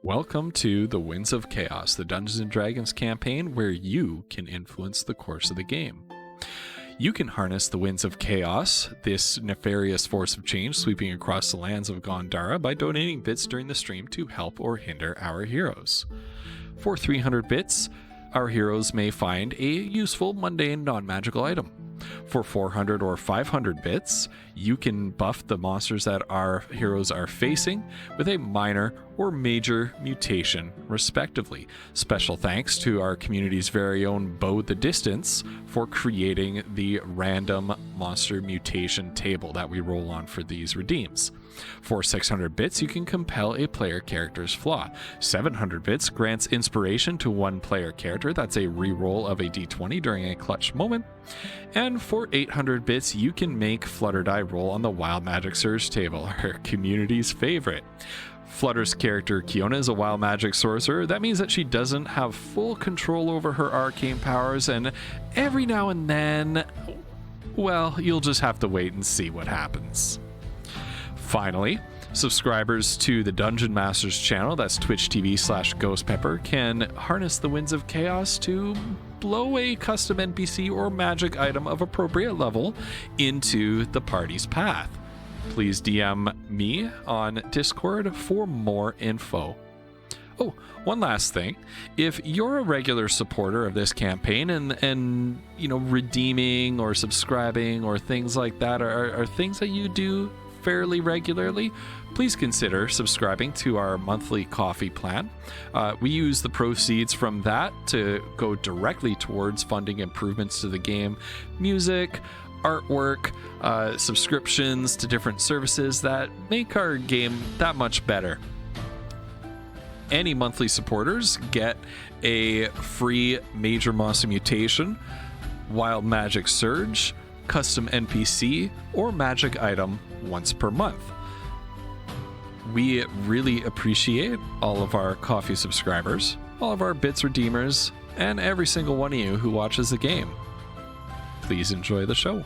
Welcome to the Winds of Chaos, the Dungeons & Dragons campaign where you can influence the course of the game. You can harness the Winds of Chaos, this nefarious force of change sweeping across the lands of Gondara, by donating bits during the stream to help or hinder our heroes. For 300 bits, our heroes may find a useful, mundane, non-magical item. For 400 or 500 bits, you can buff the monsters that our heroes are facing with a minor or major mutation, respectively. Special thanks to our community's very own Bo the Distance for creating the random monster mutation table that we roll on for these redeems. For 600 bits, you can compel a player character's flaw. 700 bits grants inspiration to one player character. That's a reroll of a d20 during a clutch moment. And for 800 bits, you can make Flutter Die roll on the Wild Magic Surge table, our community's favorite. Flutter's character, Kiona, is a wild magic sorcerer. That means that she doesn't have full control over her arcane powers, and every now and then, well, you'll just have to wait and see what happens. Finally, subscribers to the Dungeon Masters channel, that's twitch.tv/ghostpepper, can harness the Winds of Chaos to blow a custom NPC or magic item of appropriate level into the party's path. Please DM me on Discord for more info. Oh, one last thing. If you're a regular supporter of this campaign and you know, redeeming or subscribing or things like that are things that you do fairly regularly, please consider subscribing to our monthly coffee plan. We use the proceeds from that to go directly towards funding improvements to the game, music, artwork, subscriptions to different services that make our game that much better. Any monthly supporters get a free Major Monster Mutation, Wild Magic Surge, custom NPC, or magic item once per month. We really appreciate all of our coffee subscribers, all of our bits redeemers, and every single one of you who watches the game. Please enjoy the show.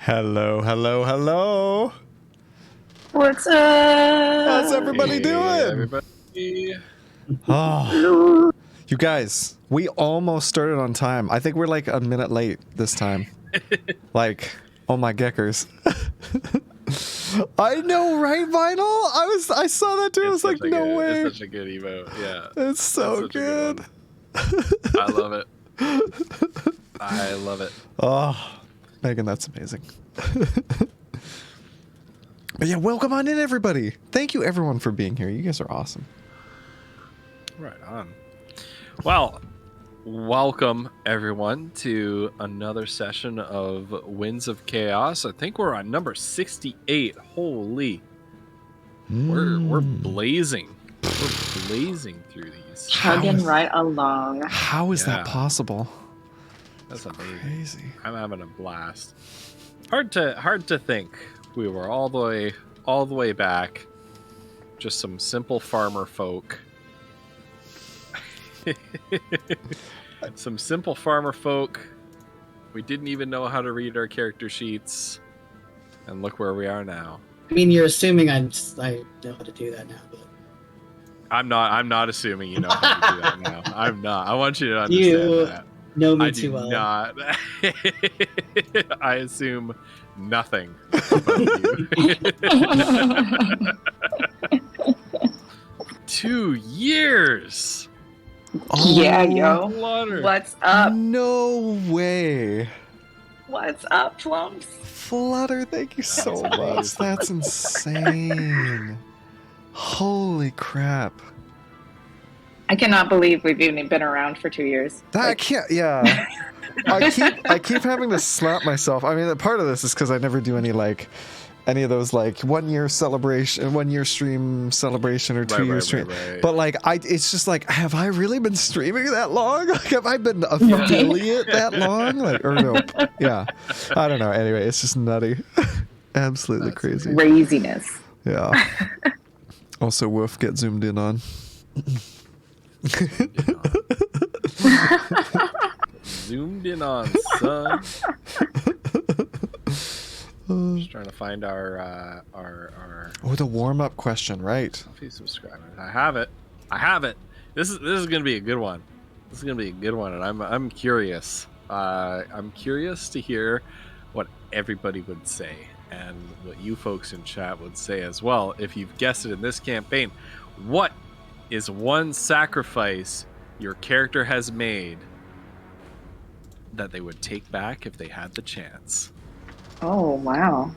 Hello. What's up? How's everybody doing? Everybody. Oh, you guys, we almost started on time. I think we're like a minute late this time. Like, oh my geckers. I know, right, Vinyl? I saw that too. I was like, no way. It's such a good emote. Yeah. It's so good. I love it. I love it. Oh, Megan, that's amazing. But yeah, welcome on in, everybody. Thank you, everyone, for being here. You guys are awesome. Right on. Well, welcome everyone to another session of Winds of Chaos. I think we're on number 68. Holy. We're blazing. We're blazing through these. Chugging right along. How is Yeah. that possible? That's amazing. Crazy. I'm having a blast. Hard to think we were all the way back. Just some simple farmer folk. Some simple farmer folk. We didn't even know how to read our character sheets, and look where we are now. I mean, you're assuming I know how to do that now, but I'm not assuming you know how to do that now. I'm not. I want you to understand You that. know me I too do well. not. I assume nothing about you. 2 years. Yeah, yo. Flutter. What's up? No way. What's up, Plumps? Flutter, thank you so That's much. amazing. That's insane. Holy crap. I cannot believe we've even been around for 2 years. That can't. Yeah. I keep having to slap myself. I mean, part of this is because I never do any of those 1 year celebration, 1 year stream celebration or 2 year stream. Right. But it's just have I really been streaming that long? Have I been affiliate that long? Or no? Yeah. I don't know. Anyway, it's just nutty. Absolutely That's crazy. Craziness. Yeah. Also, Wolf, get zoomed in on. Zoomed in on, son. Just trying to find our Oh, the warm up question, right? coffee subscribers. I have it. This is gonna be a good one. This is gonna be a good one, and I'm curious. I'm curious to hear what everybody would say and what you folks in chat would say as well. If you've guessed it in this campaign, what is one sacrifice your character has made that they would take back if they had the chance? Oh, wow.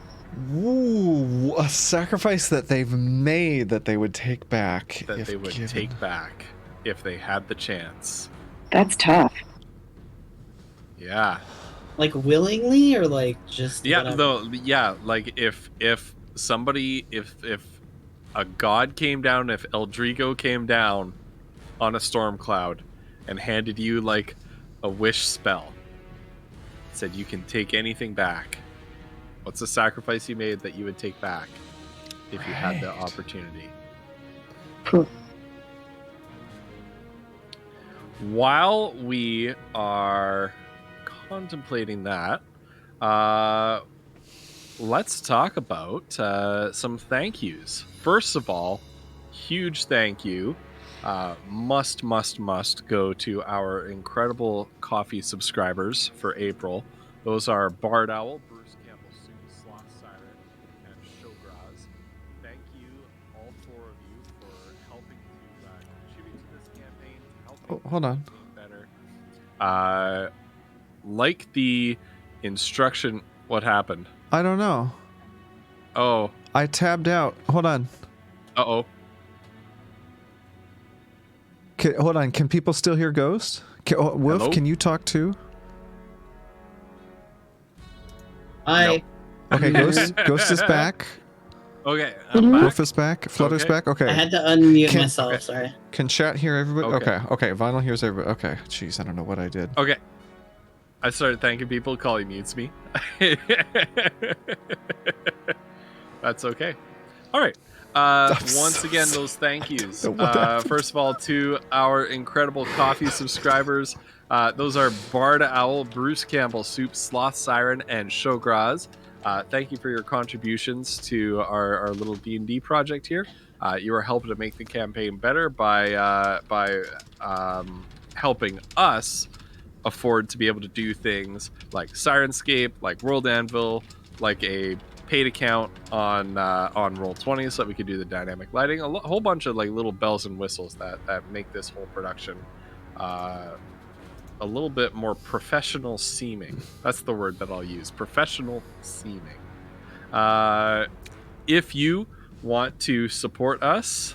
Ooh, a sacrifice that they've made that they would take back. That if they would given. take back if they had the chance. That's tough. Yeah. Like willingly or just Yeah, whatever? though. Yeah, if somebody, if a god came down, if Eldrigo came down on a storm cloud and handed you a wish spell, said you can take anything back. What's the sacrifice you made that you would take back if you had the Right. opportunity? Phew. While we are contemplating that, let's talk about some thank yous. First of all, huge thank you. Must go to our incredible coffee subscribers for April. Those are Bard Owl, Bruce Campbell, Sue, Sloth Siren, and Shograz. Thank you, all 4 of you, for helping to contribute to this campaign, helping Oh, hold on. better. Like the instruction, what happened? I don't know. Oh, I tabbed out. Hold on. uh-oh. Hold on. Can people still hear Ghost? Wolf, Hello? can you talk too? I Okay, Ghost is back. Okay, I'm back. Wolf is back. Flutter's Okay. back. Okay. I had to unmute Can- myself. okay. Sorry. Can chat hear everybody? Okay. Okay. Vinyl hears everybody. Okay. Jeez, I don't know what I did. Okay. I started thanking people. Collie mutes me. That's okay. All right. Once so again, sorry. those thank yous. What happened? First of all, to our incredible coffee subscribers. Those are Barda Owl, Bruce Campbell, Soup, Sloth Siren, and Shograz. Thank you for your contributions to our little D&D project here. You are helping to make the campaign better by helping us afford to be able to do things like Sirenscape, like World Anvil, like a paid account on Roll20 so that we could do the dynamic lighting, whole bunch of little bells and whistles that make this whole production a little bit more professional seeming. That's the word that I'll use, professional seeming. If you want to support us,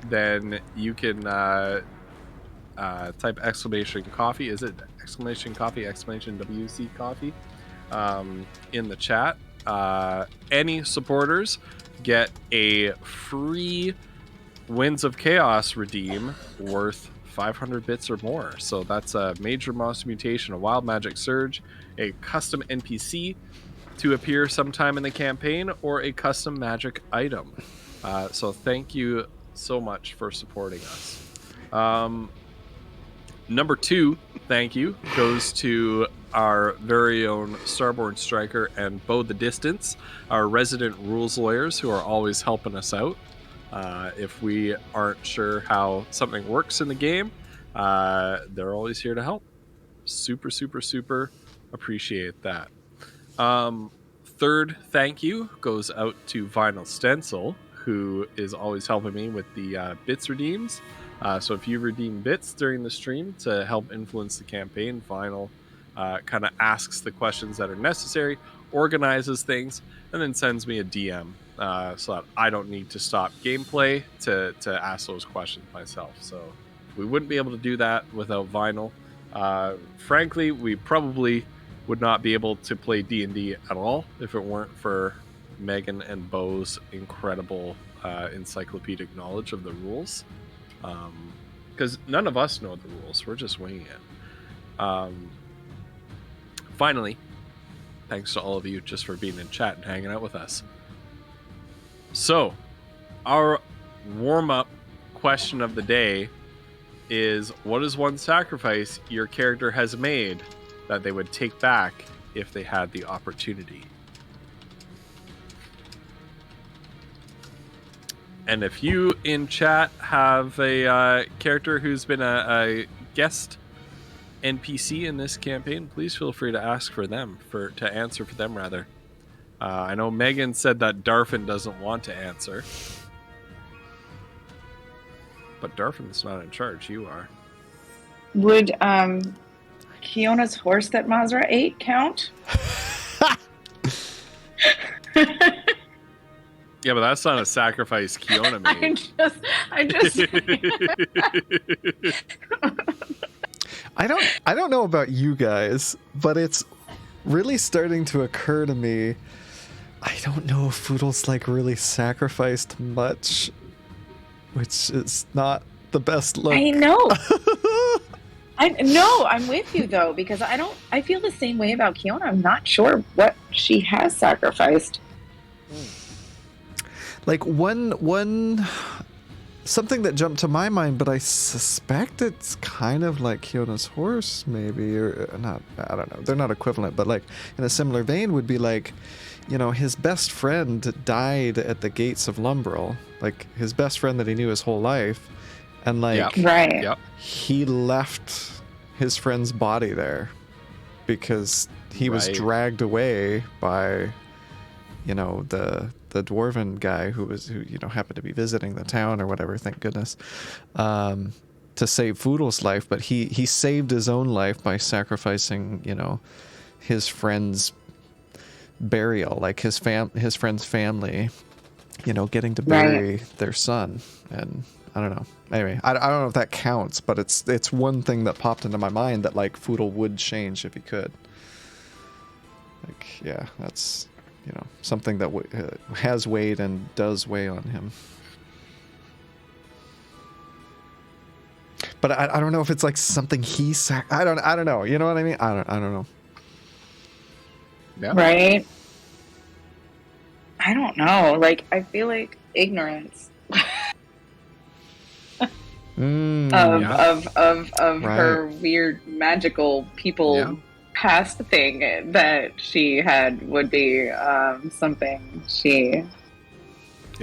then you can type exclamation coffee. Is it exclamation coffee, exclamation WC coffee in the chat. Any supporters get a free Winds of Chaos redeem worth 500 bits or more. So that's a major monster mutation, a wild magic surge, a custom NPC to appear sometime in the campaign, or a custom magic item. So thank you so much for supporting us. Number 2, thank you, goes to our very own Starborn Striker and Bo the Distance, our resident rules lawyers who are always helping us out. If we aren't sure how something works in the game, they're always here to help. Super, super, super appreciate that. Third thank you goes out to Vinyl Stencil, who is always helping me with the bits redeems. So if you redeem bits during the stream to help influence the campaign, Vinyl kind of asks the questions that are necessary, organizes things, and then sends me a DM so that I don't need to stop gameplay to ask those questions myself. So we wouldn't be able to do that without Vinyl. Frankly, we probably would not be able to play D&D at all if it weren't for Megan and Bo's incredible encyclopedic knowledge of the rules. Because none of us know the rules. We're just winging it. Finally, thanks to all of you just for being in chat and hanging out with us. So, our warm-up question of the day is, what is one sacrifice your character has made that they would take back if they had the opportunity? And if you in chat have a character who's been a guest NPC in this campaign, please feel free to ask for them, to answer for them rather. I know Megan said that Darfin doesn't want to answer, but Darfin's not in charge. You are. Would Kiona's horse that Mazra ate count? Yeah, but that's not a sacrifice Kiona made. I just. I don't know about you guys, but it's really starting to occur to me. I don't know if Foodle's like really sacrificed much, which is not the best look. I know. I'm with you though, because I feel the same way about Kiona. I'm not sure what she has sacrificed. Like one something that jumped to my mind, but I suspect it's kind of like Kiona's horse, maybe, or not. I don't know. They're not equivalent, but like in a similar vein would be like, you know, his best friend died at the gates of Lumbrel, like his best friend that he knew his whole life, and like right, he left his friend's body there because he was dragged away by, you know, the dwarven guy who you know happened to be visiting the town or whatever, thank goodness, to save Foodle's life. But he saved his own life by sacrificing, you know, his friend's burial, like his friend's family, you know, getting to bury their son. And I don't know. Anyway, I don't know if that counts, but it's one thing that popped into my mind that like Foodle would change if he could. Like, yeah, that's, you know, something that has weighed and does weigh on him. But I don't know if it's like something I don't know. You know what I mean? I don't know. Yeah. Right. I don't know. Like, I feel like ignorance of her weird magical people past thing that she had would be something she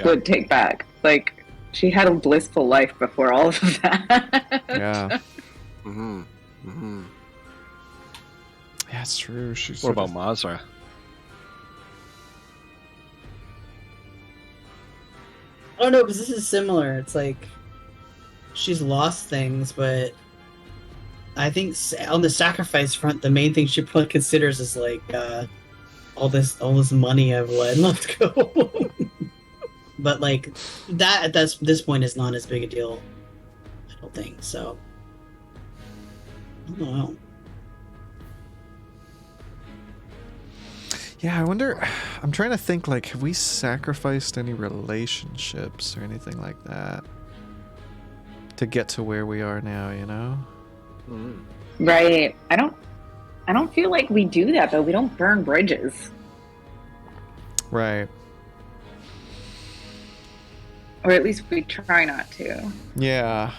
would take back. Like, she had a blissful life before all of that. Yeah. Mm-hmm. Mm-hmm. Yeah, it's true. What about Mazra? Oh no, because this is similar. It's like she's lost things, but I think on the sacrifice front, the main thing she probably considers is like all this money I've let go. but like that at this point is not as big a deal. I don't think so. I don't know. Yeah, I wonder. I'm trying to think. Like, have we sacrificed any relationships or anything like that to get to where we are now? You know. Right. I don't feel like we do that though. We don't burn bridges. Right. Or at least we try not to. Yeah.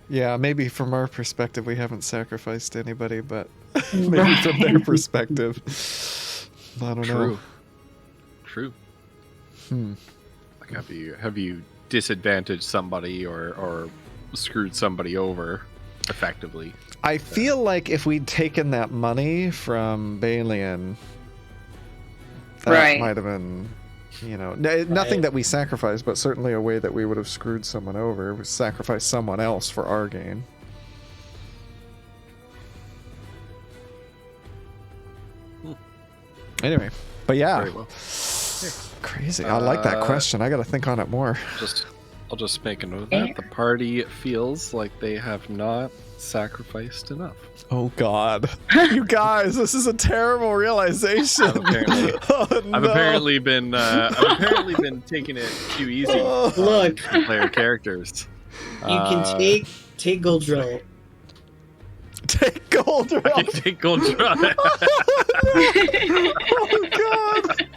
Yeah, maybe from our perspective we haven't sacrificed anybody, but maybe from their perspective. I don't know. True. Like, have you disadvantaged somebody or screwed somebody over effectively? I feel like if we'd taken that money from Balian, that might have been, nothing that we sacrificed, but certainly a way that we would have screwed someone over. We sacrificed someone else for our gain. Anyway, but yeah. Very well. Crazy. I like that question. I got to think on it more. I'll just make a note of that. The party feels like they have not sacrificed enough. Oh God, you guys, this is a terrible realization. I've apparently been taking it too easy. Look, player characters. You can take Gold Drill. Take Gold Drill. I can take Gold Drill. Oh God.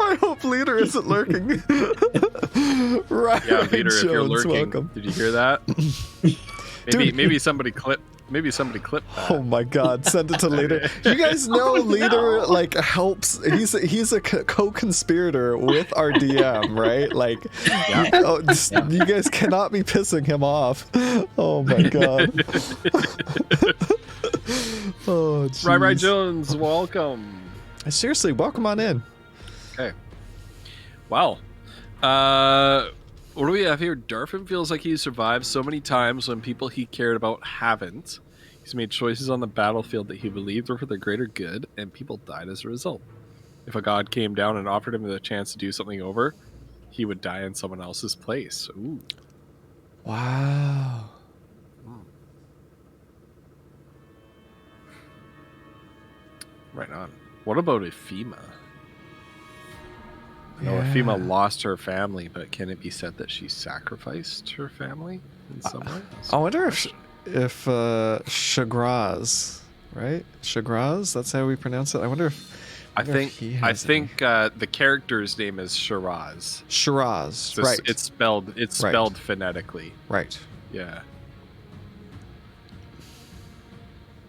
I hope Leader isn't lurking. Right. Yeah, Leader, if you're Jones, lurking, welcome. did you hear that? Maybe somebody clipped that. Oh my God, send it to Leader. You guys know Leader helps. He's a co-conspirator with our DM, right? Like, you guys cannot be pissing him off. Oh my God. Oh, geez. Rai Jones, welcome. Seriously, welcome on in. Okay. Wow. What do we have here? Darfin feels like he's survived so many times when people he cared about haven't. He's made choices on the battlefield that he believed were for the greater good, and people died as a result. If a god came down and offered him the chance to do something over, he would die in someone else's place. Ooh. Wow. Right on. What about Ephema? I know Ephema lost her family, but can it be said that she sacrificed her family in some way? I wonder if Shagraz, right? Shagraz, that's how we pronounce it. I wonder if I think the character's name is Shiraz. Shiraz, So right? It's spelled phonetically. Right. Yeah.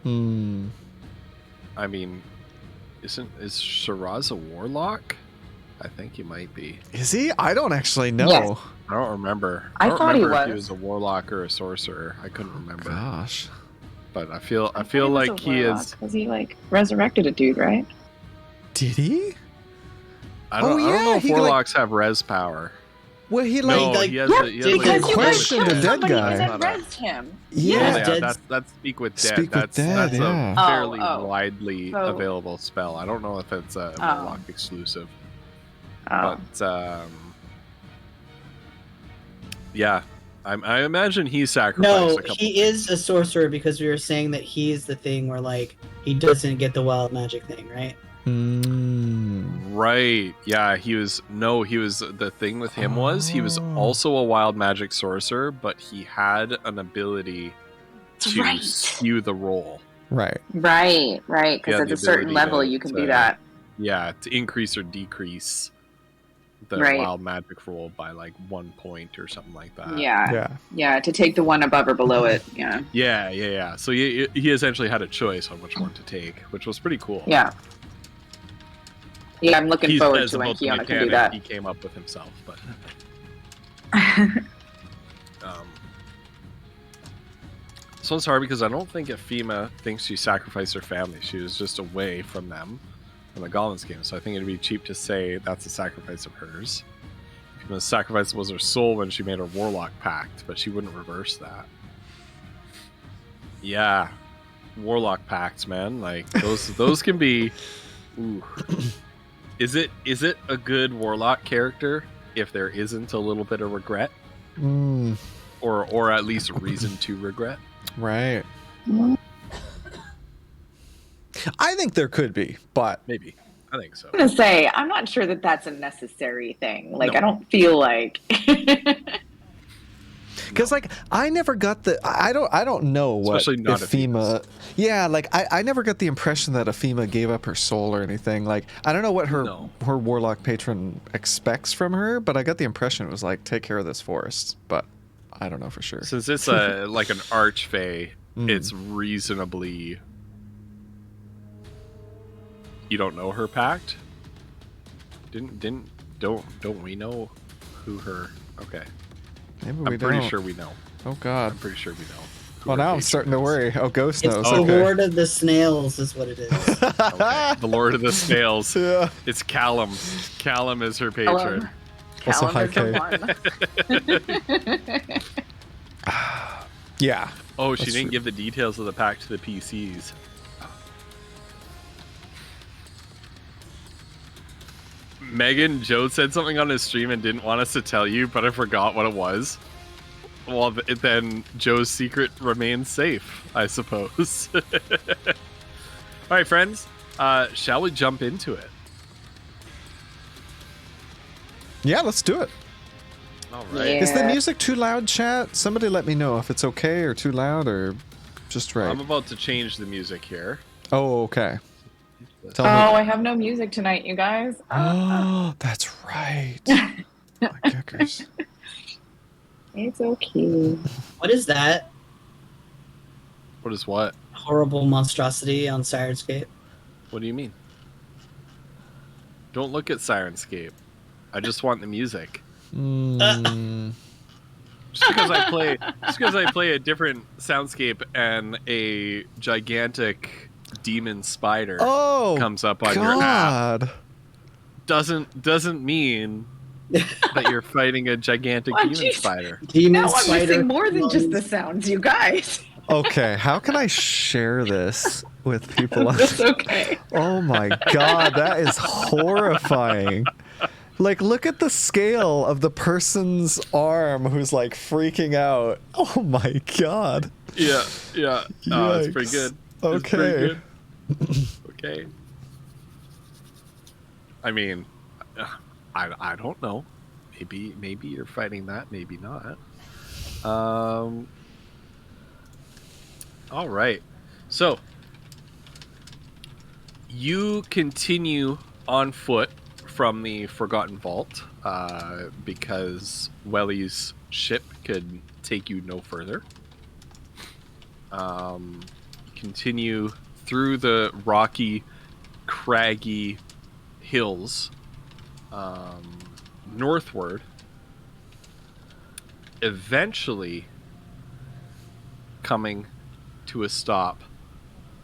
I mean, is Shiraz a warlock? I think he might be. Is he? I don't actually know. Yes. I don't remember. I thought he if he was a warlock or a sorcerer. I couldn't remember. Gosh. But I feel like he is. Because he resurrected a dude, right? Did he? I don't know if warlocks have res power. Well, he he has because you questioned a dead guy. And rezzed him. Yeah, that's Speak with Dead. Speak with Dead, that's yeah. a fairly widely available spell. I don't know if it's a warlock exclusive. But yeah, I imagine he sacrificed a couple. He is a sorcerer because we were saying that he's the thing where he doesn't get the wild magic thing, right? Right. Yeah, he was the thing with him was he was also a wild magic sorcerer, but he had an ability to skew the roll. Right. Because at a certain level you can do that. Yeah, to increase or decrease the wild magic roll by 1 point or something like that. Yeah, to take the one above or below it. Yeah. So he essentially had a choice on which one to take, which was pretty cool. Yeah, I'm looking forward to when Kiona can do that. He came up with himself, but so it's hard because I don't think Ephema thinks she sacrificed her family. She was just away from them in the Goblins game, so I think it'd be cheap to say that's a sacrifice of hers. The sacrifice was her soul when she made her warlock pact, but she wouldn't reverse that. Yeah, warlock pacts, man. Those can be. Ooh. Is it a good warlock character if there isn't a little bit of regret? Or at least reason to regret? Right. I think there could be, but maybe. I think so. I'm gonna say I'm not sure that that's a necessary thing. Like, No. I don't feel like because like I never got the I don't know what Especially not Ephema. Yeah, like I never got the impression that Ephema gave up her soul or anything. Like I don't know what her warlock patron expects from her, but I got the impression it was like take care of this forest. But I don't know for sure. Since it's like an archfey, it's reasonably. You don't know her pact? Don't we know who her? Okay. Maybe we I'm don't. pretty sure we know. Oh God. I'm pretty sure we know. Well, now I'm starting to worry. Oh, Ghost knows. It's the Lord of the Snails is what it is. Okay. The Lord of the Snails. Yeah. It's Callum. Callum is her patron. Also, Callum hi, is the one. Yeah. Oh, she didn't give the details of the pact to the PCs. Megan, Joe said something on his stream and didn't want us to tell you, but I forgot what it was. Well, then Joe's secret remains safe, I suppose. All right, friends. Shall we jump into it? Yeah, let's do it. All right. Yeah. Is the music too loud, chat? Somebody let me know if it's okay or too loud or just right. I'm about to change the music here. Oh, okay. Tell Oh, me. I have no music tonight, you guys. Oh, that's right. My kickers. It's okay. What is that What is what? horrible monstrosity on Sirenscape? What do you mean? Don't look at Sirenscape. I just want the music. Just because I play a different soundscape and a gigantic demon spider comes up on your app doesn't mean that you're fighting a gigantic demon spider. Now I'm missing more than just the sounds, you guys. Okay, how can I share this with people? That's okay. Oh my God, that is horrifying. Like, look at the scale of the person's arm who's like freaking out. Oh my God. Yeah. Oh, it's pretty good. Okay. Okay. I mean, I don't know. Maybe you're fighting that. Maybe not. All right. So you continue on foot from the Forgotten Vault because Welly's ship could take you no further. Continue through the rocky, craggy hills northward, eventually coming to a stop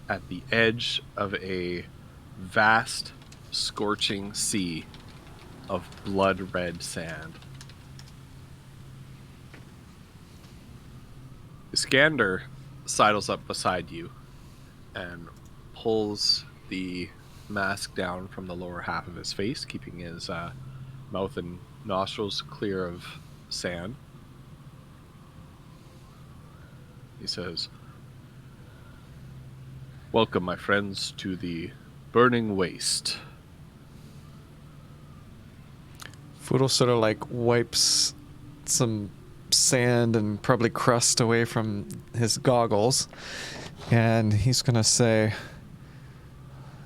at the edge of a vast, scorching sea of blood-red sand. Iskander sidles up beside you and pulls the mask down from the lower half of his face, keeping his mouth and nostrils clear of sand. He says, "Welcome, my friends, to the burning waste." Foodle sort of like wipes some sand and probably crust away from his goggles, and he's gonna say,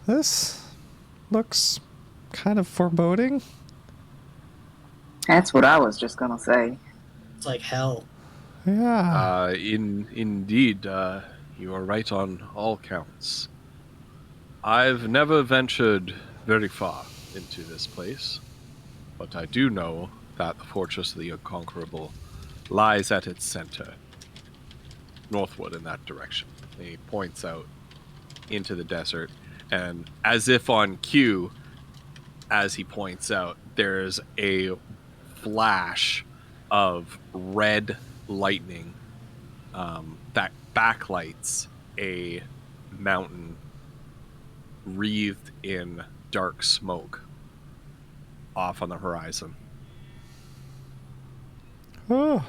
"This looks kind of foreboding." That's what I was just gonna say. It's like hell. Yeah. Indeed, you are right on all counts. I've never ventured very far into this place, but I do know that the Fortress of the Unconquerable lies at its center, northward in that direction. He points out into the desert, and as if on cue, as he points out, there's a flash of red lightning that backlights a mountain wreathed in dark smoke off on the horizon. Oh.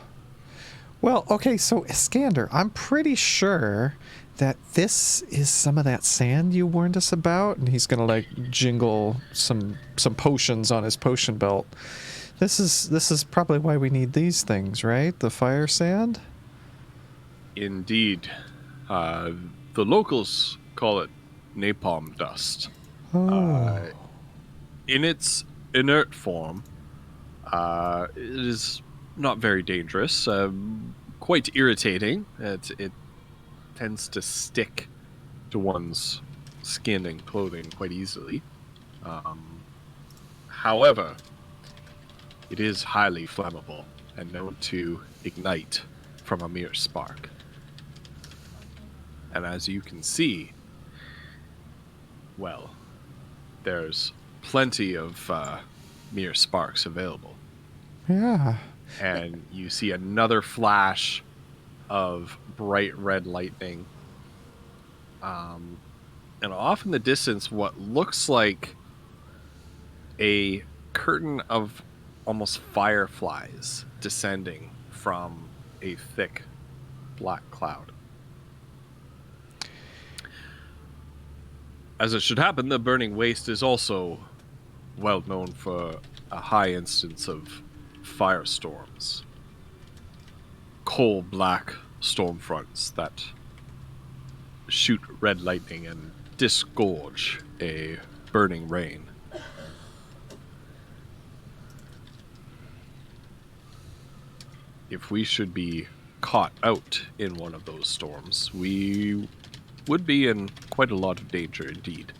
Well, okay, so Iskander, I'm pretty sure that this is some of that sand you warned us about, and he's gonna like jingle some potions on his potion belt. This is probably why we need these things, right? The fire sand? Indeed. The locals call it napalm dust. Oh. In its inert form, it is not very dangerous, quite irritating. It tends to stick to one's skin and clothing quite easily. However, it is highly flammable and known to ignite from a mere spark. And as you can see, well, there's plenty of mere sparks available. Yeah. And you see another flash of bright red lightning. And off in the distance, what looks like a curtain of almost fireflies descending from a thick black cloud. As it should happen, the burning waste is also well known for a high instance of firestorms. Coal black storm fronts that shoot red lightning and disgorge a burning rain. If we should be caught out in one of those storms, we would be in quite a lot of danger indeed.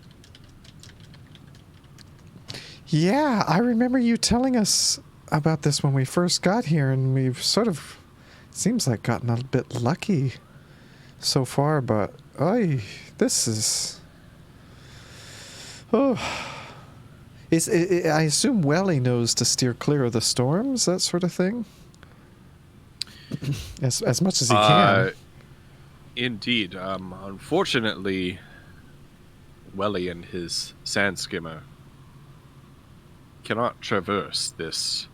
Yeah, I remember you telling us about this when we first got here, and we've sort of, seems like, gotten a bit lucky so far, but this is... Oh. I assume Welly knows to steer clear of the storms, that sort of thing? As much as he can. Indeed. Unfortunately, Welly and his sand skimmer cannot traverse this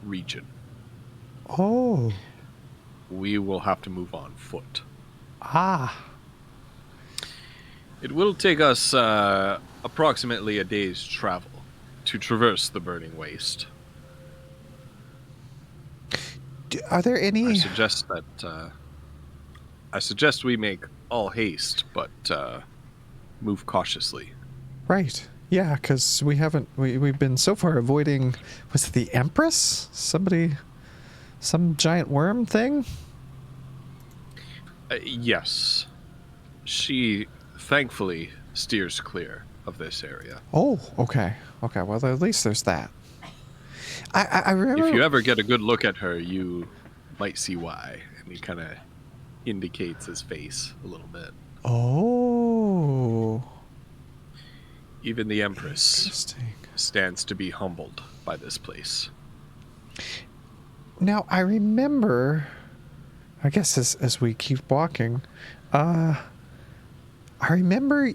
region. Oh. We will have to move on foot. Ah. It will take us approximately a day's travel to traverse the burning waste. Are there any... I suggest we make all haste, but move cautiously. Right. Yeah, because we've been so far avoiding, was it the Empress? Some giant worm thing? Yes. She thankfully steers clear of this area. Oh, okay. Okay, well, at least there's that. I remember... If you ever get a good look at her, you might see why. And he kind of indicates his face a little bit. Oh. Even the Empress stands to be humbled by this place. Now, I remember, I guess as we keep walking, I remember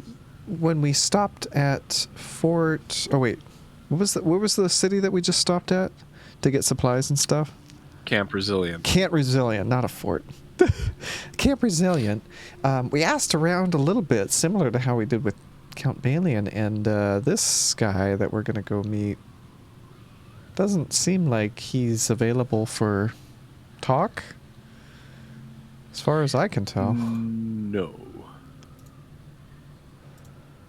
when we stopped at Fort... Oh, wait. What was the city that we just stopped at to get supplies and stuff? Camp Resilient. Camp Resilient, not a fort. Camp Resilient. We asked around a little bit, similar to how we did with Count Balian, and this guy that we're going to go meet doesn't seem like he's available for talk, as far as I can tell. No.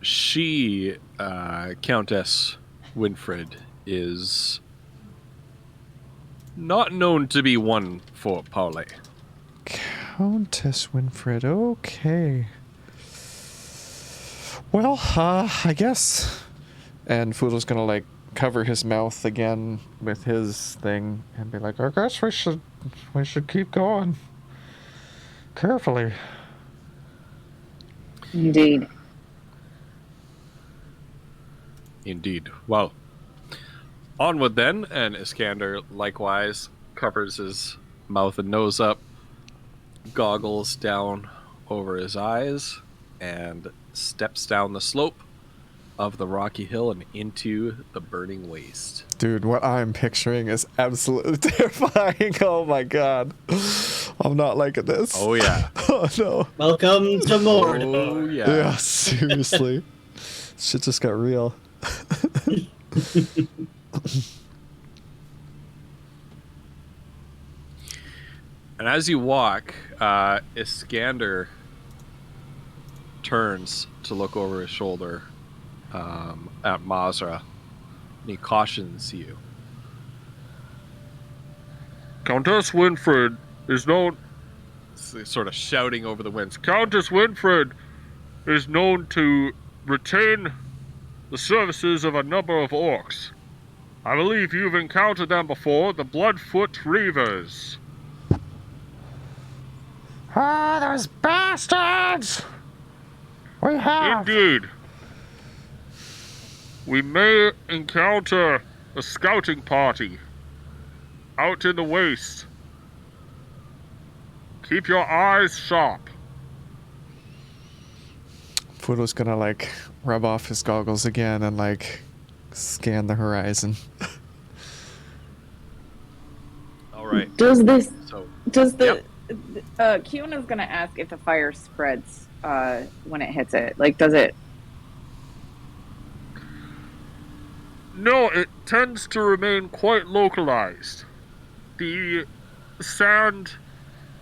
She, Countess Winfred, is not known to be one for parley. Countess Winfred, okay. Well, I guess. And Foodle's gonna like cover his mouth again with his thing and be like, I guess we should keep going. Carefully. Indeed. Indeed. Well, onward then, and Iskander likewise covers his mouth and nose up, goggles down over his eyes, and steps down the slope of the rocky hill and into the burning waste. Dude, what I'm picturing is absolutely terrifying. Oh my god. I'm not liking this. Oh yeah. Oh no. Welcome to Mordor. Oh yeah. Yeah, seriously. Shit just got real. And as you walk, Iskander turns to look over his shoulder at Mazra, and he cautions you. Countess Winfred is known... Sort of shouting over the winds. Countess Winfred is known to retain the services of a number of orcs. I believe you've encountered them before, the Bloodfoot Reavers. Ah, those bastards! We have. Indeed. We may encounter a scouting party out in the waste. Keep your eyes sharp. Fudo's gonna like rub off his goggles again and like scan the horizon. All right. Does the Yep. Kiona's gonna ask if the fire spreads when it hits it. Like, does it? No, it tends to remain quite localized. The sand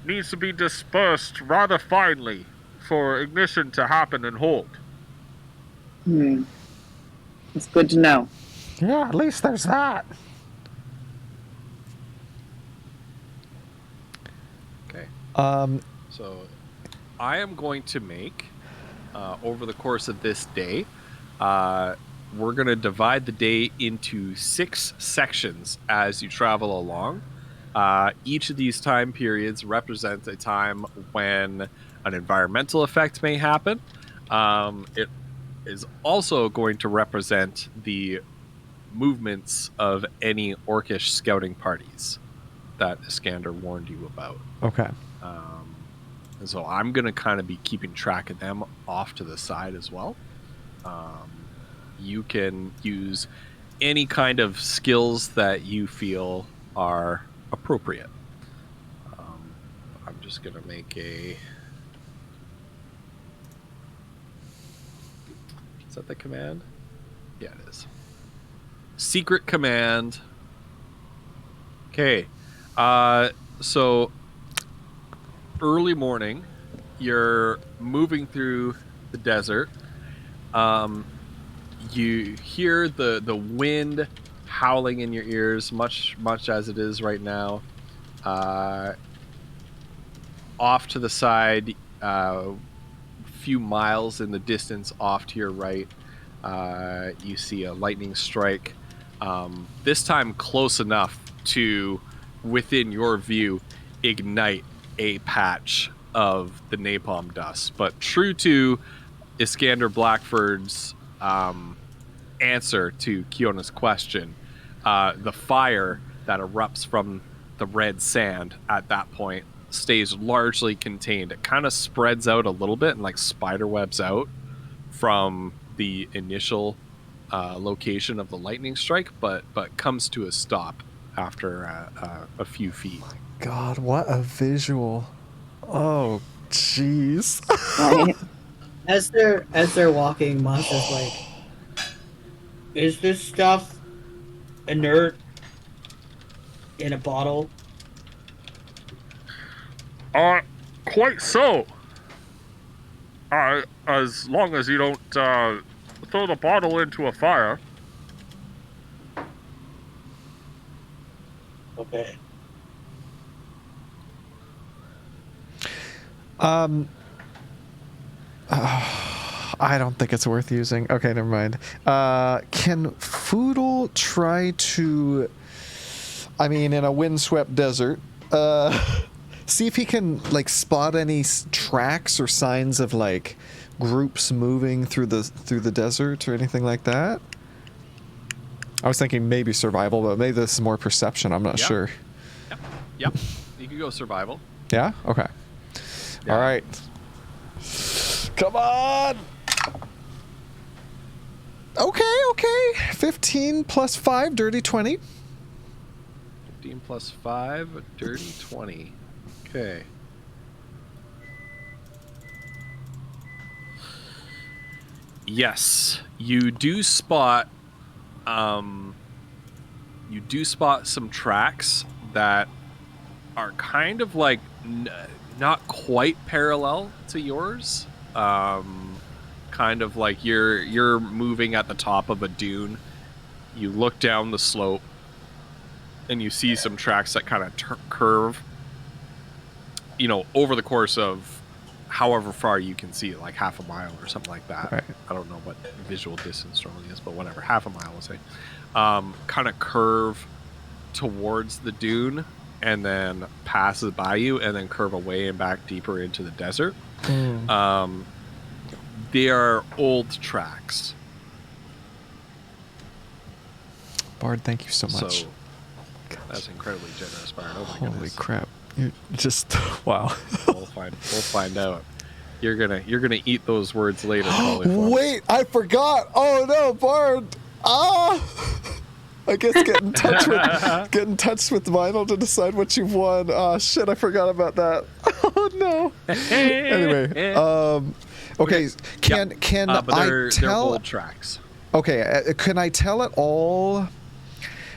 needs to be dispersed rather finely for ignition to happen and hold. It's good to know. Yeah, at least there's that. Okay. So I am going to make, over the course of this day, we're going to divide the day into 6 sections as you travel along. Each of these time periods represents a time when an environmental effect may happen. It is also going to represent the movements of any orcish scouting parties that Iskander warned you about. okay. And so I'm going to kind of be keeping track of them off to the side as well. You can use any kind of skills that you feel are appropriate. I'm just going to make a... Is that the command? Yeah, it is. Secret command. Okay. So early morning, you're moving through the desert. You hear the wind howling in your ears, much as it is right now. Off to the side, few miles in the distance off to your right, you see a lightning strike. This time close enough to, within your view, ignite a patch of the napalm dust. But true to Iskander Blackford's answer to Kiona's question, the fire that erupts from the red sand at that point stays largely contained. It kind of spreads out a little bit and like spider webs out from the initial location of the lightning strike, but comes to a stop after a few feet. My God, what a visual! Oh, jeez. Right? As they're walking, Moss is like, "Is this stuff inert in a bottle?" Quite so. As long as you don't throw the bottle into a fire. Okay. I don't think it's worth using. Okay, never mind. Can Foodle try to, I mean, in a windswept desert, see if he can like spot any tracks or signs of like groups moving through the desert or anything like that? I was thinking maybe survival, but maybe this is more perception. I'm not sure. Yep. You can go survival. Yeah? Okay. Yeah. All right. Come on! Okay. 15 plus 5, dirty 20. 15 plus 5, dirty 20. Okay. Yes, you do spot some tracks that are kind of like not quite parallel to yours. Kind of like you're moving at the top of a dune. You look down the slope and you see some tracks that kind of curve, over the course of however far you can see it, like half a mile or something like that. Right. I don't know what visual distance normally is, but whatever, half a mile, we'll say. Kind of curve towards the dune and then passes by you and then curve away and back deeper into the desert. They are old tracks. Bard, thank you so much. So, that's incredibly generous, Bard. Oh my Holy goodness. crap. You're just, wow. We'll find out. You're gonna eat those words later. Wait, I forgot. Oh no, Bard. I guess get in touch with Vinyl to decide what you've won. Shit, I forgot about that. Oh no. Anyway, okay. Can but I tell? They're old tracks. Okay, can I tell at all?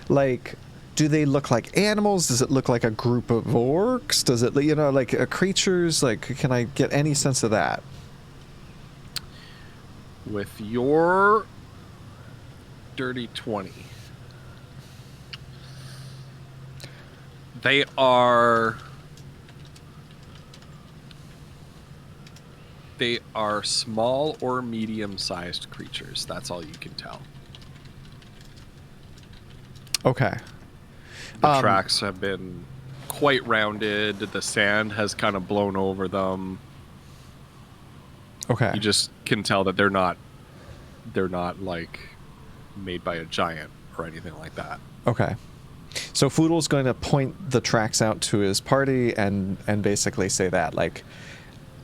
Like, do they look like animals? Does it look like a group of orcs? Does it, like creatures? Like, can I get any sense of that? With your dirty 20, they are small or medium-sized creatures. That's all you can tell. Okay. The tracks have been quite rounded. The sand has kind of blown over them. Okay. You just can tell that they're not like made by a giant or anything like that. Okay. So Foodle's going to point the tracks out to his party and basically say that, like,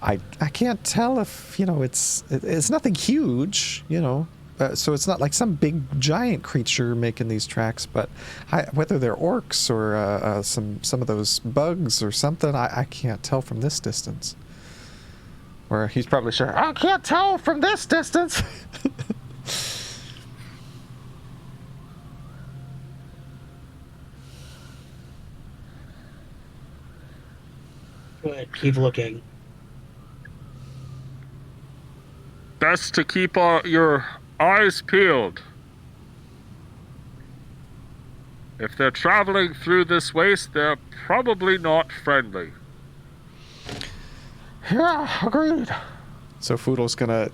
I can't tell if, it's nothing huge, so it's not like some big giant creature making these tracks, but whether they're orcs or some of those bugs or something, I can't tell from this distance. Or he's probably sure, I can't tell from this distance. Good. Keep looking. Best to keep your eyes peeled. If they're traveling through this waste, they're probably not friendly. Yeah, agreed. So Foodle's gonna,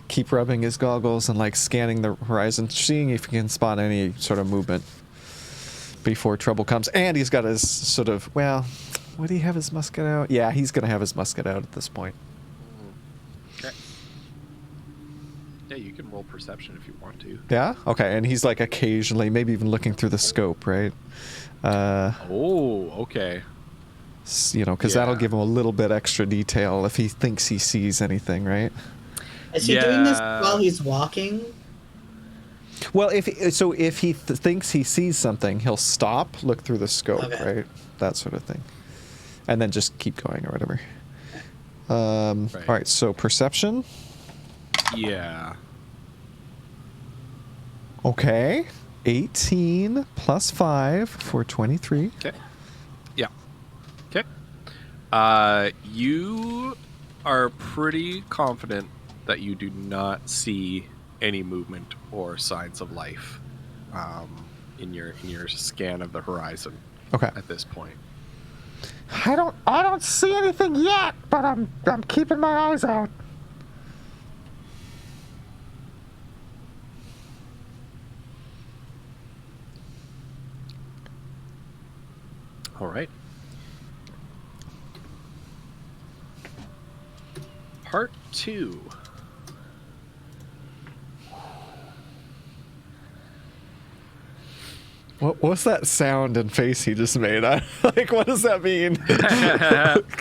keep rubbing his goggles and like scanning the horizon, seeing if he can spot any sort of movement before trouble comes. And he's got his sort of, would he have his musket out? Yeah, he's gonna have his musket out at this point. Okay. Yeah, you can roll perception if you want to. Yeah? Okay, and he's like occasionally, maybe even looking through the scope, right? Okay. Because that'll give him a little bit extra detail if he thinks he sees anything, right? Is he doing this while he's walking? Well, if he thinks he sees something, he'll stop, look through the scope, right? That sort of thing. And then just keep going or whatever. Right. All right, so perception. Yeah. Okay. 18 plus 5 for 23. Okay. Yeah. Okay. You are pretty confident that you do not see any movement or signs of life in your scan of the horizon. Okay. At this point. I don't see anything yet, but I'm keeping my eyes out. All right. Part 2. What's that sound and face he just made? Like, what does that mean?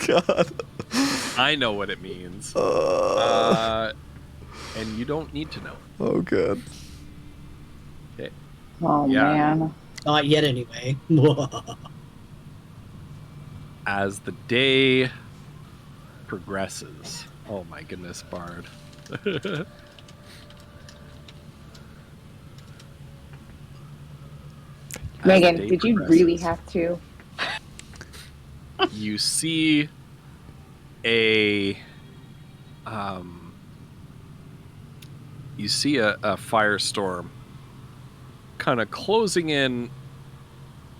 God. I know what it means. and you don't need to know. Oh, good. Okay. Oh, man. Not yet, anyway. As the day progresses, oh my goodness, Bard. Megan, did you really have to? You see a firestorm kind of closing in.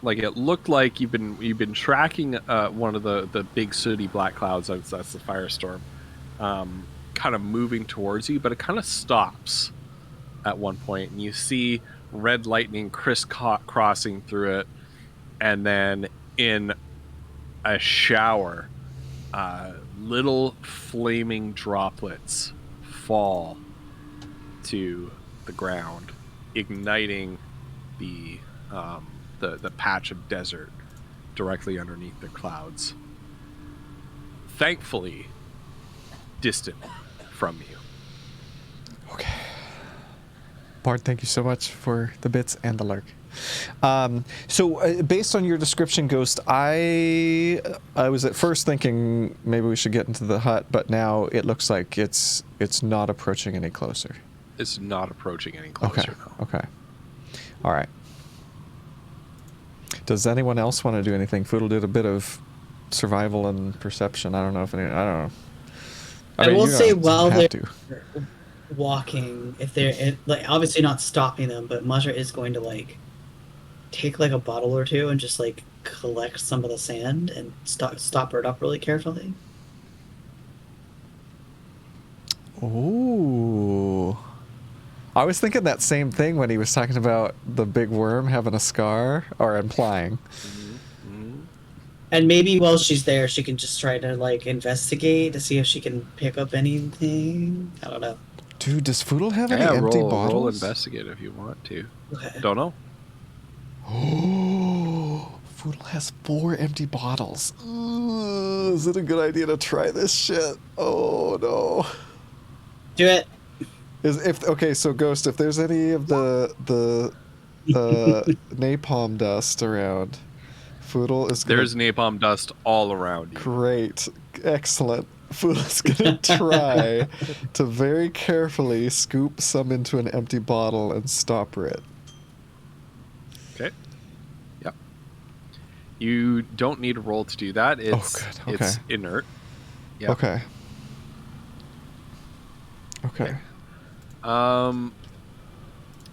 Like it looked like you've been tracking one of the big sooty black clouds. That's the firestorm, kind of moving towards you, but it kind of stops at one point, and you see red lightning crisscrossing through it, and then in a shower, little flaming droplets fall to the ground, igniting the patch of desert directly underneath the clouds. Thankfully, distant from you. Okay. Bard, thank you so much for the bits and the lurk. So based on your description, Ghost, I was at first thinking maybe we should get into the hut, but now it looks like it's not approaching any closer. It's not approaching any closer. Okay. No. Okay. All right. Does anyone else want to do anything? Foodle did a bit of survival and perception. I don't know if any. I don't know. I mean, will say while they're to. walking, if they're like obviously not stopping them, but Mazra is going to like take like a bottle or two and just like collect some of the sand and stop it up really carefully. Ooh. I was thinking that same thing when he was talking about the big worm having a scar, or implying. And maybe while she's there, she can just try to like investigate to see if she can pick up anything. I don't know. Dude, does Foodle have any empty bottles? Roll investigate if you want to. Okay. Don't know. Oh, Foodle has 4 empty bottles. Is it a good idea to try this shit? Oh no. Do it. So Ghost, if there's any of the napalm dust around, Foodle is gonna... There's napalm dust all around you. Great. Excellent. Foodle's gonna try to very carefully scoop some into an empty bottle and stopper it. Okay. Yep. You don't need a roll to do that. It's good. Okay. It's inert. Yep. Okay. Okay.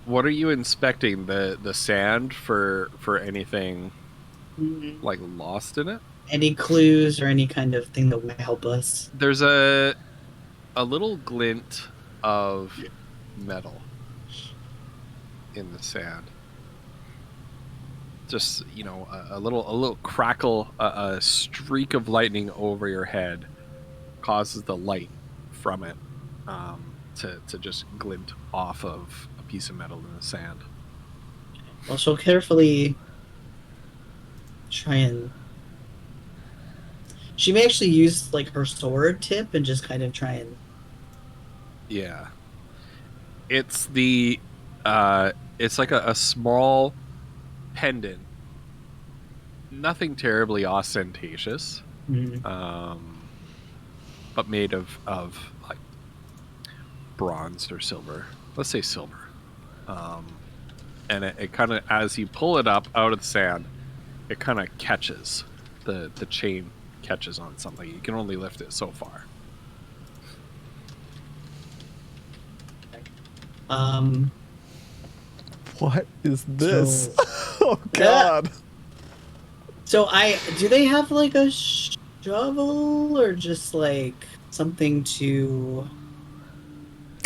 What are you inspecting? The sand for anything like lost in it? Any clues or any kind of thing that might help us? There's a little glint of metal in the sand. Just, a little crackle, a streak of lightning over your head causes the light from it to just glint off of a piece of metal in the sand. Well, she'll carefully try and... She may actually use like her sword tip and just kind of try and... Yeah. It's it's like a small pendant. Nothing terribly ostentatious. Mm-hmm. But made of like bronze or silver. Let's say silver. And it kind of, as you pull it up out of the sand, it kind of catches. The chain catches on something. You can only lift it so far. What is this? Oh God. So do they have like a shovel or just like something to...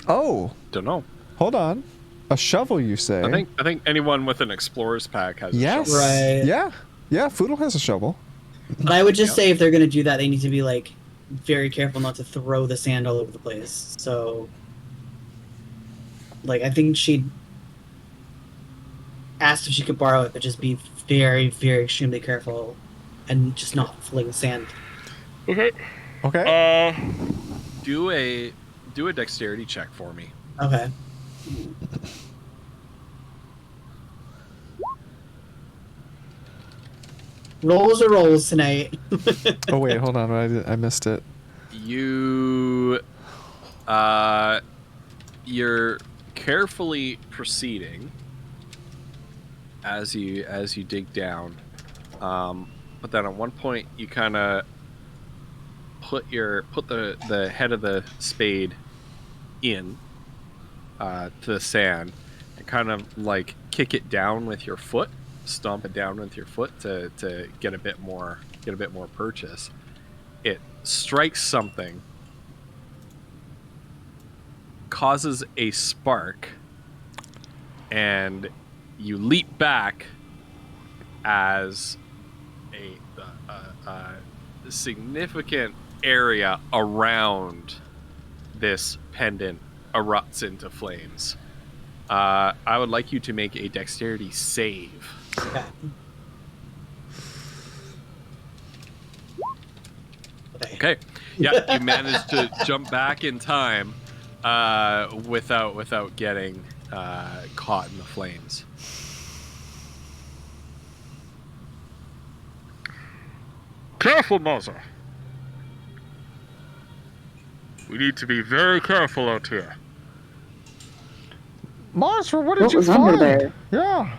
Oh. Don't know. Hold on. A shovel, you say? I think anyone with an explorer's pack has a shovel. Right. Yeah, Foodle has a shovel. But I would just say if they're going to do that, they need to be like very careful not to throw the sand all over the place. So like I think she asked if she could borrow it, but just be very, very extremely careful and just not fling sand. Okay. Okay. Do a Do a dexterity check for me. Okay. Rolls are rolls tonight. Oh wait, hold on, I missed it. You're carefully proceeding as you dig down, but then at one point you kind of put the head of the spade in to the sand and kind of like kick it down with your foot, stomp it down with your foot to get a bit more purchase. It strikes something, causes a spark, and you leap back as a significant area around this pendant erupts into flames. I would like you to make a dexterity save. Okay. Okay. Yeah, you managed to jump back in time without getting caught in the flames. Careful, Mother. We need to be very careful out here. Monster, what did you was find? under there? Yeah.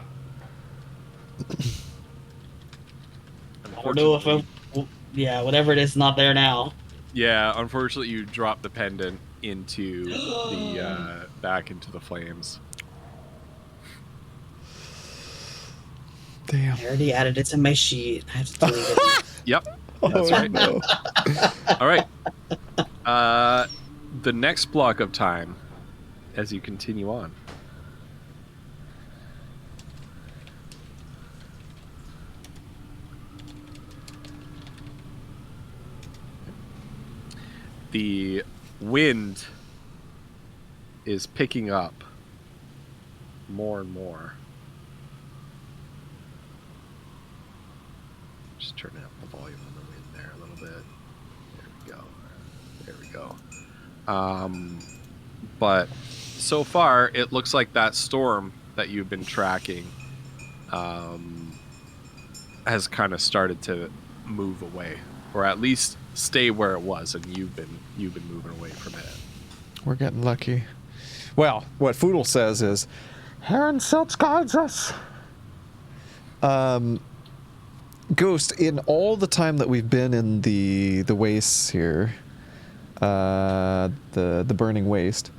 I don't know if whatever it is, not there now. Yeah, unfortunately, you dropped the pendant into the back into the flames. Damn. I already added it to my sheet. I have to delete it. Yep, that's right. No. All right. The next block of time, as you continue on. The wind is picking up more and more. Just turn up the volume on the wind there a little bit. There we go. But so far, it looks like that storm that you've been tracking has kind of started to move away, or at least stay where it was, and you've been moving away from it. We're getting lucky. Well, what Foodle says is, Heron Silks guides us. Ghost, in all the time that we've been in the wastes here, the burning waste,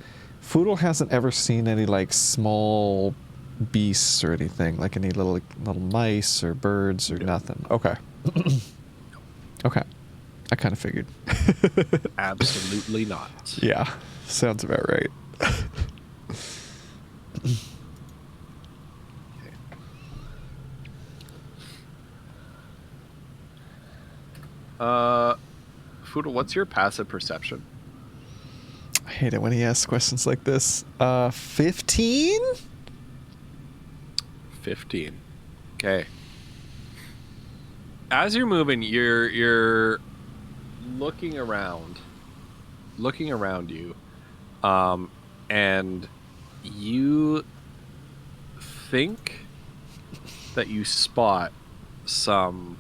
Foodle hasn't ever seen any like small beasts or anything, like any little mice or birds or nothing. Okay. Okay. I kind of figured. Absolutely not. Yeah, sounds about right. Foodle, what's your passive perception? I hate it when he asks questions like this. 15? 15. Okay. As you're moving, you're looking around you, and you think that you spot some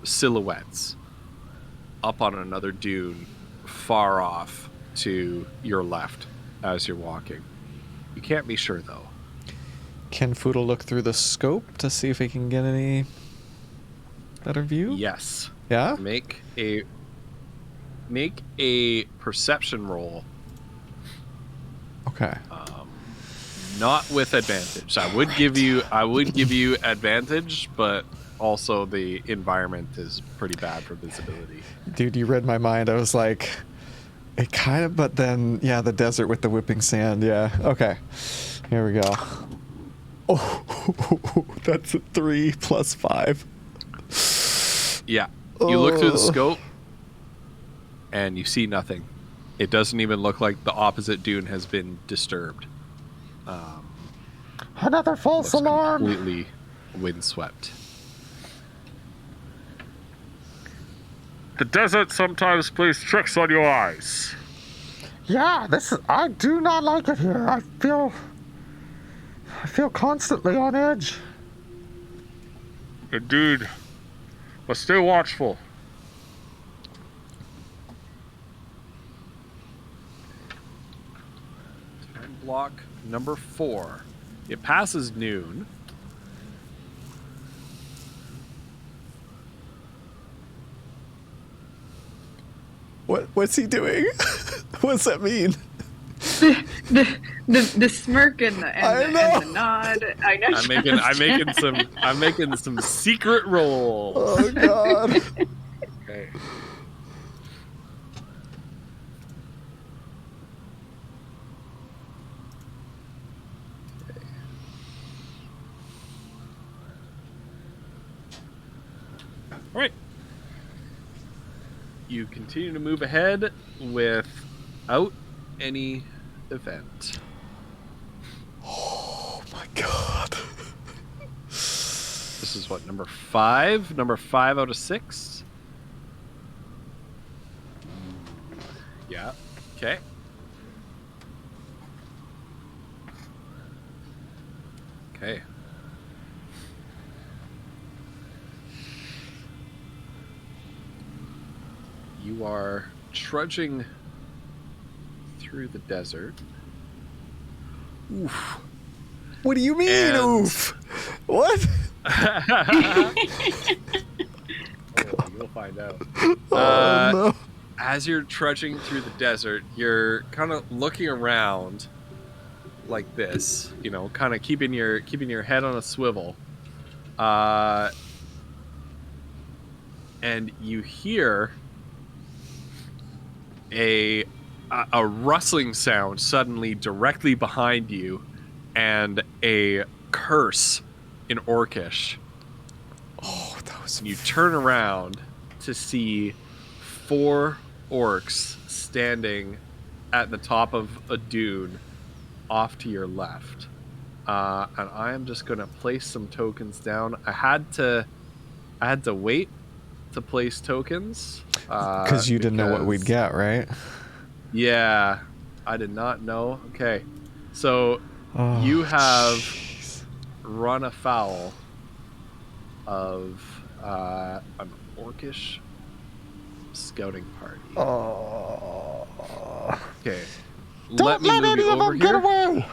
silhouettes up on another dune far off to your left as you're walking. You can't be sure though. Can Foodle look through the scope to see if he can get any better view? Yes. Yeah? Make a perception roll. Okay. Not with advantage. I would give you advantage, but also the environment is pretty bad for visibility. Dude, you read my mind. I was like, it kind of, but then, yeah, the desert with the whipping sand. Yeah. Okay. Here we go. Oh, that's a 3 plus 5. Yeah. You look through the scope and you see nothing. It doesn't even look like the opposite dune has been disturbed. Another false alarm. Completely windswept. The desert sometimes plays tricks on your eyes. Yeah, I do not like it here. I feel constantly on edge. Indeed. But stay watchful. Time block number 4. It passes noon. What's he doing? What's that mean? The smirk and the nod. I know. I'm making some secret rolls. Oh God. Okay. All right. You continue to move ahead without any event. Oh my God. This is what, number 5? Number 5 out of 6? Yeah. Okay. Okay. You are trudging through the desert. Oof. What do you mean, oof? What? Oh, you'll find out. Oh no. As you're trudging through the desert, you're kind of looking around like this, you know, kind of keeping your head on a swivel. And you hear a rustling sound suddenly directly behind you, and a curse in Orcish. Oh, that was. You turn around to see 4 orcs standing at the top of a dune off to your left. And I am just going to place some tokens down. I had to wait to place tokens. Because you didn't know what we'd get, right? Yeah, I did not know. Okay, so you have run afoul of an Orcish scouting party. Oh. Okay, Don't let any of them get away.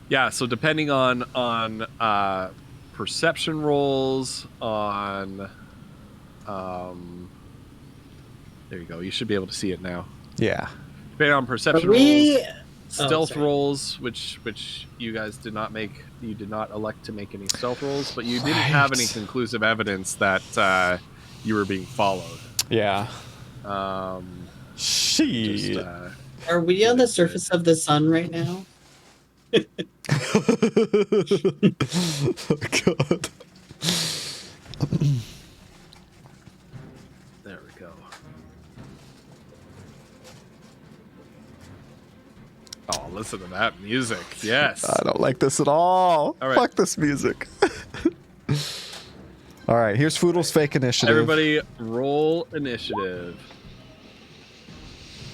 Yeah, so depending on perception rolls, on there you go. You should be able to see it now. Yeah. Depending on perception rolls, stealth rolls, which you guys did not make. You did not elect to make any stealth rolls, but you didn't have any conclusive evidence that you were being followed. Yeah. Are we on the surface of the sun right now? Oh God. There we go. Oh, listen to that music. Yes. I don't like this at all. All right. Fuck this music. All right, here's Foodle's fake initiative. Everybody roll initiative.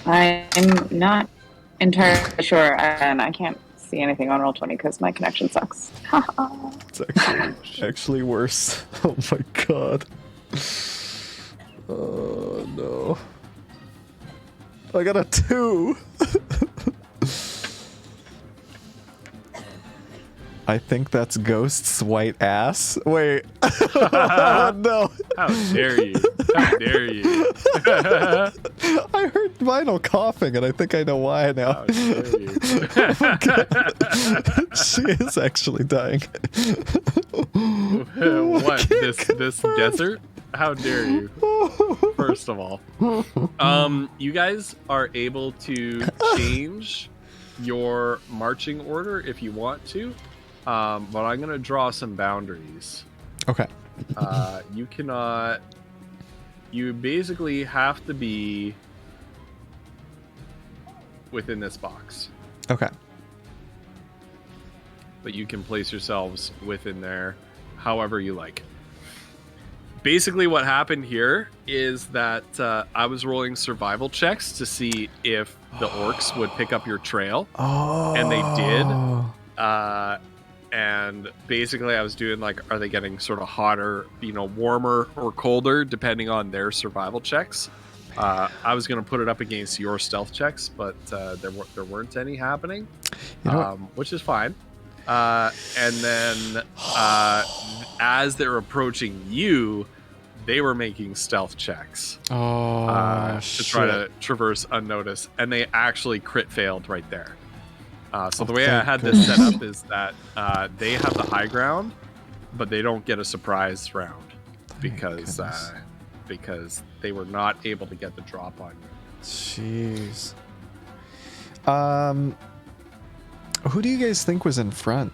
I'm not entirely sure, and I can't see anything on Roll20 because my connection sucks. It's actually worse. Oh my God. Oh no. I got a 2. I think that's Ghost's white ass. Wait. Oh, no. How dare you? How dare you? I heard Vinyl coughing, and I think I know why now. How dare you? Oh, she is actually dying. What? This desert? How dare you? First of all, you guys are able to change your marching order if you want to, but I'm gonna draw some boundaries. Okay. You cannot. You basically have to be within this box. Okay. But you can place yourselves within there however you like. basically what happened here is that I was rolling survival checks to see if the orcs would pick up your trail. Oh. And they did. And basically I was doing like, are they getting sort of hotter, warmer or colder depending on their survival checks? I was going to put it up against your stealth checks, but there weren't any happening, which is fine. And then as they're approaching you, they were making stealth checks to try to traverse unnoticed, and they actually crit failed right there. So the way I had this set up is that they have the high ground, but they don't get a surprise round because they were not able to get the drop on you. Jeez. Who do you guys think was in front?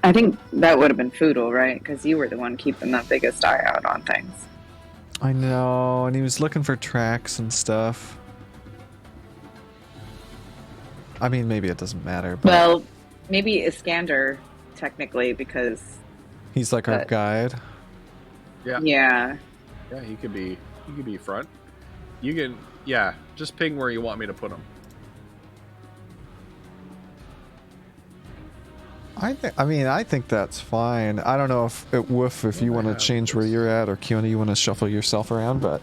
I think that would have been Foodle, right? Because you were the one keeping the biggest eye out on things. I know, and he was looking for tracks and stuff. I mean, maybe it doesn't matter. But well, maybe Iskander, technically, because he's like our guide. Yeah. Yeah, he could be front. You can, just ping where you want me to put him. I think that's fine. I don't know if you want to change where you're at, or Kiona, you want to shuffle yourself around, but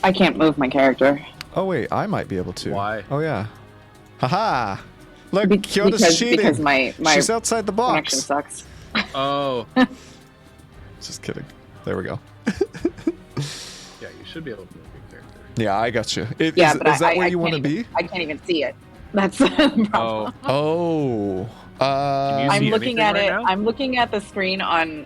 I can't move my character. Oh wait, I might be able to. Why? Oh yeah. Haha! Look, Kyona's cheating. Because my She's outside the box. Connection sucks. Oh. Just kidding. There we go. Yeah, you should be able to move your character. Yeah, I got you. But is that where you want to be? I can't even see it. That's the problem. Oh. I'm looking at right it. now? I'm looking at the screen on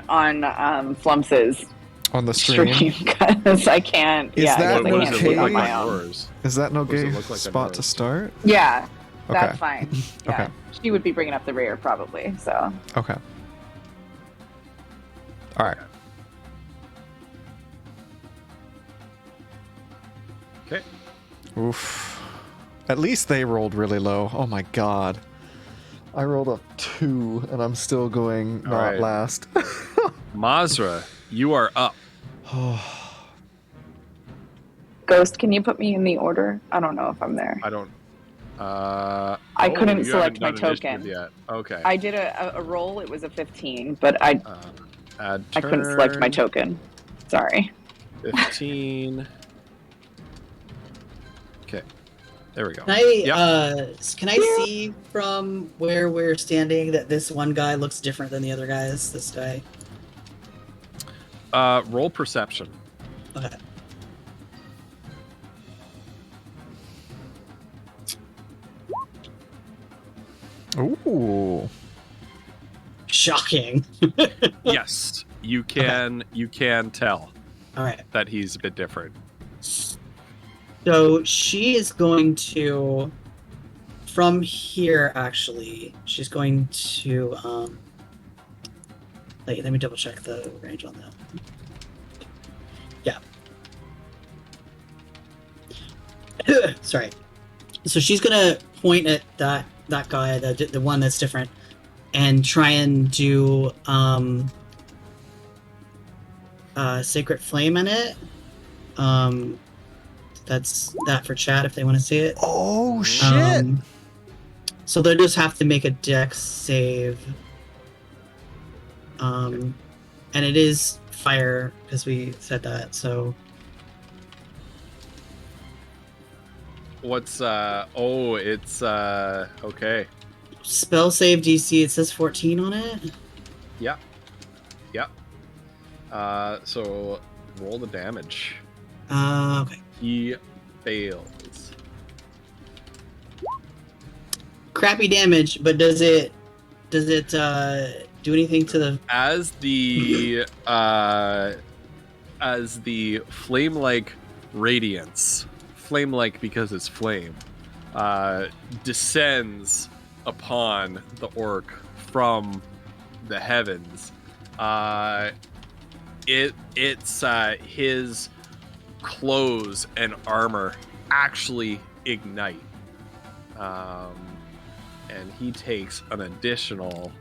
Flumps's on the stream because I can't. Is that I can't see it on my own. yours? Is that no gay like spot to start? Yeah, that's Okay. fine. Yeah. Okay. She would be bringing up the rear probably. So. Okay. All right. Okay. Oof. At least they rolled really low. Oh my god. I rolled a 2 and I'm still going not right. last. Mazra, you are up. Ghost, can you put me in the order? I don't know if I'm there. I don't. I couldn't you select my haven't done token. initiative yet. Okay. I did a roll. It was a 15, but I couldn't select my token. Sorry. 15. Okay. There we go. Can I see from where we're standing that this one guy looks different than the other guys? This guy. Roll perception. Okay. Ooh. Shocking. Yes, you can. Okay. You can tell. All right. That he's a bit different. So she is going to, from here, actually, she's going to, let me double check the range on that. Yeah. Sorry. So she's going to point at that guy, the one that's different, and try and do, Sacred Flame in it. That's that for chat if they want to see it. Oh shit! So they'll just have to make a dex save. And it is fire because we said that. So what's it's okay. Spell save DC. It says 14 on it. Yeah. So roll the damage. Okay. He fails. Crappy damage, but does it do anything to the as the flame-like radiance, flame-like because it's flame, descends upon the orc from the heavens. It's his clothes and armor actually ignite, and he takes an additional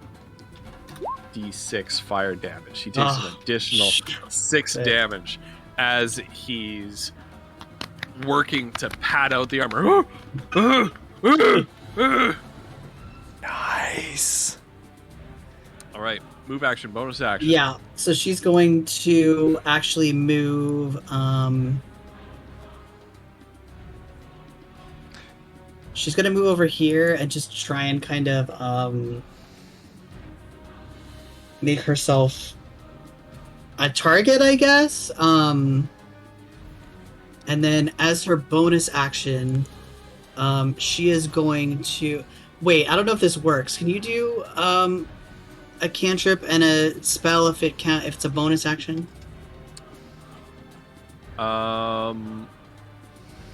d6 fire damage. He takes an additional 6 damage as he's working to pad out the armor. Nice. All right, move action, bonus action. Yeah, so she's going to actually move. She's going to move over here and just try and kind of make herself a target, I guess. And then as her bonus action, she is going to... Wait, I don't know if this works. Can you do a cantrip and a spell if it's a bonus action?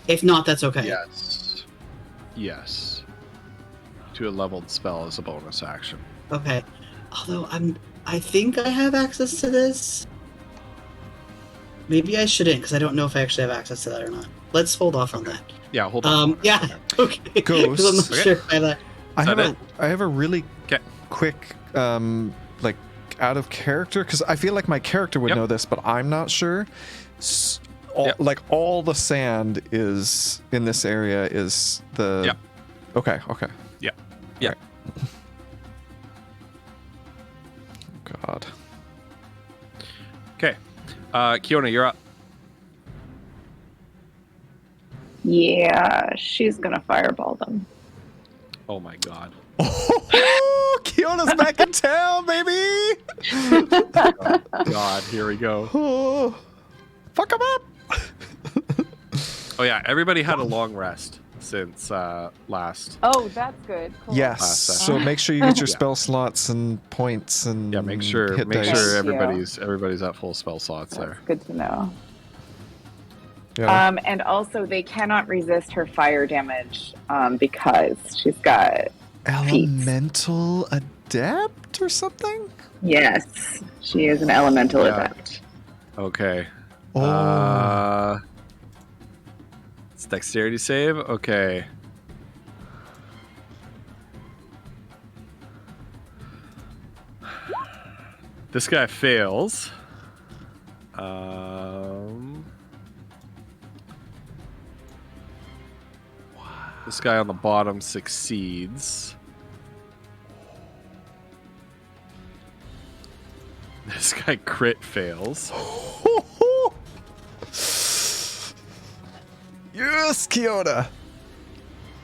If not, that's okay. Yes. To a leveled spell as a bonus action. Okay. Although I think I have access to this. Maybe I shouldn't, because I don't know if I actually have access to that or not. Let's hold off on that. Yeah, hold on. Yeah. Okay. Ghosts. I'm not sure if I that. I have a really quick like out of character, because I feel like my character would know this, but I'm not sure. Like all the sand is in this area is the okay yeah right. God. Okay, Kiona, you're up. Yeah, she's gonna fireball them. Oh my god. Oh, Kiona's back in town, baby. God, here we go. Oh, fuck him up. Oh yeah, everybody had a long rest since last. Oh, that's good. Cool. Yes. So make sure you get your spell slots and points and make sure everybody's at full spell slots there. Good to know. Yeah. And also they cannot resist her fire damage because she's got elemental adept or something. Yes, she is an elemental adept. Okay. Oh. It's dexterity save. Okay. This guy fails. This guy on the bottom succeeds. This guy crit fails. Yes, Kiona.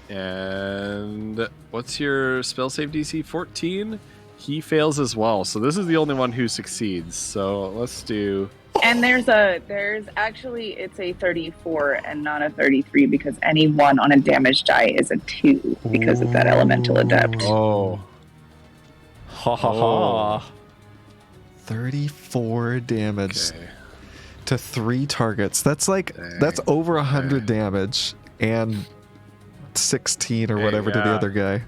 And what's your spell save DC? 14? He fails as well. So this is the only one who succeeds. So let's do... And there's actually, it's a 34 and not a 33 because any one on a damage die is a 2 because of that elemental adept. Oh. Ha ha ha. 34 damage to 3 targets. That's that's over 100 damage and 16 or whatever to the other guy.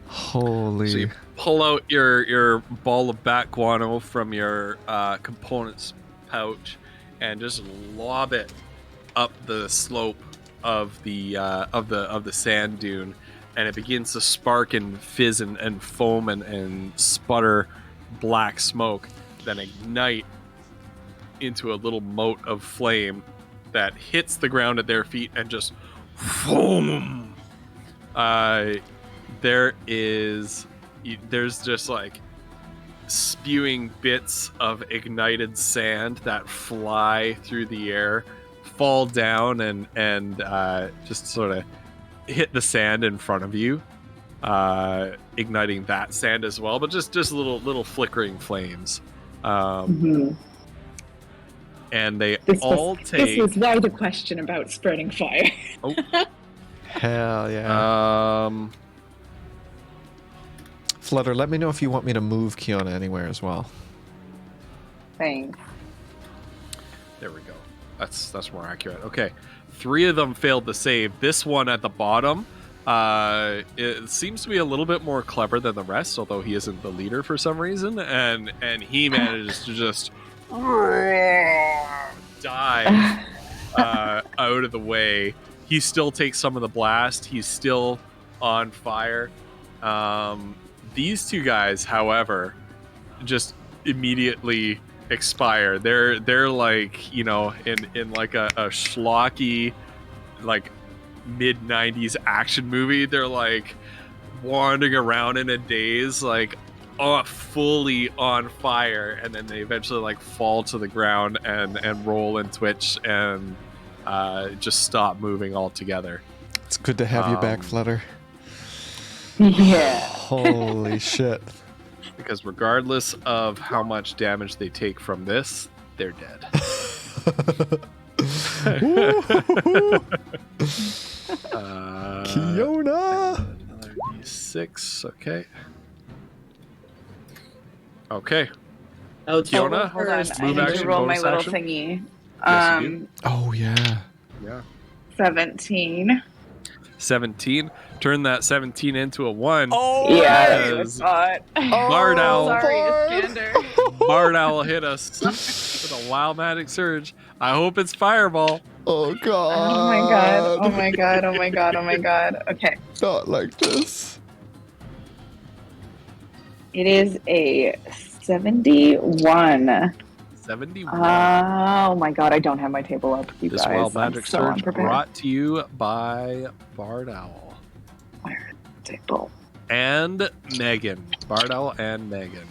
Holy. So you pull out your ball of bat guano from your components pouch and just lob it up the slope of the sand dune, and it begins to spark and fizz and foam and sputter black smoke, then ignite into a little mote of flame that hits the ground at their feet and just boom. There's just like spewing bits of ignited sand that fly through the air, fall down and just sort of hit the sand in front of you, igniting that sand as well, but just little flickering flames. And they This take... was why the question about spreading fire. Oh. Hell yeah. Flutter, let me know if you want me to move Kiona anywhere as well. Thanks. There we go. That's more accurate. Okay. 3 of them failed the save. This one at the bottom, it seems to be a little bit more clever than the rest, although he isn't the leader for some reason, and he manages to just dive out of the way. He still takes some of the blast. He's still on fire. These 2 guys, however, just immediately expire. They're like, you know, in like a schlocky, like mid-90s action movie. They're like wandering around in a daze, like fully on fire, and then they eventually like fall to the ground and roll and twitch and just stop moving altogether. It's good to have you back, Flutter. Yeah. Holy shit. Because regardless of how much damage they take from this, they're dead. Kiona! Another D6, okay. Okay. Oh, Kiona, Hold on. move I need action, to roll my bonus little action? thingy. Yes, you do. Oh, yeah. Yeah. 17. 17. Turn that 17 into a 1. Oh, Yeah, I Yes. thought. Bard Owl. Sorry, Bard. Iskander. Bard Owl hit us with a wild magic surge. I hope it's fireball. Oh, God. Oh my god. Oh my god. Oh my god. Oh my god. Okay. Not like this. It is a 71. 71. Oh my god, I don't have my table up, you This guys. wild magic I'm so surge unprepared. brought to you by Bard Owl. Where is the table? And Megan. Bard Owl and Megan.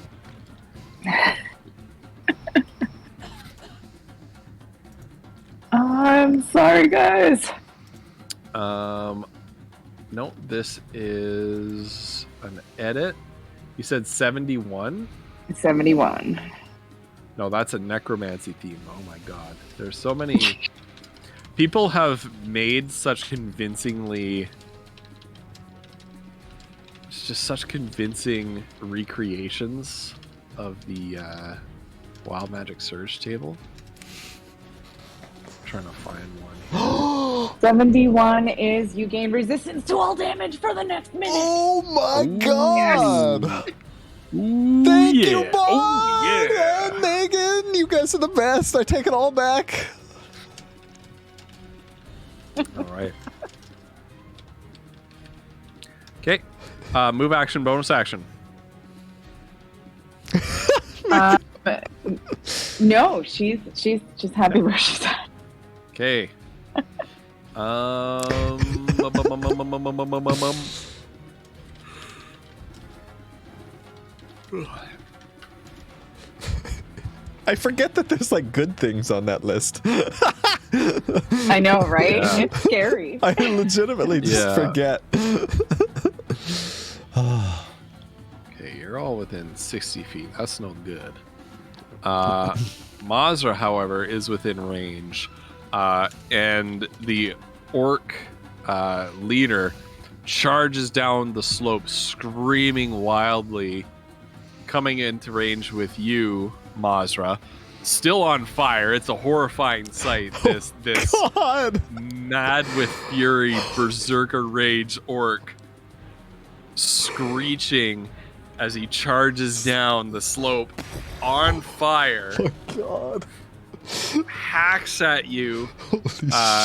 I'm sorry, guys. No, this is an edit. You said 71? 71. No, that's a necromancy theme. Oh my god. There's so many people have made such convincingly just such convincing recreations of the Wild Magic Surge table. I'm trying to find one. 71 is you gain resistance to all damage for the next minute. Oh my Ooh, god! Ooh, Thank yeah. you, Bard! Oh, yeah. And Megan! You guys are the best. I take it all back. All right. Okay. Move action, bonus action. No, she's just happy where she's at. Okay. I forget that there's like good things on that list. I know, right? Yeah. It's scary. I legitimately just Yeah. forget. Okay, you're all within 60 feet. That's no good. Mazra, however, is within range. And the orc leader charges down the slope, screaming wildly, coming into range with you, Mazra. Still on fire. It's a horrifying sight. This God! mad with fury, berserker rage orc screeching as he charges down the slope on fire, Oh god. hacks at you Holy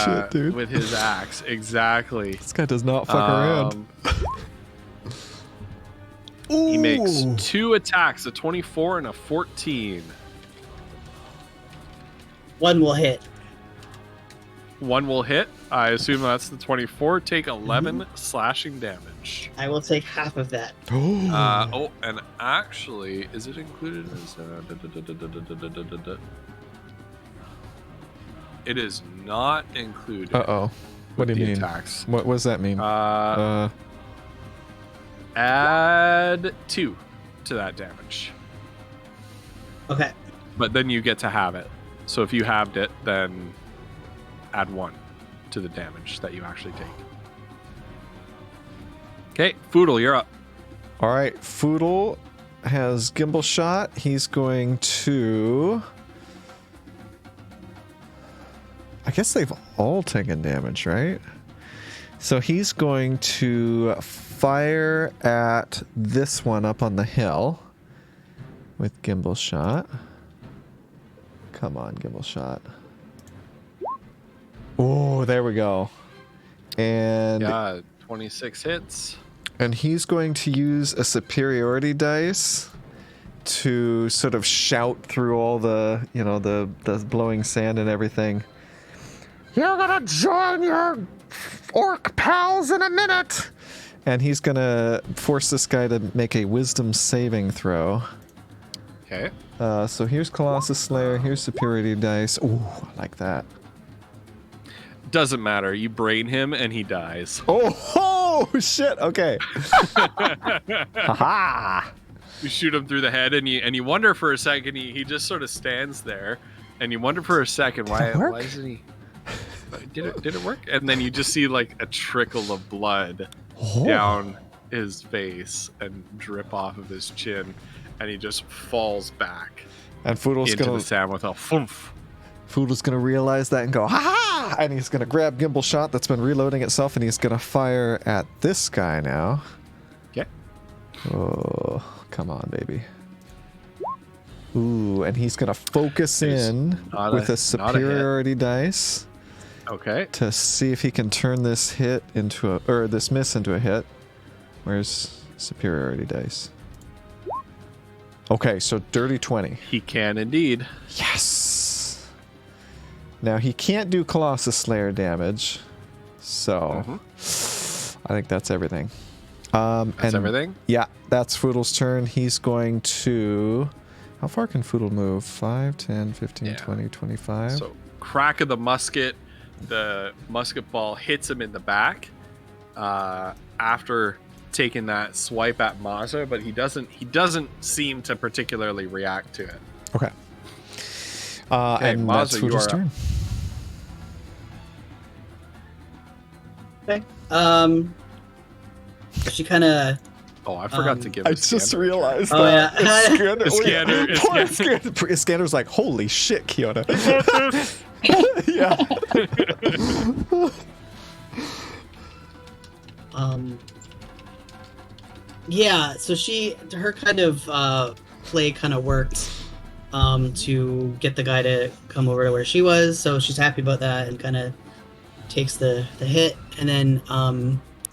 shit, dude. with his axe. Exactly. This guy does not fuck around. He makes Ooh. 2 attacks, a 24 and a 14. One will hit. One will hit. I assume that's the 24. Take 11 slashing damage. I will take half of that. Oh. And actually, is it included as It is not included. Uh-oh. What do with you the mean? Attacks. What does that mean? Add 2 to that damage. Okay. But then you get to have it. So if you halved it, then add 1 to the damage that you actually take. Okay, Foodle, you're up. All right, Foodle has gimbal shot. He's going to... I guess they've all taken damage, right? So he's going to fire at this one up on the hill with gimbal shot. Come on, gimbal shot. Oh, there we go. And Yeah, 26 hits. and he's going to use a superiority dice to sort of shout through all the, the blowing sand and everything. You're gonna join your orc pals in a minute! And he's gonna force this guy to make a wisdom saving throw. Okay. So here's Colossus Slayer, here's Superiority Dice. Ooh, I like that. Doesn't matter. You brain him and he dies. Oh shit, okay. Haha! You shoot him through the head and you wonder for a second, he just sort of stands there and you wonder for a second, why isn't he... Did it work? And then you just see like a trickle of blood down his face and drip off of his chin, and he just falls back and Foodle's into the sand with a thump. Foodle's gonna realize that and go, ha! And he's gonna grab Gimbal Shot that's been reloading itself, and he's gonna fire at this guy now. Okay. Oh, come on, baby. Ooh, and he's gonna focus in with a superiority dice. Okay. To see if he can turn this hit into this miss into a hit. Where's superiority dice? Okay, so dirty 20. He can indeed. Yes. Now he can't do Colossus Slayer damage, so I think that's everything. That's everything? Yeah, that's Foodle's turn. He's going to... How far can Foodle move? 5, 10, 15, 20, 25? So, crack of the musket. The musket ball hits him in the back after taking that swipe at Mazza, but he doesn't seem to particularly react to it. Okay. And Mazza, that's Foodle's turn. Okay. She kind of... Oh, I forgot to give I just realized Oh, that. yeah. Scanner's like, holy shit, Kiona. Yeah. Yeah, so her kind of play kind of worked to get the guy to come over to where she was, so she's happy about that and kind of takes the hit, and then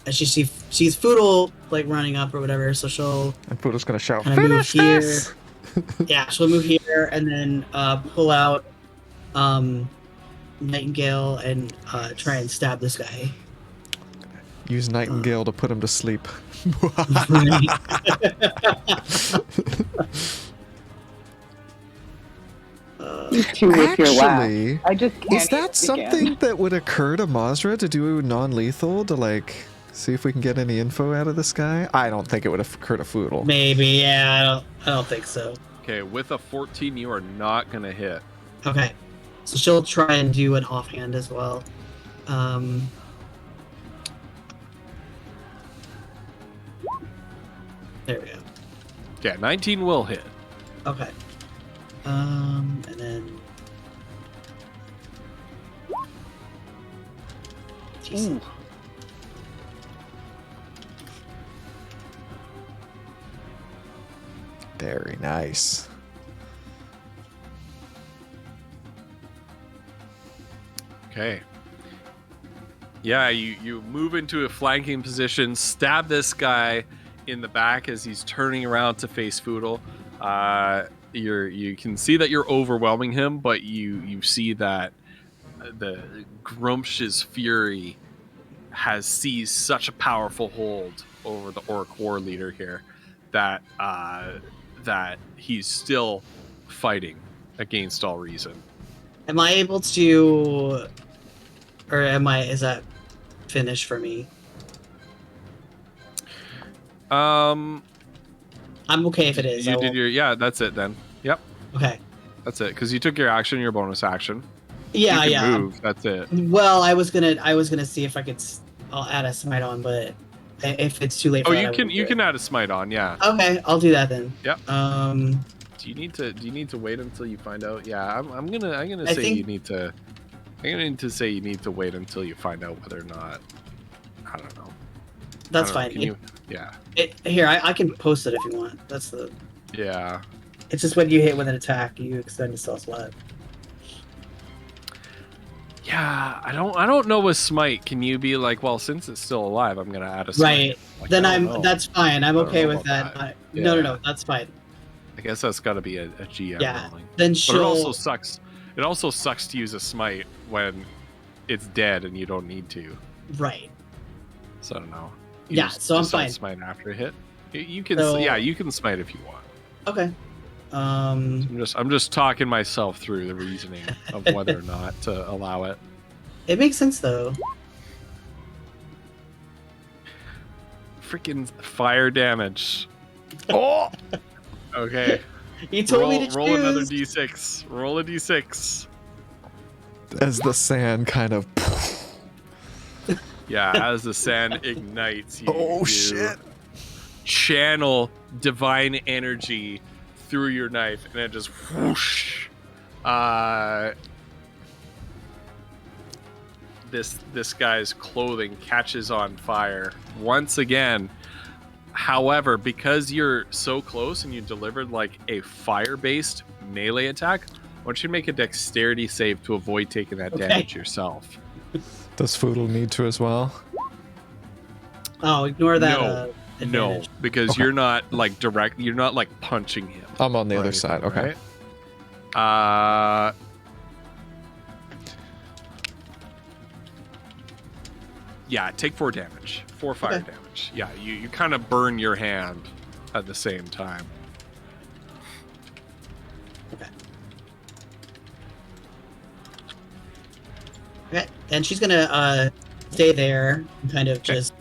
as she sees Foodle like running up or whatever, so she'll and Foodle's gonna shout, kind of move here. This! Yeah, she'll move here and then pull out Nightingale and try and stab this guy. Use Nightingale to put him to sleep. Actually, I just can't. Is that something that would occur to Mazra to do non-lethal to like see if we can get any info out of this guy? I don't think it would occur to Foodle. Maybe, yeah, I don't think so. Okay, with a 14, you are not gonna hit. Okay, so she'll try and do an offhand as well. There we go. Yeah, 19 will hit. Okay. And then... Ooh. Very nice. Okay. Yeah, you move into a flanking position, stab this guy in the back as he's turning around to face Foodle. You can see that you're overwhelming him, but you see that the Grumpsh's fury has seized such a powerful hold over the Orc war leader here that that he's still fighting against all reason. Am I able to, or is that finished for me? I'm okay if it is. Yeah, that's it then. Yep. Okay. That's it, because you took your action, your bonus action. Yeah, you can move. That's it. Well, I was gonna see if I could. I'll add a smite on, but if it's too late. Oh, you can add a smite on. Yeah. Okay, I'll do that then. Yep. Do you need to wait until you find out? Yeah, I'm gonna say you need to. I'm gonna need to say you need to wait until you find out whether or not. I don't know. That's fine. Yeah. Here, I can post it if you want. That's the. Yeah. It's just when you hit with an attack, you extend yourself live. Yeah, I don't know with smite. Can you be like, well, since it's still alive, I'm gonna add a smite. Right. Like, then that's fine. I'm okay with that. Yeah. No, that's fine. I guess that's got to be a GM rolling. Then But it also sucks. It also sucks to use a smite when it's dead and you don't need to. Right. So I don't know. So I'm fine. Smite after a hit. You can, you can smite if you want. Okay. I'm just talking myself through the reasoning of whether or not to allow it. It makes sense though. Freaking fire damage. Oh. Okay. You told me to roll choose. another d6. Roll a d6. As the sand kind of. Yeah, as the sand ignites, you shit! Channel divine energy through your knife, and it just whoosh. This guy's clothing catches on fire once again. However, because you're so close and you delivered like a fire-based melee attack, I want you to make a dexterity save to avoid taking that damage yourself. Does Foodle need to as well? Oh, ignore that. No, because you're not like direct. You're not like punching him. I'm on the other side. Okay. Right? Yeah, take 4 damage. 4 fire damage. Yeah, you kind of burn your hand at the same time. Okay, and she's gonna stay there and kind of just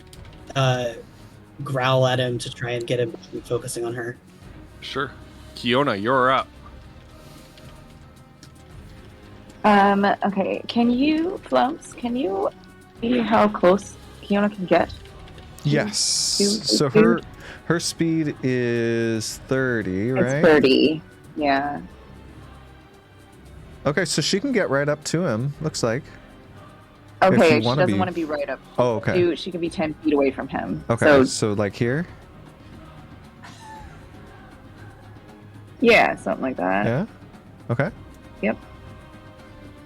growl at him to try and get him focusing on her. Sure. Kiona, you're up. Okay. Can you see how close Kiona can get? Yes. So her speed is 30, right? It's 30. Yeah. Okay, so she can get right up to him, looks like. Okay, she doesn't want to be right up. Oh, okay. She can be 10 feet away from him. Okay, so like here? Yeah, something like that. Yeah? Okay. Yep.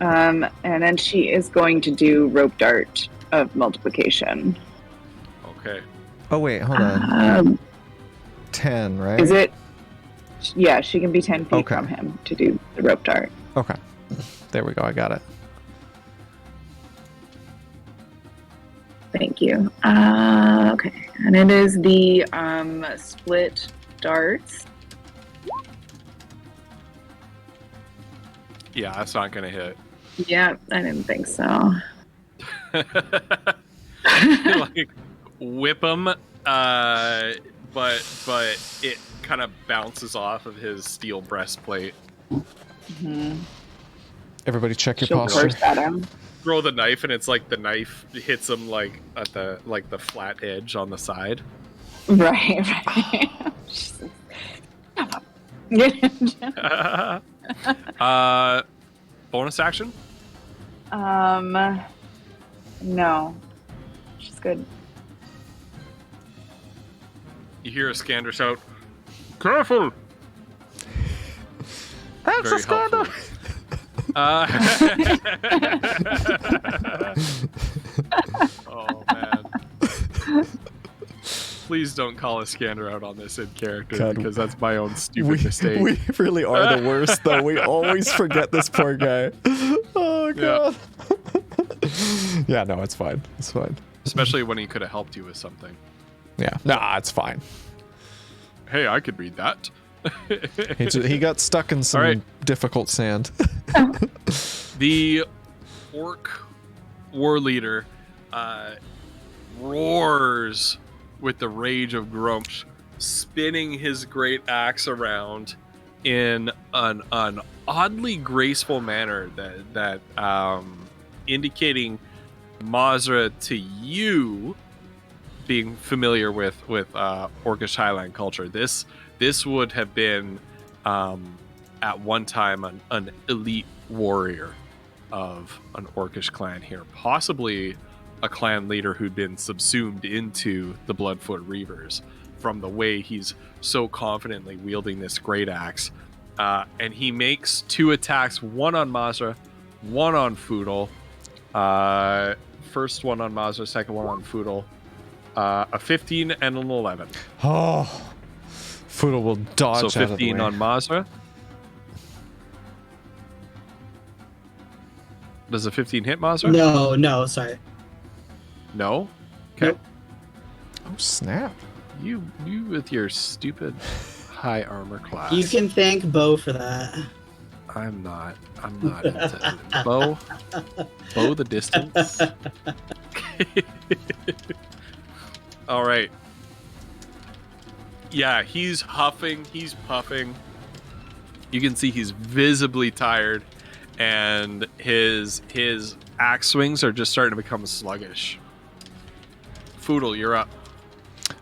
And then she is going to do rope dart of multiplication. Okay. Oh, wait, hold on. 10, right? Is it? Yeah, she can be 10 feet from him to do the rope dart. Okay. There we go, I got it. Thank you. Okay, and it is the split darts. Yeah, that's not going to hit. Yeah, I didn't think so. Like, whip him, but it kind of bounces off of his steel breastplate. Mm-hmm. Everybody check your She'll posture. curse at him. Throw the knife, and it's like the knife hits him like at the flat edge on the side. Right. Bonus action? No. She's good. You hear a scander shout, "Careful!" That's a scander! Oh man! Please don't call a scanner out on this in character, God, because that's my own stupid mistake. We really are the worst, though. We always forget this poor guy. Oh god. Yeah, no, it's fine. It's fine. Especially when he could have helped you with something. Yeah, nah, it's fine. Hey, I could read that. He got stuck in some difficult sand. The orc war leader roars with the rage of Grumsh, spinning his great axe around in an oddly graceful manner that indicating Mazra to you, being familiar with Orcish Highland culture. This would have been at one time an elite warrior of an Orcish clan here, possibly a clan leader who'd been subsumed into the Bloodfoot Reavers, from the way he's so confidently wielding this great axe. And he makes 2 attacks, one on Mazra, one on Foodle. First one on Mazra, second one on Foodle. A 15 and an 11. Oh, Foodle will dodge So out of the 15 way. on Mazra. Does a 15 hit Mazra? No, sorry. No? Okay. Nope. Oh, snap. You with your stupid high armor class. You can thank Bo for that. I'm not into bow the distance. All right. Yeah, he's huffing, he's puffing. You can see he's visibly tired, and his axe swings are just starting to become sluggish. Foodle, you're up.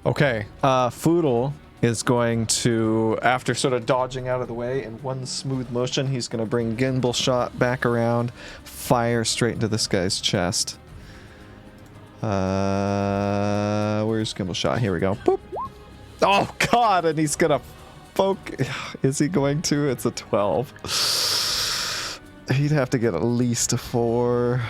Okay, Foodle is going to, after sort of dodging out of the way in one smooth motion, he's going to bring Gimbal Shot back around, fire straight into this guy's chest. Where's Gimbal Shot? Here we go. Boop. Oh, God, and he's going to poke. Is he going to? It's a 12. He'd have to get at least a 4.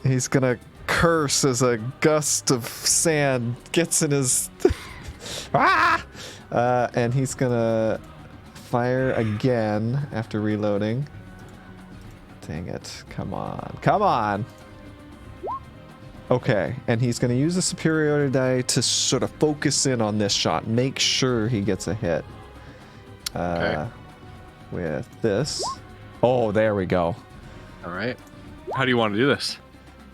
He's going to curse as a gust of sand gets in his and he's gonna fire again after reloading. Dang it, come on. Okay, and he's gonna use the superiority die to sort of focus in on this shot, make sure he gets a hit. Okay. With this. Oh, there we go. All right. How do you want to do this?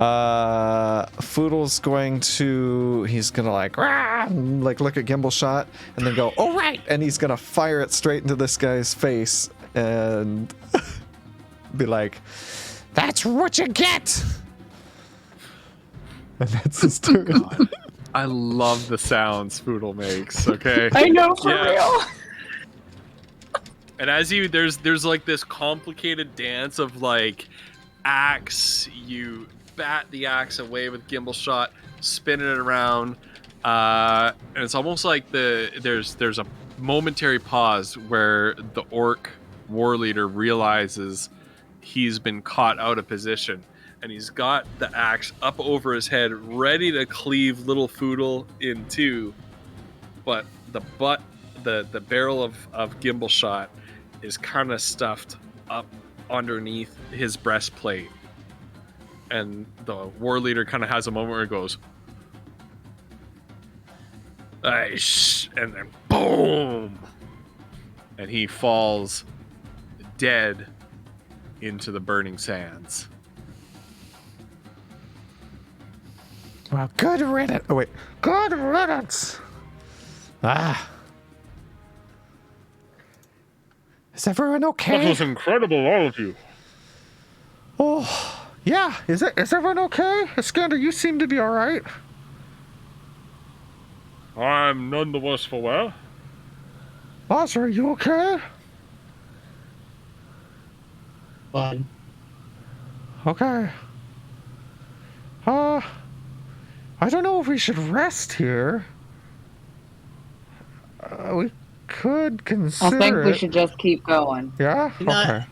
Foodle's going to, he's gonna like look at Gimbal Shot and then go, oh right, and he's gonna fire it straight into this guy's face and be like, that's what you get. And that's his turn. I love the sounds Foodle makes. Okay. I know, for real. And as you, there's like this complicated dance of like axe. You bat the axe away with Gimbal Shot, spin it around, and it's almost like there's a momentary pause where the orc war leader realizes he's been caught out of position, and he's got the axe up over his head, ready to cleave little Foodle in two, but the barrel of Gimbal Shot is kind of stuffed up underneath his breastplate. And the war leader kind of has a moment where he goes, and then boom! And he falls dead into the burning sands. Well, good riddance. Oh, wait. Good riddance. Is everyone okay? That was incredible, all of you. Oh. Yeah, is everyone okay? Iskander, you seem to be alright. I'm none the worse for wear. Mazra, are you okay? Fine. Okay. I don't know if we should rest here. We could consider I think we it. should just keep going. Yeah? Okay.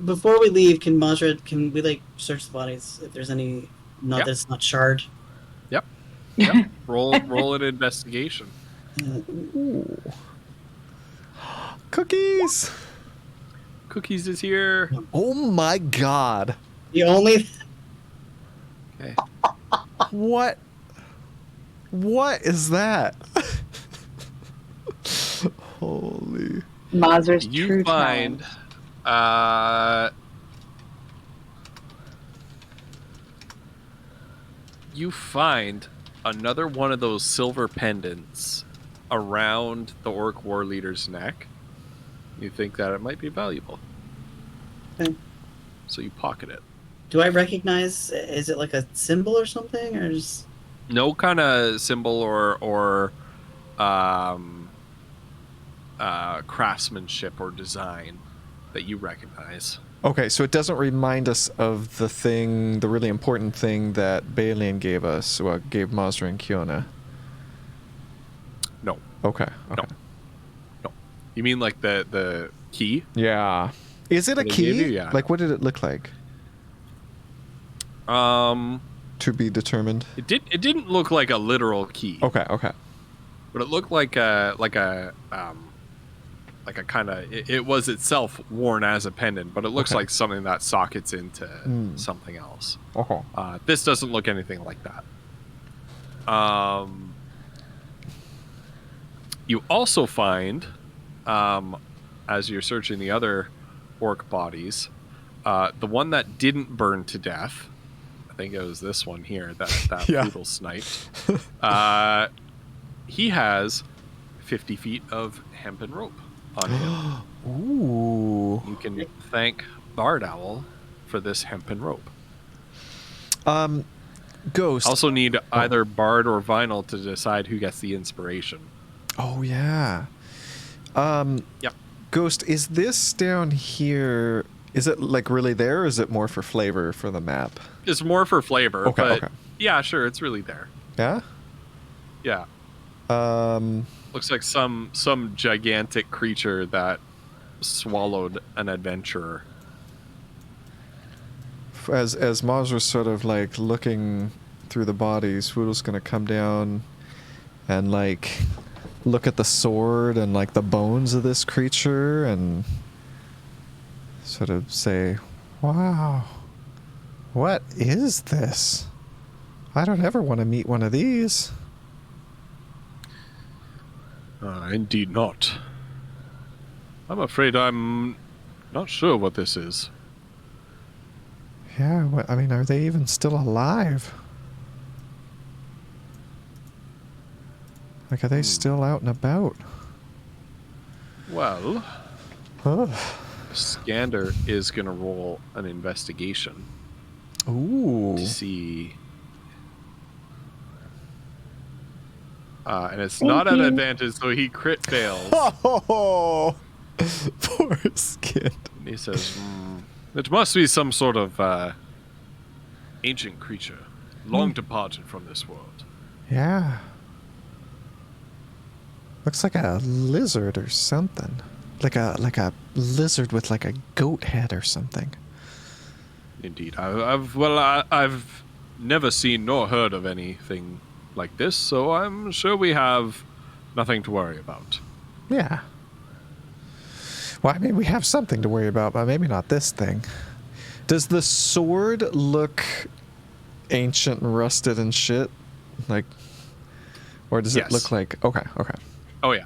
Before we leave, can we like search the bodies if there's any that's not shard? Yep. Roll an investigation. Ooh. Cookies! Cookies is here. Oh my god. The only Okay. What is that? Holy. Mazra's You true find you find another one of those silver pendants around the orc war leader's neck. You think that it might be valuable. Okay. So you pocket it. Do I recognize? Is it like a symbol or something, or just No kind of symbol or craftsmanship or design that you recognize. Okay, so it doesn't remind us of the really important thing that Balian gave us, gave Mazra and Kiona. No. Okay. No. You mean like the key? Yeah. Is it a They gave key? you? Yeah. Like, what did it look like? To be determined. It didn't look like a literal key. Okay. but it looked like a kind of it was itself worn as a pendant, but it looks like something that sockets into something else. This doesn't look anything like that. You also find, as you're searching the other orc bodies, the one that didn't burn to death, I think it was this one here that poodle sniped. He has 50 feet of hempen rope on him. Ooh. You can thank Bard Owl for this hempen rope. Ghost. Also need either Bard or Vinyl to decide who gets the inspiration. Oh yeah. Yep. Ghost, is this down here? Is it like really there, or is it more for flavor for the map? It's more for flavor, but yeah, sure, it's really there. Yeah? Yeah. Looks like some gigantic creature that swallowed an adventurer. As Mazra's sort of like looking through the bodies, Foodle's gonna come down and like look at the sword and like the bones of this creature and sort of say, wow, what is this? I don't ever want to meet one of these. Indeed not. I'm afraid I'm not sure what this is. Yeah, I mean, are they even still alive? Like, are they still out and about? Well, Skander is going to roll an investigation. Ooh. To see. And it's not an advantage, so he crit fails. Oh, poor Skid. And he says, it must be some sort of ancient creature, long departed from this world. Yeah. Looks like a lizard or something. Like a lizard with like a goat head or something. Indeed. I've never seen nor heard of anything like this, so I'm sure we have nothing to worry about. Yeah. Well, I mean, we have something to worry about, but maybe not this thing. Does the sword look ancient and rusted and shit? Like, or does it look like... Okay. Oh, yeah.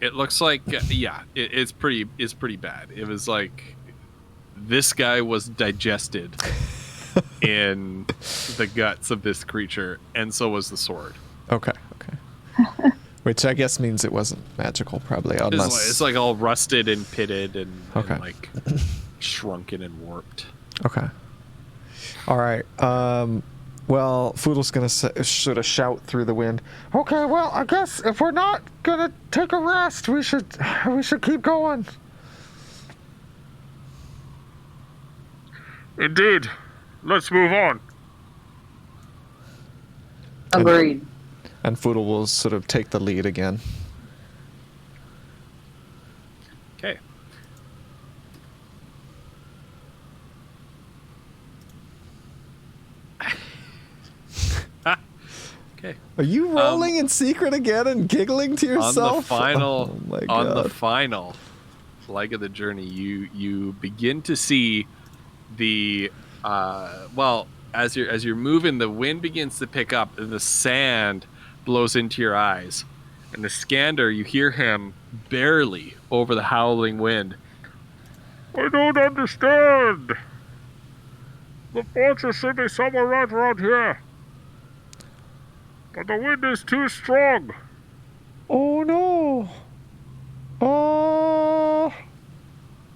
It looks like... it's pretty bad. It was like... This guy was digested in the guts of this creature, and so was the sword. Okay. Which I guess means it wasn't magical, probably, unless... It's like all rusted and pitted and like shrunken and warped. Okay. All right. Well, Foodle's gonna sort of shout through the wind. Okay, well, I guess if we're not gonna take a rest, we should keep going. Indeed. Let's move on. Agreed. And Foodle will sort of take the lead again. Okay. Okay. Are you rolling in secret again and giggling to yourself? On the final leg of the journey, you begin to see the as you're moving, the wind begins to pick up and the sand blows into your eyes, and the Skander, you hear him barely over the howling wind. I don't understand. The fortress should be somewhere right around here, but the wind is too strong. Oh no.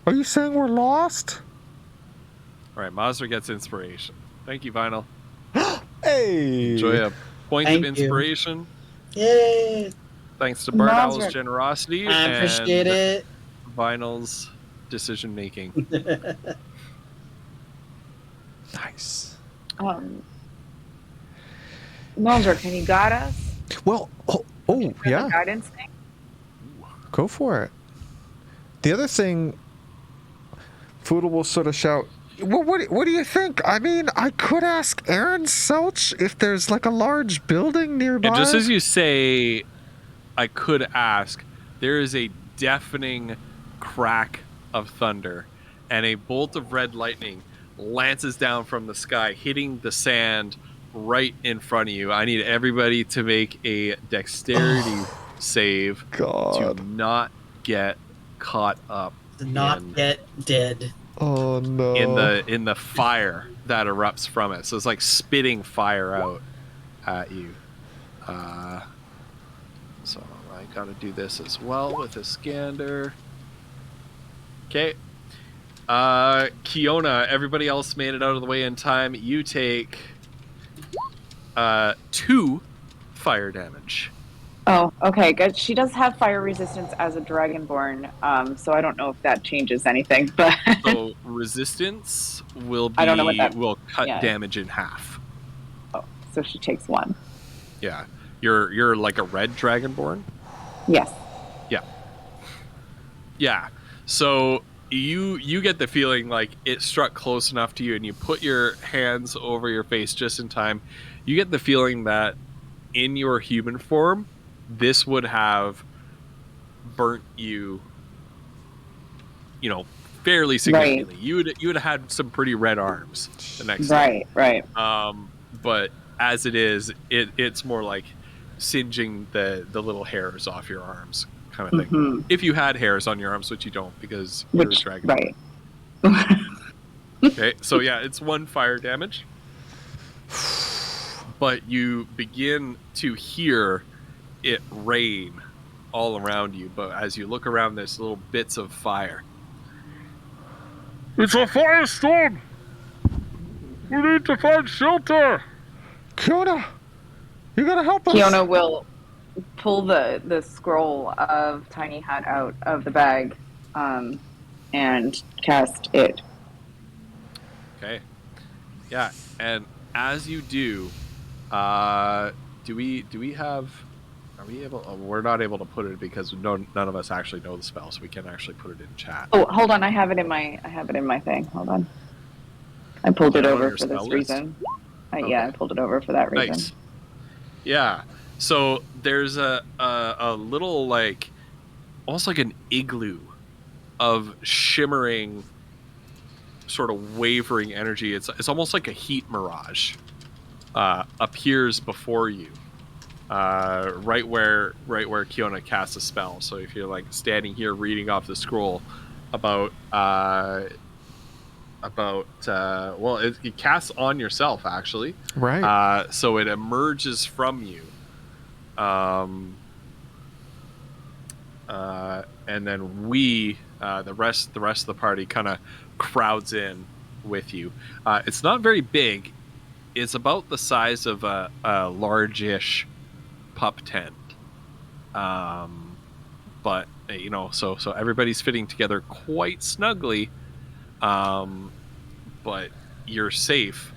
Are you saying we're lost? All right, Mazra gets inspiration. Thank you, Vinyl. Hey! Enjoy a point Thank of inspiration. Yay! Thanks to Bard Owl's generosity I appreciate it. Vinyl's decision making. Nice. Mulder, can you guide us? Well, yeah. Guidance thing? Go for it. The other thing, Foodle will sort of shout, well, what do you think? I mean, I could ask Aaron Selch if there's like a large building nearby. And just as you say I could ask, there is a deafening crack of thunder, and a bolt of red lightning lances down from the sky, hitting the sand right in front of you. I need everybody to make a dexterity save God. to not get caught up To not get dead. Oh no. in the fire that erupts from it. So it's like spitting fire out at you. So I gotta do this as well with a scander. Okay. Kiona, everybody else made it out of the way in time. You take 2 fire damage. Oh, okay, good. She does have fire resistance as a dragonborn, so I don't know if that changes anything. But So resistance will be I don't know what that, will cut yeah. damage in half. Oh, so she takes 1. Yeah, you're like a red dragonborn. Yes. Yeah. So you get the feeling like it struck close enough to you, and you put your hands over your face just in time. You get the feeling that in your human form, this would have burnt you, fairly significantly. Right. You would have had some pretty red arms the next day. Right. But as it is, it's more like singeing the little hairs off your arms kind of thing. Mm-hmm. If you had hairs on your arms, which you don't because you're a dragon. Right. Okay, so yeah, it's 1 fire damage. But you begin to hear it rain all around you, but as you look around, there's little bits of fire. It's a firestorm! We need to find shelter! Kiona, you gotta help us! Kiona will pull the scroll of Tiny Hat out of the bag and cast it. Okay. Yeah, and as you do, do we have... Are we able... we're not able to put it because none of us actually know the spell, so we can't actually put it in chat. Oh, hold on. I have it in my thing. Hold on. I pulled it over for this reason. Okay. Yeah, I pulled it over for that reason. Nice. Yeah. So there's a little, like, almost like an igloo of shimmering, sort of wavering energy. It's almost like a heat mirage appears before you, right where Kiona casts a spell. So if you're like standing here reading off the scroll about it casts on yourself actually, right? So it emerges from you, and then the rest of the party kind of crowds in with you. It's not very big. It's about the size of a large-ish pup tent, but so everybody's fitting together quite snugly. But you're safe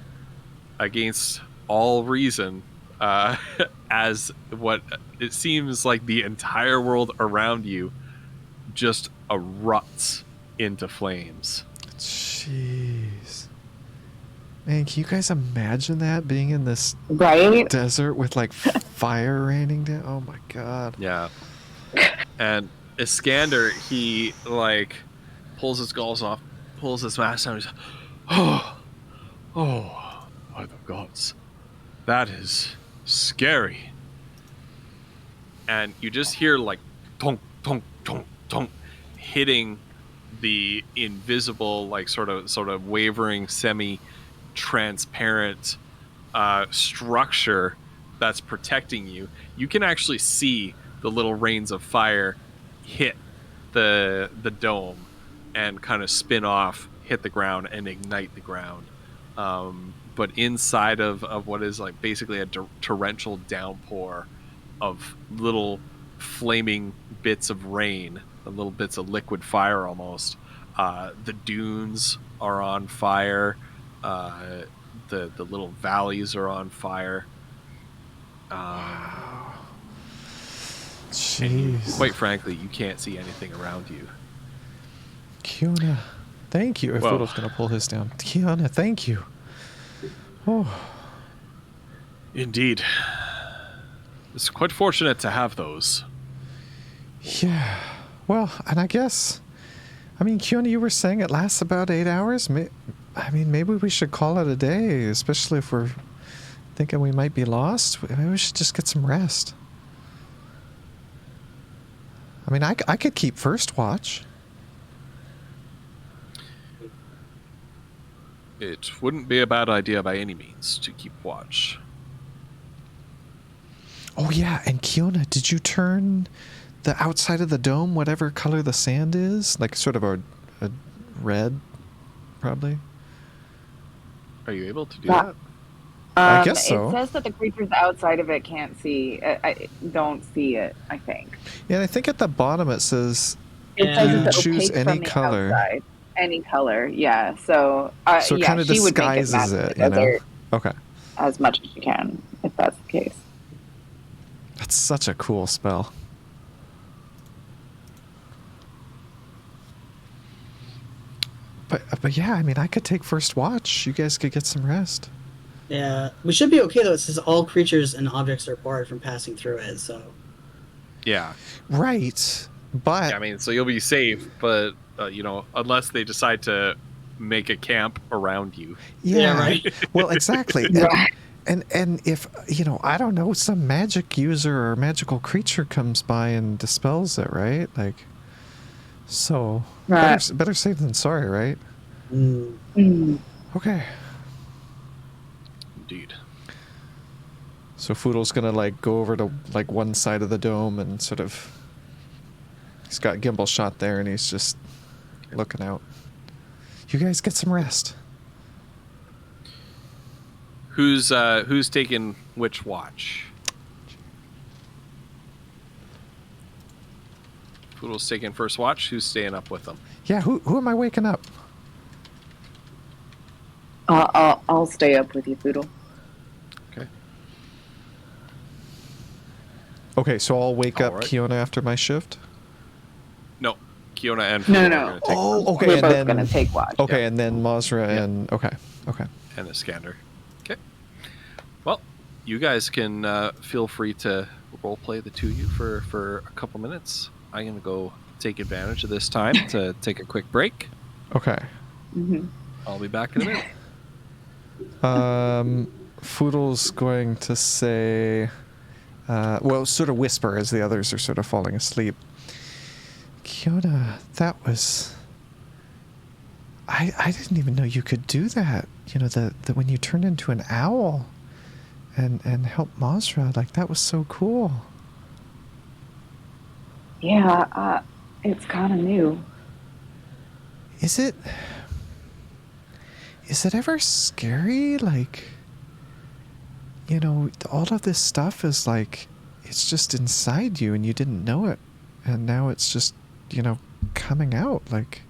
against all reason, as what it seems like the entire world around you just erupts into flames. Jeez. Man, can you guys imagine that, being in this desert with like fire raining down? Oh my god. Yeah. And Iskander, he like pulls his galls off, pulls his mask down, and he's oh, by the gods, that is scary. And you just hear like tonk, tonk, tonk, tonk, hitting the invisible, like sort of wavering, semi-transparent structure that's protecting you. You can actually see the little rains of fire hit the dome and kind of spin off, hit the ground, and ignite the ground. But inside of what is like basically a torrential downpour of little flaming bits of rain, and little bits of liquid fire almost. The dunes are on fire. The little valleys are on fire. Wow. Jeez. Quite frankly, you can't see anything around you. Kiona, thank you. I thought I was going to pull his down. Kiona, thank you. Oh. Indeed. It's quite fortunate to have those. Yeah. Well, and I guess, I mean, Kiona, you were saying it lasts about 8 hours. I mean, maybe we should call it a day, especially if we're thinking we might be lost. Maybe we should just get some rest. I mean, I could keep first watch. It wouldn't be a bad idea by any means to keep watch. Oh, yeah. And Kiona, did you turn the outside of the dome, whatever color the sand is? Like sort of a red, probably? Are you able to do that? I guess so. It says that the creatures outside of it can't see. I don't see it, I think. Yeah, I think at the bottom it says It says it's choose opaque any from the color. outside. Any color, yeah. So, so it yeah, kind of she would make it disguises match it, the you know? desert Okay. as much as she can, if that's the case. That's such a cool spell. But yeah, I mean, I could take first watch. You guys could get some rest. Yeah, we should be okay though. It says all creatures and objects are barred from passing through it. So. Yeah. Right, but I mean, so you'll be safe, but you know, unless they decide to make a camp around you. Yeah, right. Well, exactly. And if, you know, I don't know, some magic user or magical creature comes by and dispels it, right? Like, so better safe than sorry, right? Okay. Indeed. So Foodle's gonna like go over to like one side of the dome and sort of, he's got gimbal shot there and he's just looking out. You guys get some rest. Who's taking which watch? Poodle's taking first watch. Who's staying up with them? Yeah, who am I waking up? I'll stay up with you, Poodle. Okay. Okay, so I'll wake up right. Kiona after my shift? No, Kiona and No. Poodle are gonna take okay. We're and both then, going to take watch. Okay, Yeah. and then Mazra Yeah. and... Okay. and a scanner. Okay. Well, you guys can feel free to roleplay the two of you for a couple minutes. I'm going to go take advantage of this time to take a quick break. Okay. Mm-hmm. I'll be back in a minute. Foodle's going to say... well, sort of whisper as the others are sort of falling asleep. Kiona, that was... I didn't even know you could do that. You know, the when you turned into an owl and help Mazra, like, that was so cool. Yeah, it's kind of new. Is it ever scary? Like, you know, all of this stuff is like, it's just inside you and you didn't know it. And now it's just, you know, coming out. Like,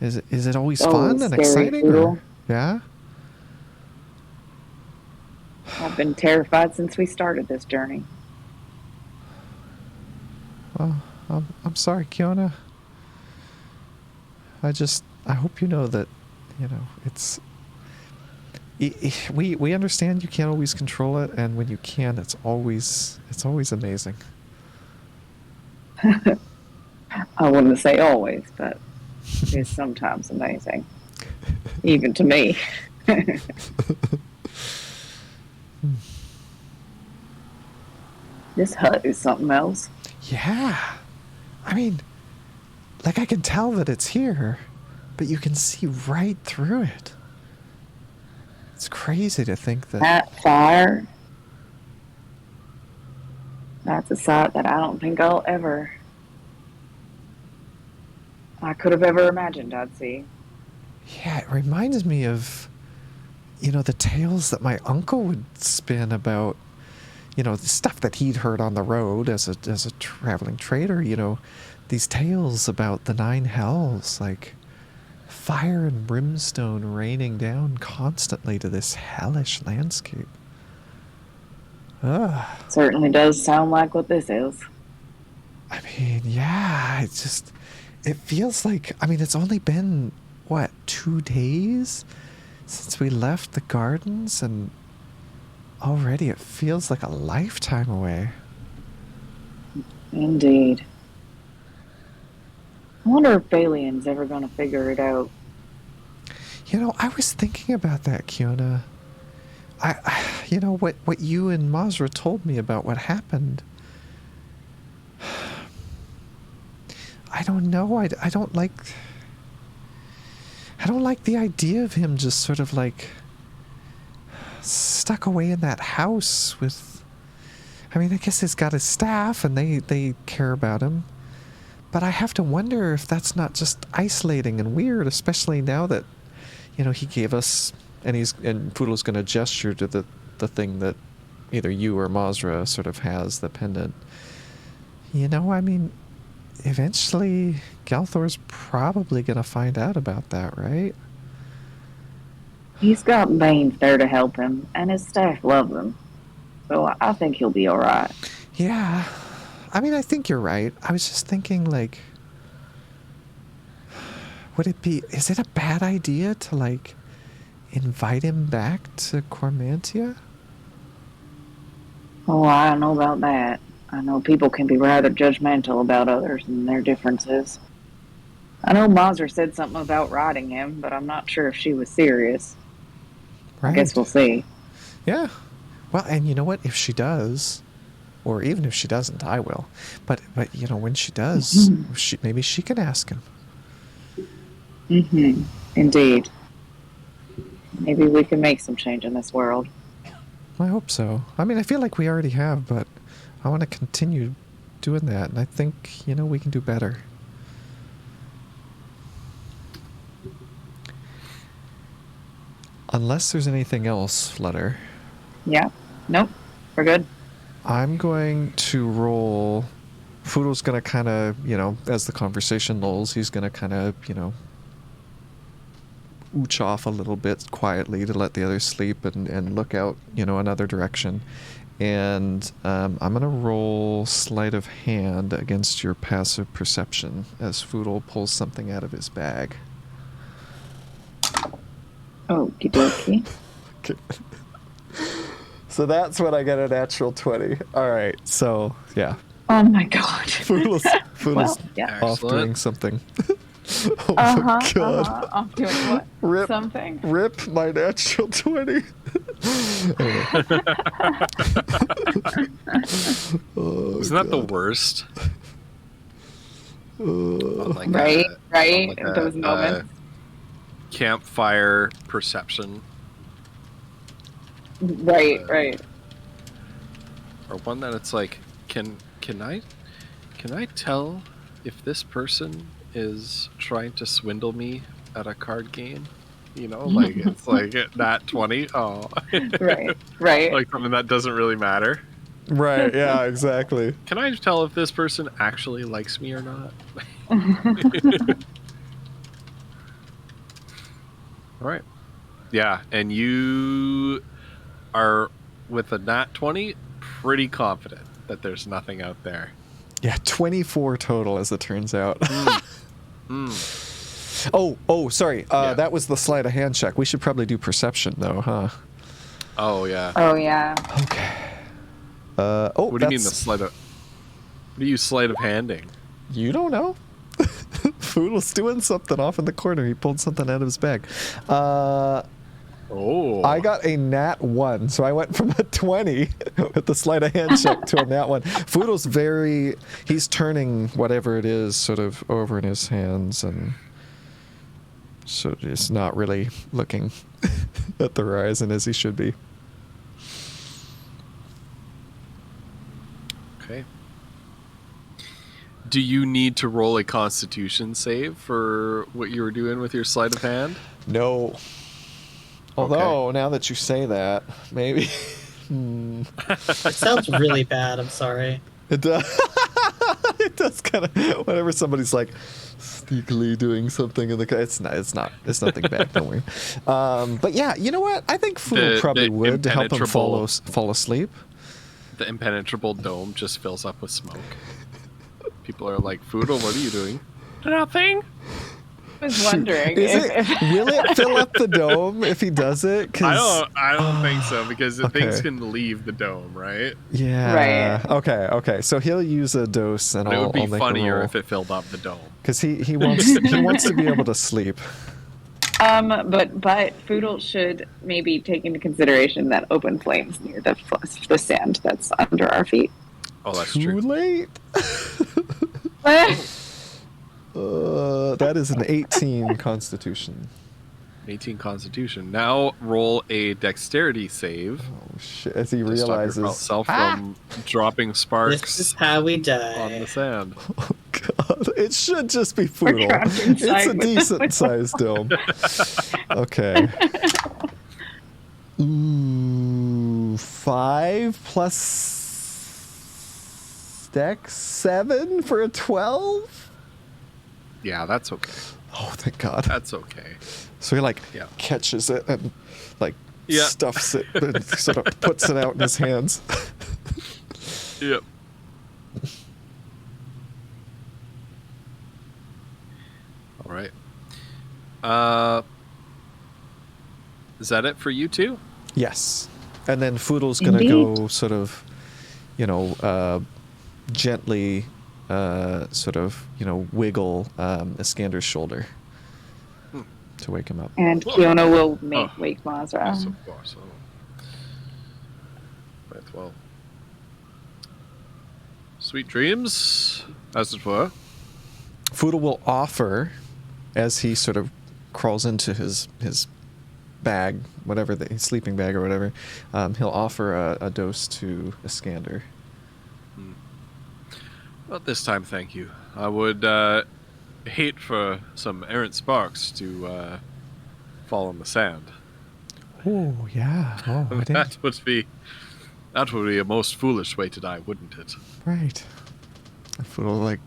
is it always fun and scary, exciting? Poodle. Yeah? I've been terrified since we started this journey. Well, I'm sorry, Kiona. I hope you know that, you know, it's... We understand you can't always control it, and when you can, it's always amazing. I wouldn't say always, but it's sometimes amazing. Even to me. This hut is something else. Yeah. I mean, like, I can tell that it's here, but you can see right through it. It's crazy to think that... That fire, that's a sight that I don't think I could have ever imagined I'd see. Yeah, it reminds me of, you know, the tales that my uncle would spin about, you know, the stuff that he'd heard on the road as a traveling trader, you know, these tales about the 9 hells, like fire and brimstone raining down constantly to this hellish landscape. Ugh. Certainly does sound like what this is. I mean, yeah, it feels like, I mean, it's only been, what, 2 days since we left the gardens, and already it feels like a lifetime away. Indeed. I wonder if Balian's ever going to figure it out. You know, I was thinking about that, Kiona. You know, what you and Mazra told me about what happened. I don't know. I don't like the idea of him just sort of like stuck away in that house with. I mean, I guess he's got his staff and they care about him. But I have to wonder if that's not just isolating and weird, especially now that, you know, he gave us, and Foodle's going to gesture to the thing that either you or Mazra sort of has, the pendant. You know, I mean, eventually Galthor's probably going to find out about that, right? He's got Baines there to help him, and his staff loves him. So I think he'll be all right. Yeah. I mean, I think you're right. I was just thinking, like, is it a bad idea to, like, invite him back to Cormantia? Oh, I don't know about that. I know people can be rather judgmental about others and their differences. I know Mazur said something about riding him, but I'm not sure if she was serious. Right. I guess we'll see. Yeah. Well, and you know what? If she does, or even if she doesn't, I will. But you know, when she does, maybe she can ask him. Mm-hmm. Indeed. Maybe we can make some change in this world. I hope so. I mean, I feel like we already have, but I want to continue doing that, and I think, you know, we can do better. Unless there's anything else, Flutter. Yeah. Nope. We're good. I'm going to roll. Fudo's going to kind of, you know, as the conversation lulls, he's going to kind of, you know, ooch off a little bit quietly to let the others sleep and look out, you know, another direction. And I'm going to roll sleight of hand against your passive perception as Foodle pulls something out of his bag. Okie dokie. Okay. So that's when I get a natural 20. All right, so yeah. Oh my god. Foodle's Well, yeah. off Excellent. doing something. Oh my god. I'm doing what? Rip, Something. Rip my natural 20. Oh, Isn't that the worst? On like Right, a- right. on like Those moments. Campfire perception, Right, right. or one that it's like, can I tell if this person is trying to swindle me at a card game? You know, like it's like nat 20. Oh, Right, right. like something that doesn't really matter. Right, yeah, exactly. Can I tell if this person actually likes me or not? All right. Yeah, and you are, with a nat 20, pretty confident that there's nothing out there. Yeah, 24 total, as it turns out. Oh, sorry. Yeah. That was the sleight of hand check. We should probably do perception, though, huh? Oh, yeah. Oh, yeah. Okay. What do you mean the sleight of... What are you sleight of handing? You don't know. Foodle's doing something off in the corner. He pulled something out of his bag. Oh. I got a nat 1, so I went from a 20 with the sleight of hand check to a nat 1. Foodle's he's turning whatever it is sort of over in his hands, and so he's not really looking at the horizon as he should be. Okay. Do you need to roll a Constitution save for what you were doing with your sleight of hand? No. Although, now that you say that, maybe. It sounds really bad. I'm sorry. It does. It does kind of. Whenever somebody's like sneakily doing something in the, it's nothing bad. Don't worry. But yeah, you know what? I think Food probably would to help him fall asleep. The impenetrable dome just fills up with smoke. People are like, Foodle, what are you doing? Nothing. was wondering will it fill up the dome if he does it? I don't think so, because things can leave the dome, right? Yeah. Right. Okay. So he'll use a dose, and it would be I'll make funnier a if it filled up the dome. because he wants to be able to sleep. But Foodle should maybe take into consideration that open flames near the sand that's under our feet. Oh, that's Too true. late. That is an 18 Constitution. 18 Constitution. Now roll a Dexterity save. Oh shit! As he to realizes, stop yourself from dropping This sparks is how we die. on the sand. oh god, it should just be We're Foodle. trapped inside It's a with decent sized dome. Okay. Ooh, 5 plus Dex 7 for a 12. Yeah, that's okay. Oh, thank God. That's okay. So he catches it and stuffs it and sort of puts it out in his hands. Yep. All right. Is that it for you two? Yes. And then Foodle's gonna go sort of, gently wiggle Iskander's shoulder to wake him up. And Kiona will wake Mazra. Yes, of course. Oh. Right, well. Sweet dreams, as it were. Foodle will offer, as he sort of crawls into his bag, whatever, his sleeping bag or whatever, he'll offer a dose to Iskander. Not this time, thank you. I would hate for some errant sparks to fall on the sand. Oh, yeah. Oh, that would be a most foolish way to die, wouldn't it? Right. Foodle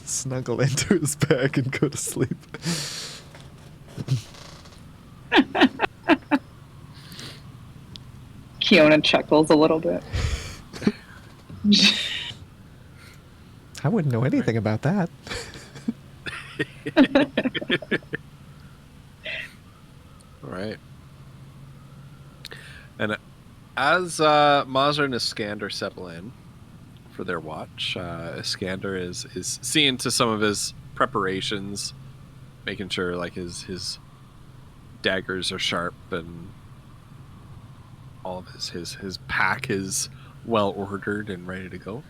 snuggle into his bag and go to sleep. Kiona chuckles a little bit. I wouldn't know anything about that. All right. And as Mazra and Iskander settle in for their watch, Iskander is seeing to some of his preparations, making sure his daggers are sharp and all of his pack is well ordered and ready to go.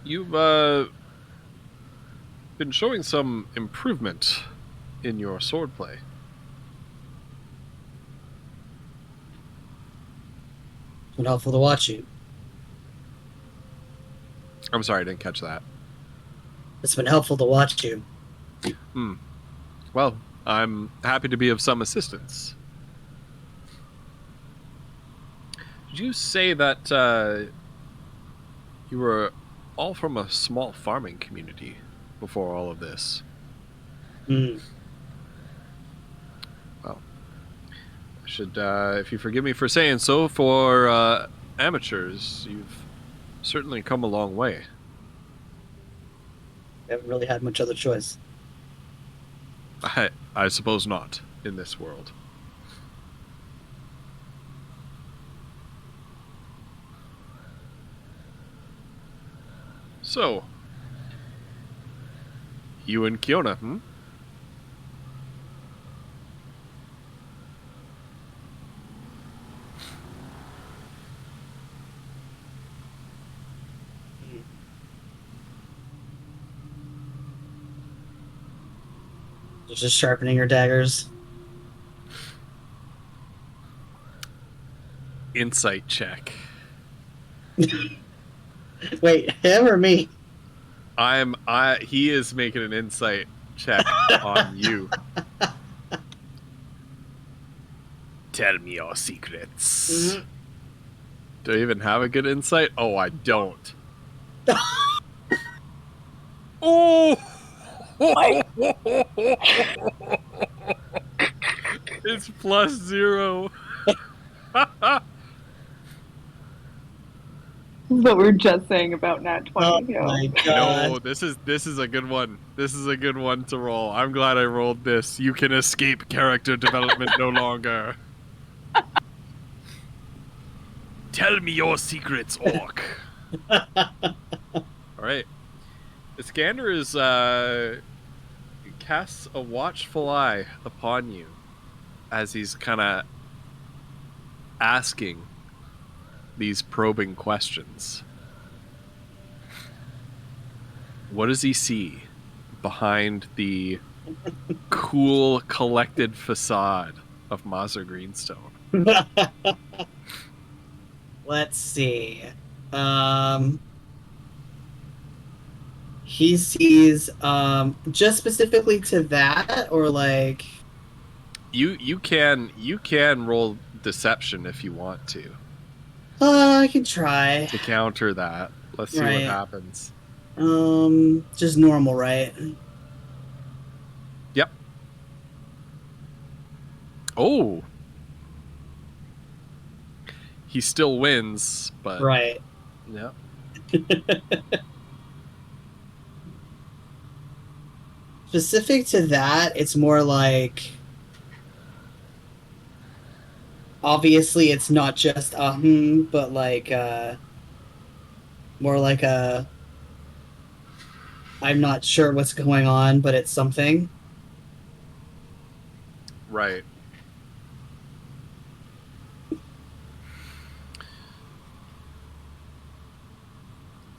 You've been showing some improvement in your swordplay. It's been helpful to watch you. I'm sorry, I didn't catch that. It's been helpful to watch you. Well, I'm happy to be of some assistance. Did you say that you were all from a small farming community before all of this? Mm. Well, I should, if you forgive me for saying so, for amateurs, you've certainly come a long way. We haven't really had much other choice. I suppose not in this world. So, you and Kiona, Just sharpening your daggers. Insight check. Wait, him or me? He is making an insight check on you. Tell me your secrets. Mm-hmm. Do I even have a good insight? Oh, I don't. Oh! It's +0. what we were just saying about Nat 20. Oh you know? my god. No, this is a good one. This is a good one to roll. I'm glad I rolled this. You can escape character development no longer. Tell me your secrets, orc. Alright. Iskander is casts a watchful eye upon you as he's kinda asking these probing questions. What does he see behind the cool, collected facade of Mazer Greenstone? Let's see. He sees just specifically to that, or like you can roll deception if you want to I can try to counter that. Let's see what happens. Just normal, right? Yep. Oh, he still wins, but Right. Yeah. Specific to that, it's more like obviously it's not just but like more like a I'm not sure what's going on, but it's something. Right.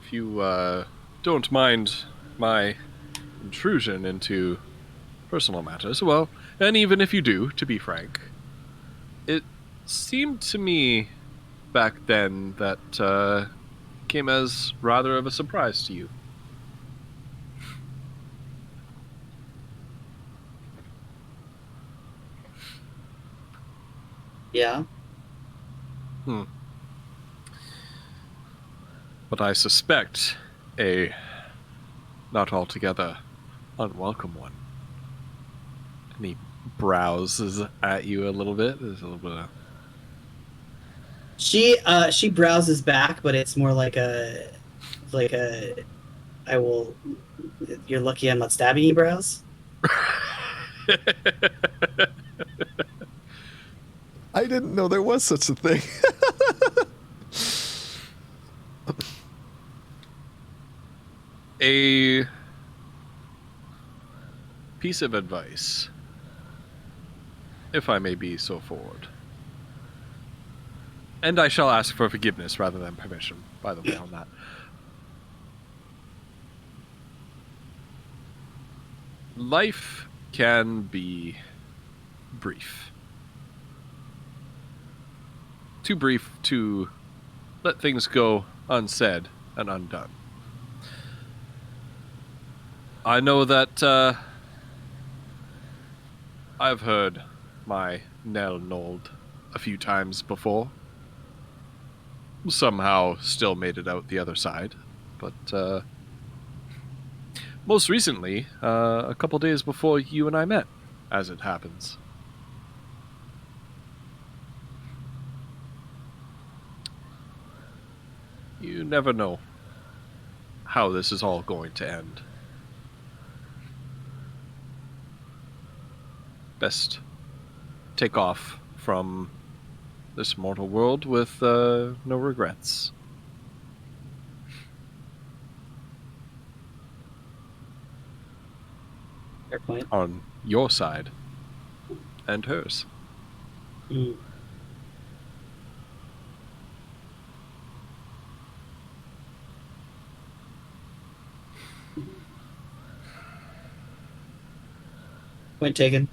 If you don't mind my intrusion into personal matters, well, and even if you do, to be frank, it seemed to me back then that came as rather of a surprise to you. Yeah. But I suspect a not altogether unwelcome one. And he browses at you a little bit. There's a little bit of... She browses back, but it's more like a I will. You're lucky I'm not stabbing you. Browse. I didn't know there was such a thing. A piece of advice, if I may be so forward. And I shall ask for forgiveness rather than permission, by the way, on that. Life can be brief. Too brief to let things go unsaid and undone. I know that I've heard my Nell Nold a few times before. Somehow still made it out the other side. But most recently, a couple days before you and I met, as it happens. You never know how this is all going to end. Best take off from this mortal world with no regrets. Fair point. On your side and hers. Mm. Point taken.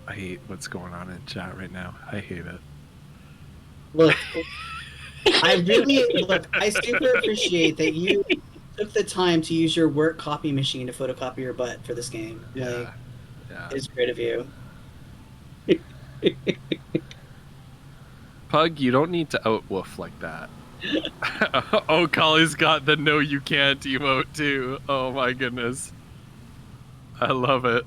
I hate what's going on in chat right now. I hate it. Look, I super appreciate that you took the time to use your work copy machine to photocopy your butt for this game. Yeah. It's great of you. Pug, you don't need to outwoof like that. Oh, Collie's got the no you can't emote too. Oh my goodness. I love it.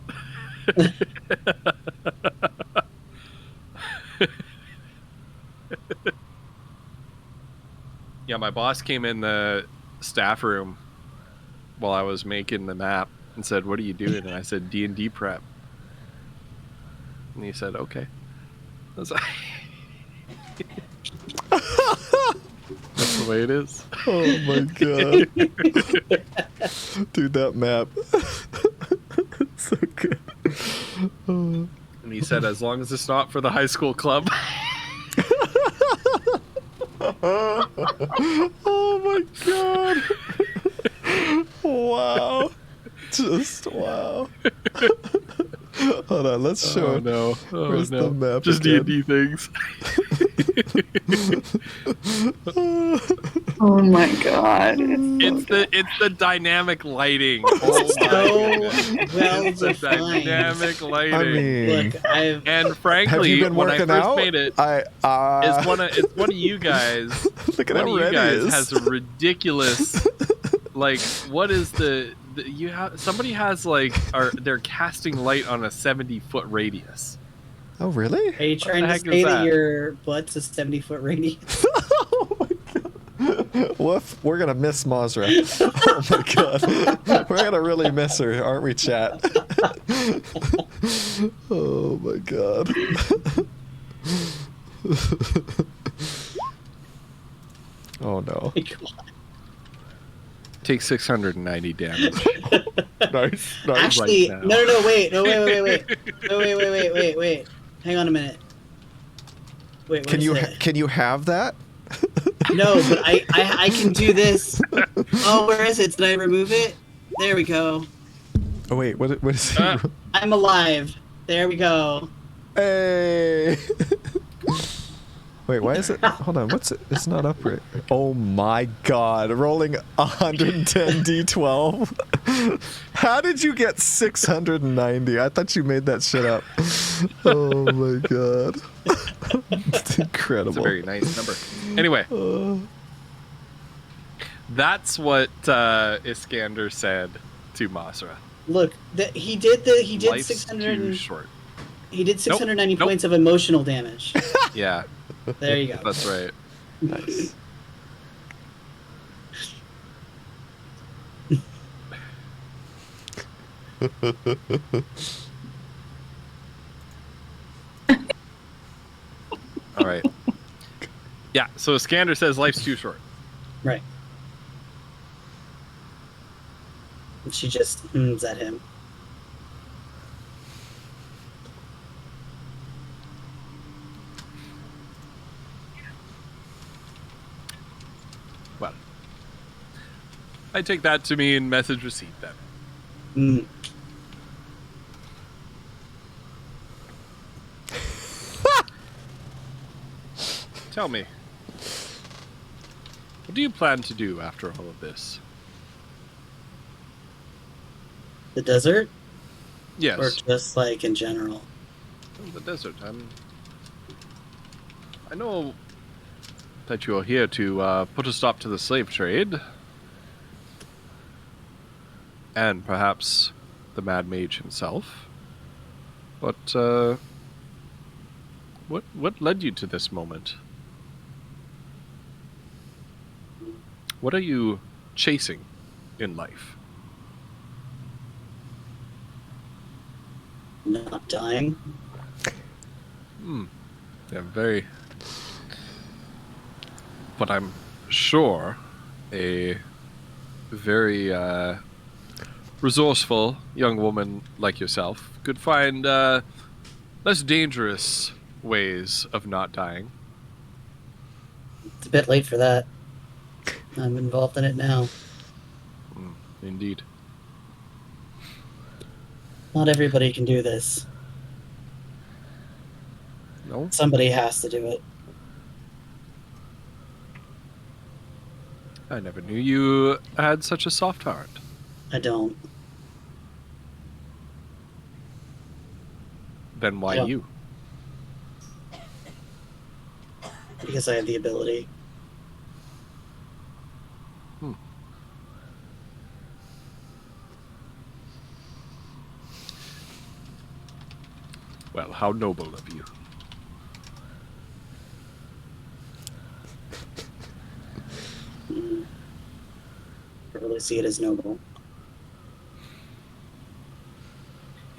Yeah, my boss came in the staff room while I was making the map and said, "What are you doing?" And I said, "D&D prep." And he said, "Okay." I was like, that's the way it is. Oh my god. Dude, that map. So good. And he said, "As long as it's not for the high school club." Oh my god. Wow. Just wow. Hold on, let's show. Oh no! Oh Where's no! the map Just again? D&D things. Oh my god! It's It's the dynamic lighting. So Oh my goodness. well It's the defined. dynamic lighting. I mean, Look, I've and frankly, have you been when I working first out? made it, it's it's one of you guys. Look at One how of you red guys it is. has a ridiculous, like, what is the you have? Somebody has like, they're casting light on a 70-foot radius. Oh really? Are you trying the to heck say is that that? your butt's a 70-foot radius? Oh my god. Woof, we're gonna miss Mazra. Oh my god. We're gonna really miss her, aren't we, chat? Oh my god. Oh no. Take 690 damage. Nice. Actually, right no, now. wait. No, wait. Hang on a minute. Wait, what Can is you it? can you have that? No, but I can do this. Oh, where is it? Did I remove it? There we go. Oh wait, what is it? I'm alive. There we go. Hey. Wait, why is it? Hold on, what's it? It's not up right. Oh my god, rolling 110 d12. How did you get 690? I thought you made that shit up. Oh my god. It's incredible. It's a very nice number. Anyway, that's what Iskander said to Masra. Look, he did Life's 600. too short. He did 690 Nope. points of emotional damage. Yeah, There you go. that's right. Nice. All right. Yeah, so Iskander says life's too short. Right. And she just at him. Well, I take that to mean message received then. Mm. Tell me, what do you plan to do after all of this? The desert? Yes, Or just like in general? the desert. I know that you are here to put a stop to the slave trade, and perhaps the Mad Mage himself. But what led you to this moment? What are you chasing in life? Not dying. Yeah, very. But I'm sure a very resourceful young woman like yourself could find less dangerous ways of not dying. It's a bit late for that. I'm involved in it now. Indeed. Not everybody can do this. No? Somebody has to do it. I never knew you had such a soft heart. I don't. Then why Yeah. you? Because I have the ability. Well, how noble of you. I really see it as noble.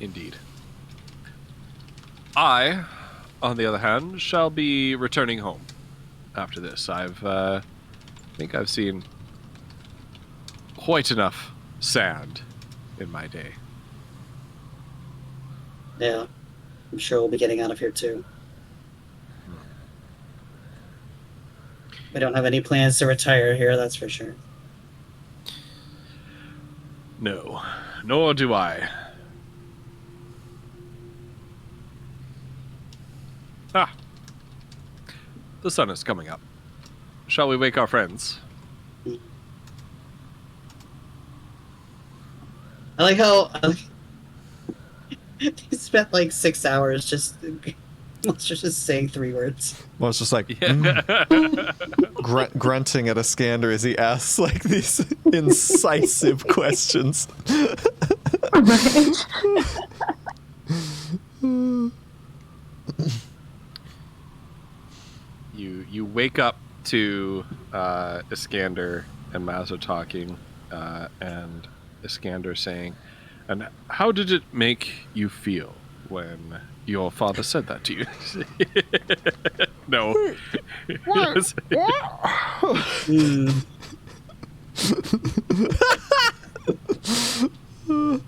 Indeed. I, on the other hand, shall be returning home after this. I think I've seen quite enough sand in my day. Yeah, I'm sure we'll be getting out of here too. We don't have any plans to retire here, that's for sure. No, nor do I. Ah, the sun is coming up. Shall we wake our friends? I like how he spent like 6 hours just saying 3 words. Well, it's just like Yeah. grunting at Iskander as he asks like these incisive questions. Right. You wake up to Iskander and Mazza talking, and Iskander saying, "And how did it make you feel when your father said that to you?" No. What?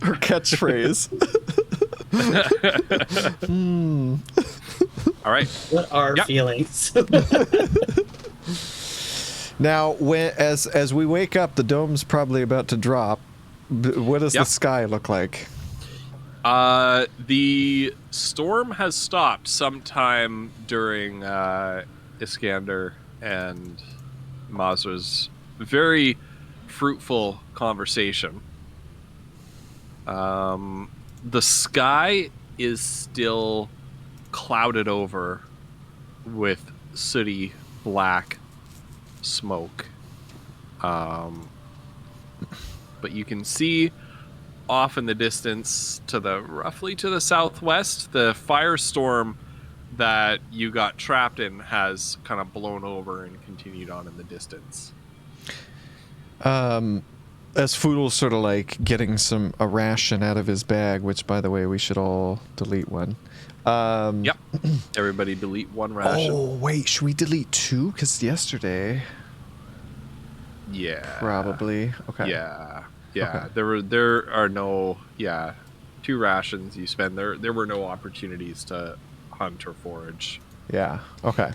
Her catchphrase. All right. What are feelings? Now, as we wake up, the dome's probably about to drop. What does the sky look like? The storm has stopped sometime during Iskander and Mazra's very fruitful conversation. The sky is still clouded over with sooty black smoke. But you can see off in the distance roughly to the southwest, the firestorm that you got trapped in has kind of blown over and continued on in the distance. As Foodle's sort of like getting a ration out of his bag, which by the way, we should all delete one. Yep. Everybody delete one ration. Oh, wait, should we delete 2? Because yesterday... Yeah. Probably. Okay. Yeah. Yeah. Okay. There are no 2 rations you spend. There were no opportunities to hunt or forage. Yeah. Okay.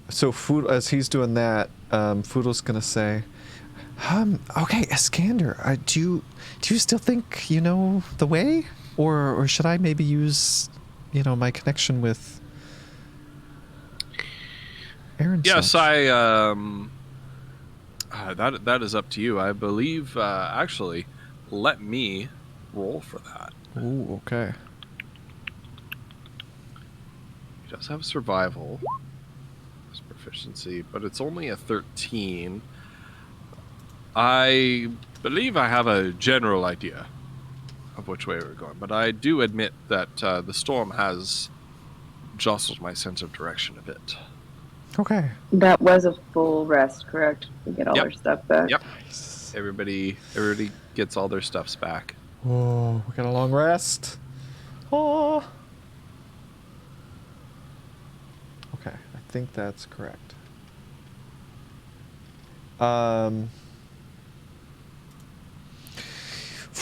So Food, as he's doing that, Foodle's gonna say, okay, Iskander, do you still think you know the way? Or should I maybe use, my connection with Aaron? Yes, that is up to you. I believe, actually, let me roll for that. Ooh, okay. He does have survival. His proficiency, but it's only a 13. I believe I have a general idea of which way we're going, but I do admit that the storm has jostled my sense of direction a bit. Okay. That was a full rest, correct? We get all Yep. our stuff back. Yep. Everybody gets all their stuffs back. Oh, we got a long rest. Oh. Okay, I think that's correct.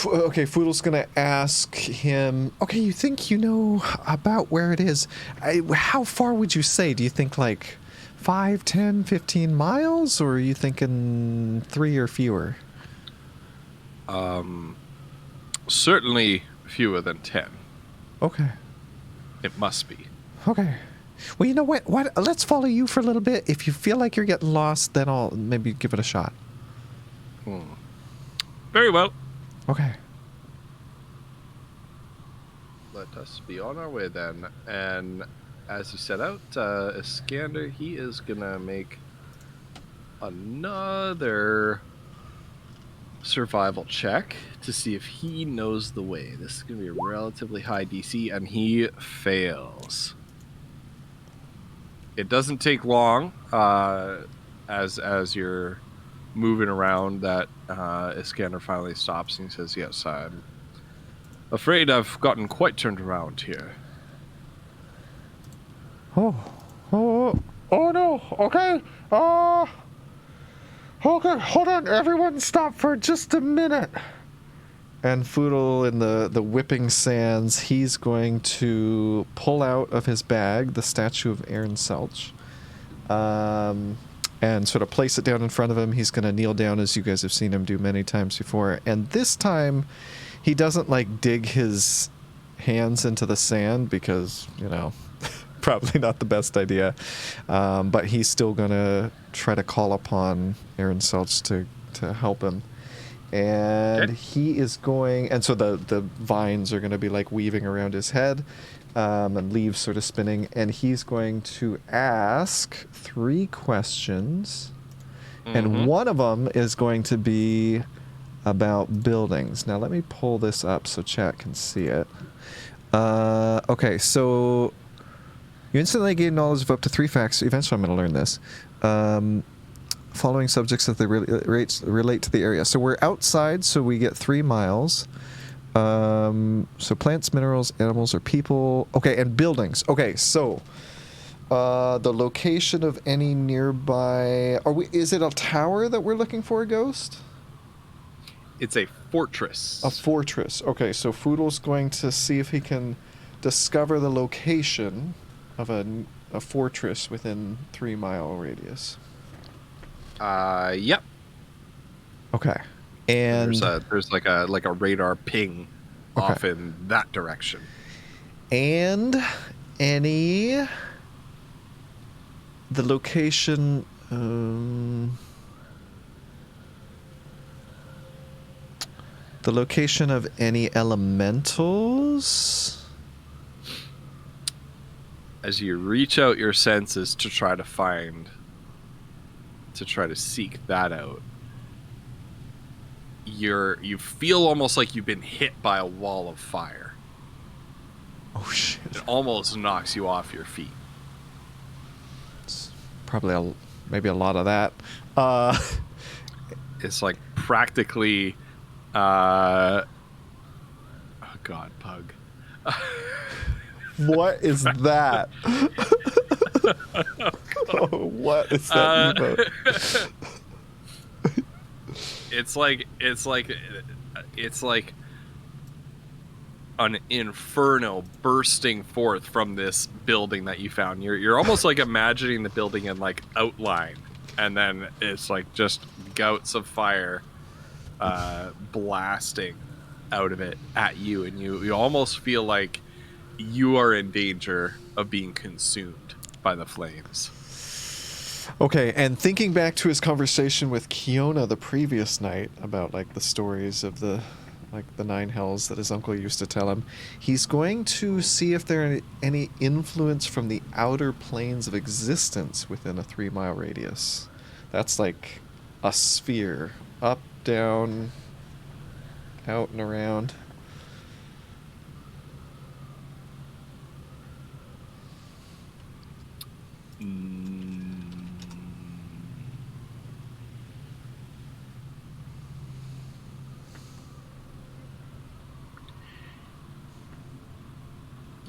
Okay, Foodle's gonna ask him, okay, you think you know about where it is? How far would you say? Do you think like 5, 10, 15 miles? Or are you thinking 3 or fewer? Certainly fewer than 10. Okay. It must be. Okay. Well, you know what? Let's follow you for a little bit. If you feel like you're getting lost, then I'll maybe give it a shot. Very well. Okay. Let us be on our way then. And as you set out, Iskander, he is gonna make another survival check to see if he knows the way. This is going to be a relatively high DC, and he fails. It doesn't take long as you're moving around that Iskander finally stops and he says, yes, I'm afraid I've gotten quite turned around here. Oh no, okay, okay, hold on, everyone stop for just a minute. And Foodle in the whipping sands, he's going to pull out of his bag the statue of Aaron Selch, and sort of place it down in front of him. He's going to kneel down, as you guys have seen him do many times before, and this time he doesn't like dig his hands into the sand because, you know, probably not the best idea, but he's still going to try to call upon Aaron Selch to help him. And he is going, and so the vines are going to be like weaving around his head, and leaves sort of spinning, and he's going to ask 3 questions, and one of them is going to be about buildings. Now let me pull this up so chat can see it. Okay, so you instantly gain knowledge of up to 3 facts. Eventually I'm going to learn this. Following subjects that they relate to the area. So we're outside, so we get 3 miles. So plants, minerals, animals, or people. Okay, and buildings. Okay, so the location of any nearby. Is it a tower that we're looking for, Ghost? It's a fortress. A fortress. Okay, so Foodle's going to see if he can discover the location of a fortress within 3-mile radius. Yep. Okay. And there's like a radar ping off in that direction. And the location of any elementals. As you reach out your senses to try to seek that out, you feel almost like you've been hit by a wall of fire. Oh shit. It almost knocks you off your feet. It's probably maybe a lot of that. It's like practically oh god, Pug. What is that? Oh, what is that emote? It's like an inferno bursting forth from this building that you found. You're almost like imagining the building in like outline, and then it's like just gouts of fire blasting out of it at you, and you almost feel like you are in danger of being consumed by the flames. Okay, and thinking back to his conversation with Kiona the previous night about like the stories of the 9 hells that his uncle used to tell him, he's going to see if there are any influence from the outer planes of existence within a 3-mile radius. That's like a sphere, up, down, out and around.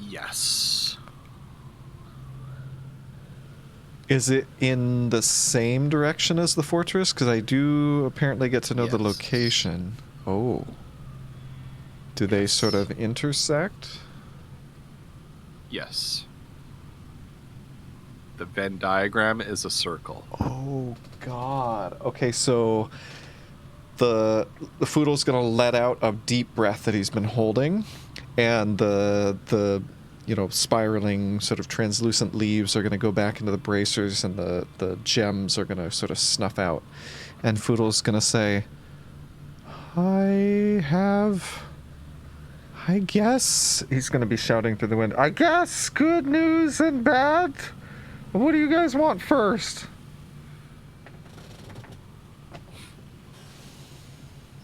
Yes. Is it in the same direction as the fortress? Because I do apparently get to know the location. Oh. Do they sort of intersect? Yes. The Venn diagram is a circle. Oh, God. Okay, so the Foodle's going to let out a deep breath that he's been holding, and the spiraling sort of translucent leaves are going to go back into the bracers, and the gems are going to sort of snuff out. And Foodle's going to say, I guess, he's going to be shouting through the wind, I guess good news and bad. What do you guys want first?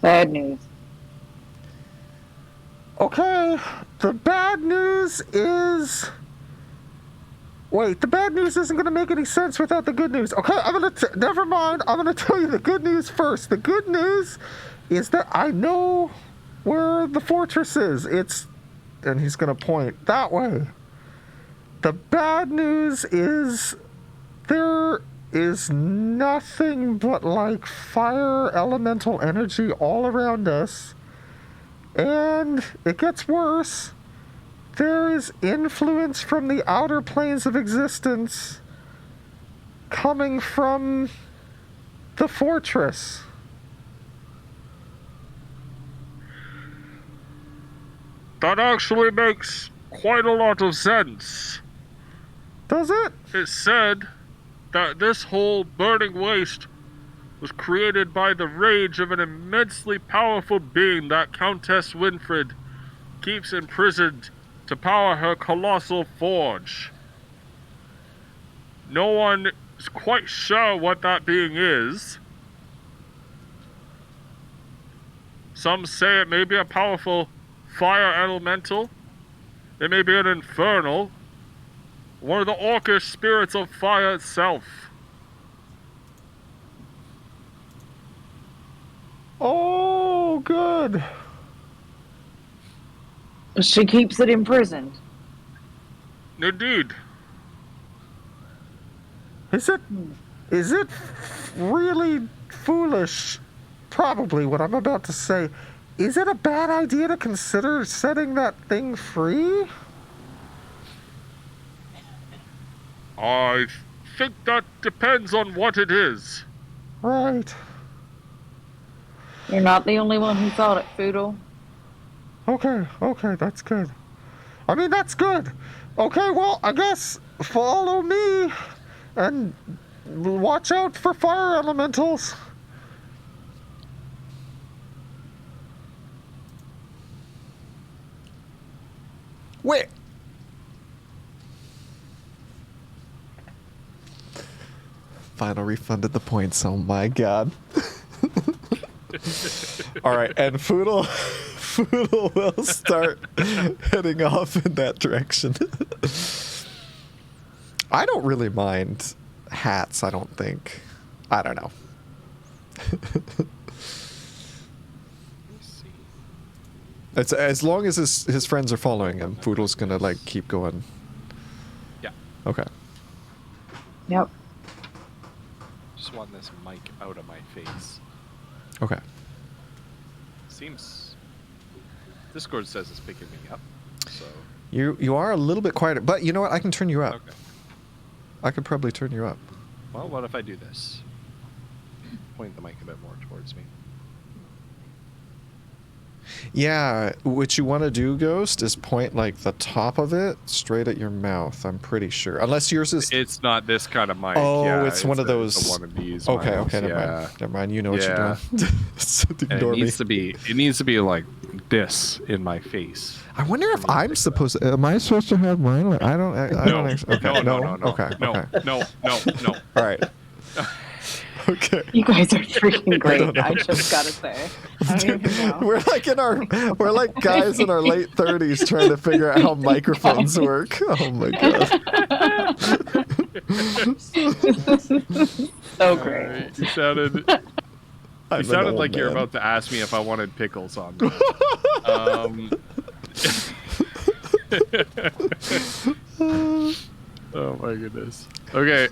Bad news. Okay, the bad news is... Wait, the bad news isn't going to make any sense without the good news. Okay, never mind. I'm going to tell you the good news first. The good news is that I know where the fortress is. And he's going to point that way. The bad news is there is nothing but like fire elemental energy all around us. And it gets worse. There is influence from the outer planes of existence coming from the fortress. That actually makes quite a lot of sense. Does it? It's said that this whole burning waste was created by the rage of an immensely powerful being that Countess Winfred keeps imprisoned to power her colossal forge. No one is quite sure what that being is. Some say it may be a powerful fire elemental. It may be an infernal. One of the orcish spirits of fire itself. Oh, good. She keeps it imprisoned. Indeed. Is it really foolish? Probably what I'm about to say. Is it a bad idea to consider setting that thing free? I think that depends on what it is. Right. You're not the only one who thought it, Foodle. Okay, that's good. I mean, that's good. Okay, well, I guess follow me and watch out for fire elementals. Wait. Final refunded the points. Oh my god. All right, and Foodle will start heading off in that direction. I don't really mind hats, I don't think. I don't know. It's as long as his friends are following him, Foodle's gonna like keep going. Yeah. Okay. Yep. Just want this mic out of my face. Okay. Seems Discord says it's picking me up, so You are a little bit quieter, but you know what? I can turn you up. okay. I could probably turn you up. Well, what if I do this? Point the mic a bit more towards me. Yeah, what you want to do, Ghost, is point like the top of it straight at your mouth. I'm pretty sure, unless yours is. It's not this kind of mic. Oh, yeah, it's one of those. It's one of these. Okay, mics. okay, never mind. You know what you're doing. So ignore me. It needs to be like this in my face. I wonder if I'm supposed to. Am I supposed to have mine? Like, I don't. I don't actually. Okay. No. Okay. No. Okay. No. All right. Okay. You guys are freaking great. I just gotta say. I don't even know. We're like guys in our late 30s trying to figure out how microphones work. Oh my god. So great. You sounded like you're about to ask me if I wanted pickles on me. Oh my goodness. Okay.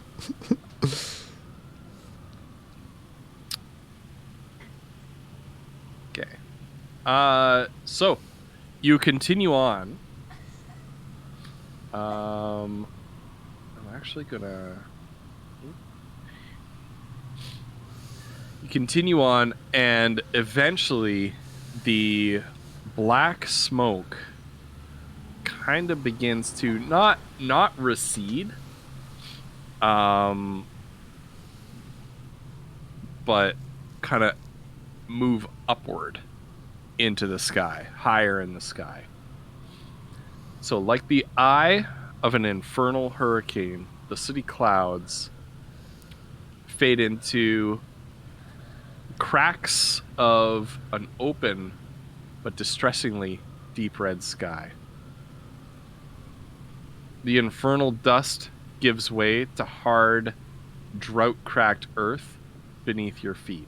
Okay. So you continue on. I'm actually gonna. You continue on, and eventually, the black smoke kind of begins to not recede, but kind of move upward into the sky, higher in the sky. So like the eye of an infernal hurricane, the city clouds fade into cracks of an open but distressingly deep red sky. The infernal dust gives way to hard, drought-cracked earth beneath your feet.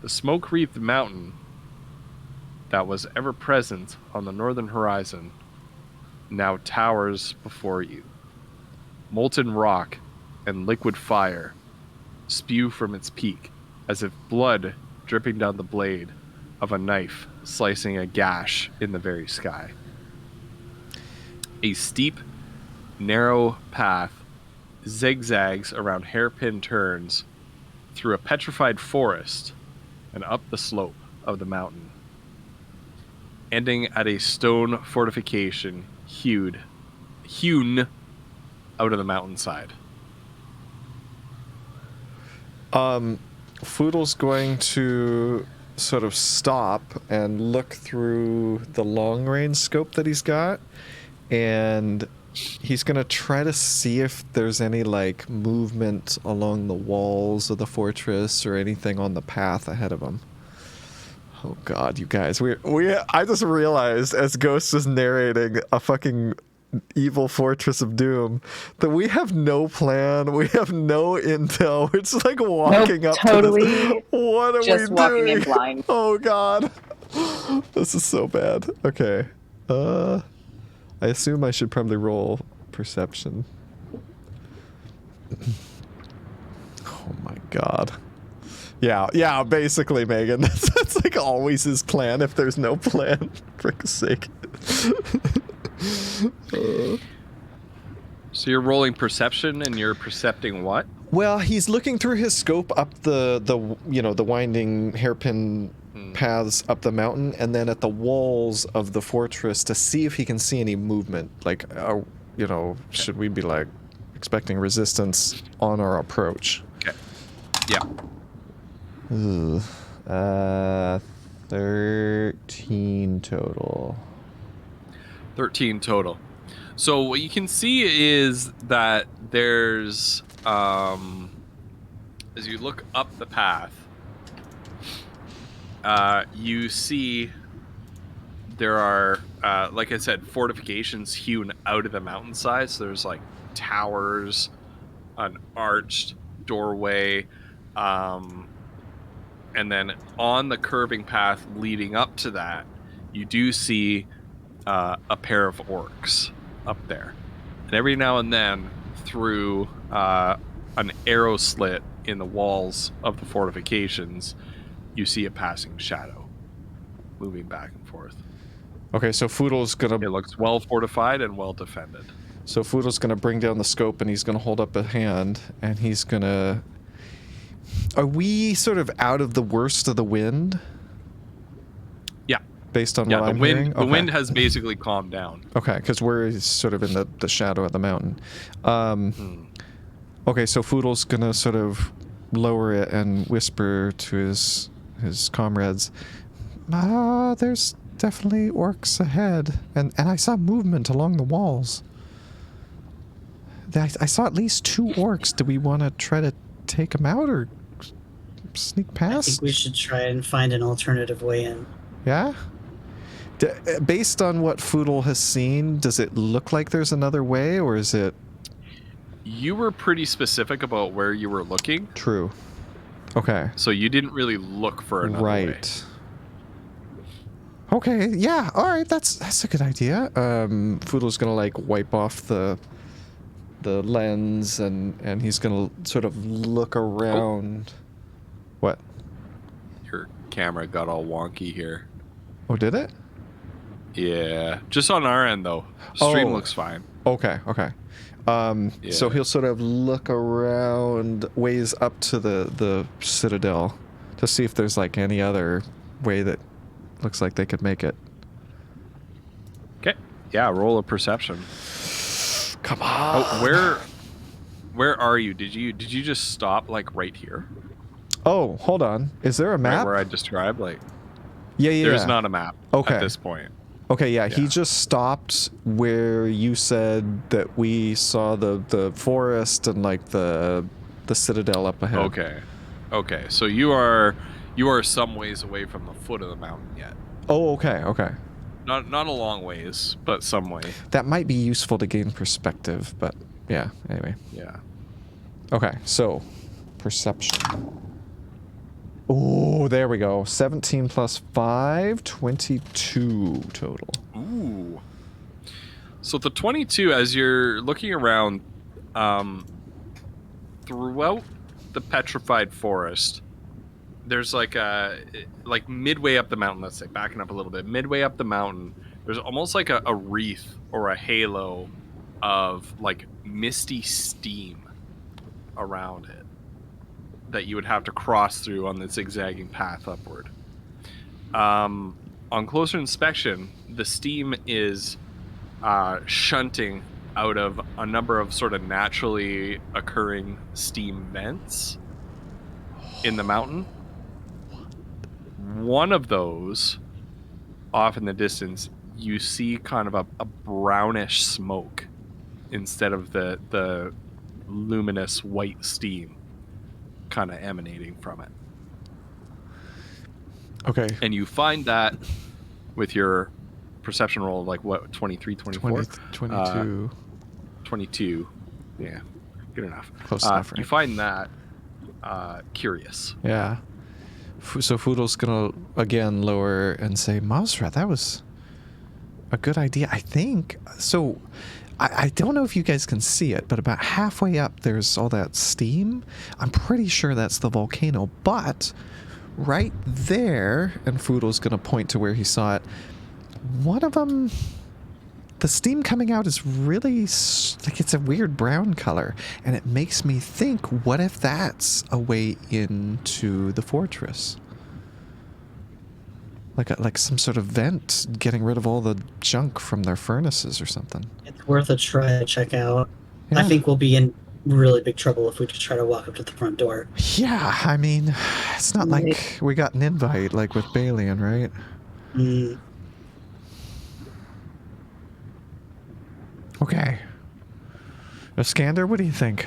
The smoke-wreathed mountain that was ever present on the northern horizon now towers before you. Molten rock and liquid fire spew from its peak as if blood dripping down the blade of a knife slicing a gash in the very sky. A steep, narrow path zigzags around hairpin turns through a petrified forest and up the slope of the mountain, ending at a stone fortification hewn out of the mountainside. Foodle's going to sort of stop and look through the long range scope that he's got, and he's going to try to see if there's any like movement along the walls of the fortress or anything on the path ahead of him. Oh god, you guys, I just realized as Ghost was narrating a fucking evil Fortress of Doom that we have no plan, we have no intel. We're just like walking up totally to this. What are just we walking doing? in blind. Oh god, this is so bad. Okay, I assume I should probably roll perception. Oh my god. Yeah, basically, Megan. That's like always his plan if there's no plan. For Frick's sake. So you're rolling perception and you're percepting what? Well, he's looking through his scope up the winding hairpin paths up the mountain, and then at the walls of the fortress to see if he can see any movement. Like, should we be like expecting resistance on our approach? Okay. Yeah. 13 total. 13 total. So what you can see is that there's, as you look up the path, you see there are, like I said, fortifications hewn out of the mountainside. So there's like towers, an arched doorway, and then on the curving path leading up to that, you do see a pair of orcs up there. And every now and then, through an arrow slit in the walls of the fortifications, you see a passing shadow moving back and forth. Okay, so Foodle's gonna... It looks well fortified and well defended. So Foodle's gonna bring down the scope and he's gonna hold up a hand and he's gonna... Are we sort of out of the worst of the wind? Yeah. Based on what I'm hearing? The wind has basically calmed down. Okay, because we're sort of in the shadow of the mountain. Okay, so Foodle's gonna sort of lower it and whisper to his comrades, there's definitely orcs ahead. And I saw movement along the walls. I saw at least 2 orcs. Do we want to try to take them out or sneak past? I think we should try and find an alternative way in. Yeah? Based on what Foodle has seen, does it look like there's another way, or is it... You were pretty specific about where you were looking. True. Okay. So you didn't really look for another way. Right. Okay, yeah, alright, that's a good idea. Foodle's gonna like wipe off the lens and he's gonna sort of look around. What? Your camera got all wonky here. Oh, did it? Yeah, just on our end though. Stream looks fine. Okay. So he'll sort of look around ways up to the citadel to see if there's like any other way that looks like they could make it. Okay. Yeah, roll a perception. Come on. Oh, where are you? Did you just stop like right here? Oh, hold on. Is there a map? Right where I described, like... Yeah. There's not a map at this point. Okay, yeah, he just stopped where you said that we saw the forest and like the citadel up ahead. Okay. Okay, so you are some ways away from the foot of the mountain yet. Oh, okay. Not a long ways, but some way. That might be useful to gain perspective, but yeah, anyway. Yeah. Okay, so perception. Oh, there we go. 17 plus 5, 22 total. Ooh. So the 22, as you're looking around, throughout the petrified forest, there's like midway up the mountain, let's say, backing up a little bit, midway up the mountain, there's almost like a wreath or a halo of like misty steam around it that you would have to cross through on the zigzagging path upward. On closer inspection, the steam is shunting out of a number of sort of naturally occurring steam vents in the mountain. One of those, off in the distance, you see kind of a brownish smoke instead of the luminous white steam kind of emanating from it. Okay. And you find that with your perception roll of like what, 23, 24? 22. 22. Yeah, good enough. Close enough, right? You find that curious. Yeah. So Foodle's gonna again lower and say, Mazra, that was a good idea, I think. So I don't know if you guys can see it, but about halfway up there's all that steam. I'm pretty sure that's the volcano, but right there, and Foodle's gonna point to where he saw it, one of them, the steam coming out is really like it's a weird brown color, and it makes me think, what if that's a way into the fortress? Like some sort of vent getting rid of all the junk from their furnaces or something. It's worth a try to check out. Yeah. I think we'll be in really big trouble if we just try to walk up to the front door. Yeah, I mean, it's not like we got an invite like with Balian, right? Mm. Okay. Iskander, what do you think?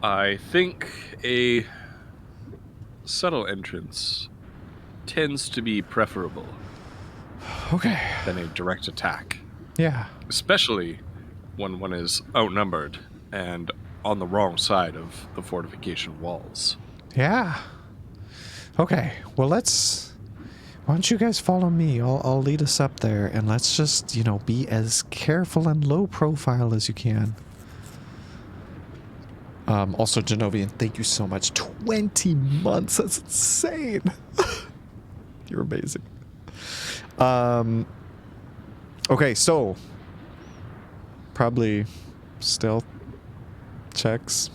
I think a subtle entrance tends to be preferable Okay. than a direct attack, Yeah. especially when one is outnumbered and on the wrong side of the fortification walls. Yeah. Okay. Well, why don't you guys follow me? I'll lead us up there, and let's just, be as careful and low profile as you can. Also, Genovian, thank you so much. 20 months. That's insane. You're amazing. Okay, so probably stealth checks.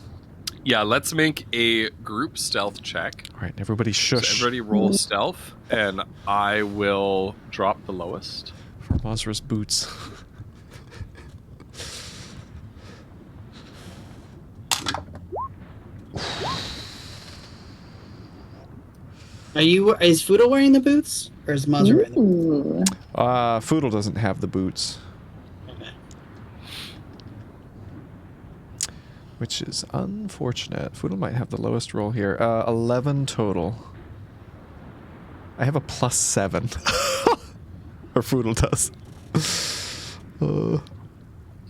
Yeah, let's make a group stealth check. All right, everybody shush. So everybody roll stealth, and I will drop the lowest. For Mazra's boots. Is Foodle wearing the boots? Or is Mazra wearing the boots? Foodle doesn't have the boots. Okay. Which is unfortunate. Foodle might have the lowest roll here. 11 total. I have a +7. Or Foodle does.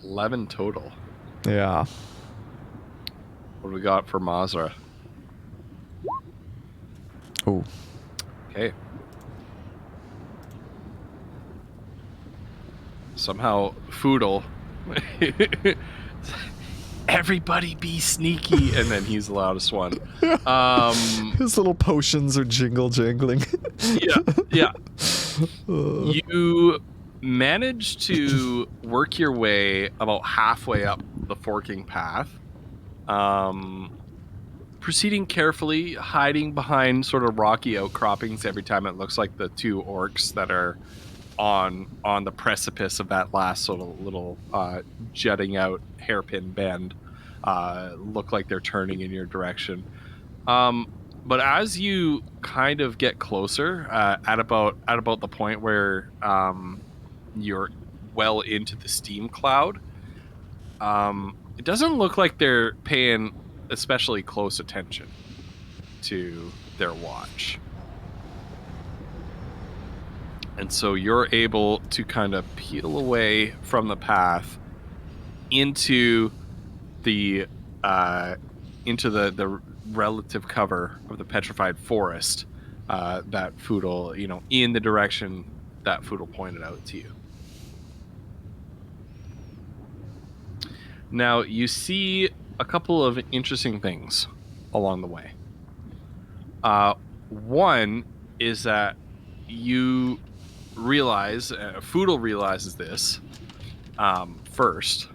11 total. Yeah. What do we got for Mazra? Oh. Okay. Somehow, Foodle. Everybody be sneaky, and then he's the loudest one. His little potions are jangling. Yeah. You manage to work your way about halfway up the forking path. Proceeding carefully, hiding behind sort of rocky outcroppings every time it looks like the two orcs that are on the precipice of that last sort of little jutting out hairpin bend look like they're turning in your direction. But as you kind of get closer, at about the point where you're well into the steam cloud, it doesn't look like they're paying especially close attention to their watch. And so you're able to kind of peel away from the path into the relative cover of the petrified forest that Foodle, in the direction that Foodle pointed out to you. Now, you see a couple of interesting things along the way. One is that you realize, Foodle realizes this first,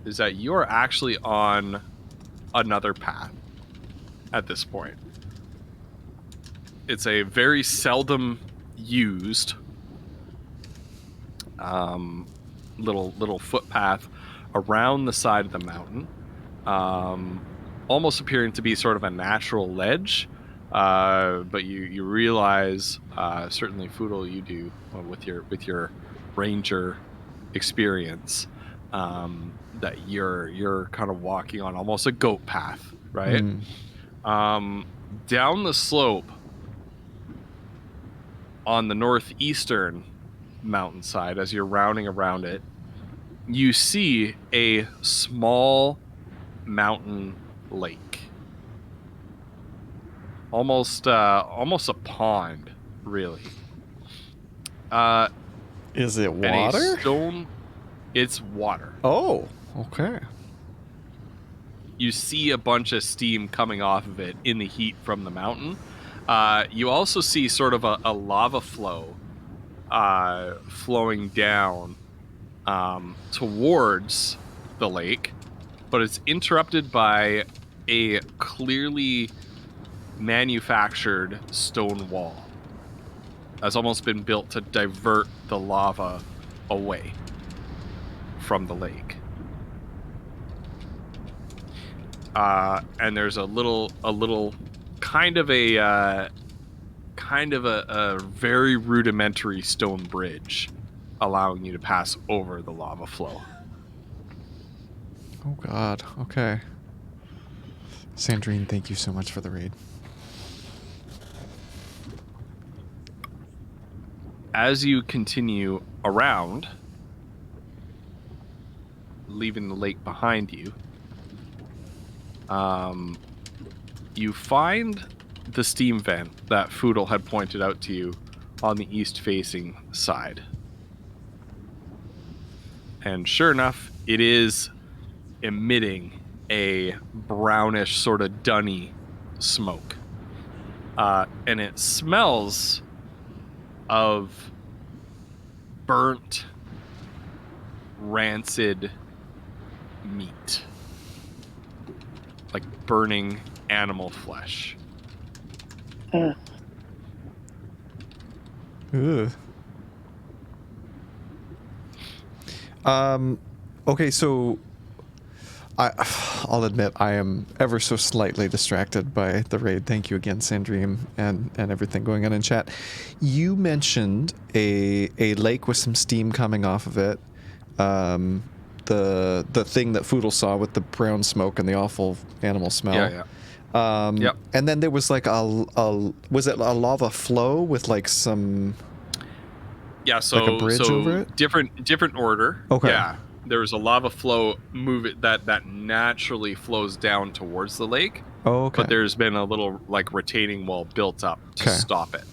is that you're actually on another path at this point. It's a very seldom used little footpath around the side of the mountain, almost appearing to be sort of a natural ledge. But you realize, certainly Foodle, you do with your ranger experience, that you're kind of walking on almost a goat path, right? Down the slope on the northeastern mountainside, as you're rounding around it, you see a small mountain lake. Almost a pond, really. Is it water? It's water. Oh, okay. You see a bunch of steam coming off of it in the heat from the mountain. You also see sort of a lava flow flowing down towards the lake, but it's interrupted by a clearly manufactured stone wall that's almost been built to divert the lava away from the lake. And there's a little kind of a very rudimentary stone bridge allowing you to pass over the lava flow. Oh God. Okay. Sandrine, thank you so much for the raid. As you continue around, leaving the lake behind you, you find the steam vent that Foodle had pointed out to you on the east-facing side. And sure enough, it is emitting a brownish, sort of dunny smoke. And it smells of burnt, rancid meat. Like burning animal flesh. Ugh. Okay, so I'll admit I am ever so slightly distracted by the raid. Thank you again, Sandrine, and everything going on in chat. You mentioned a lake with some steam coming off of it. The thing that Foodle saw with the brown smoke and the awful animal smell. Yeah. Yep. And then there was like was it a lava flow with like some... Yeah, so like a bridge over it? Different order. Okay. Yeah. There was a lava flow that naturally flows down towards the lake. Oh, okay. But there's been a little like retaining wall built up to stop it.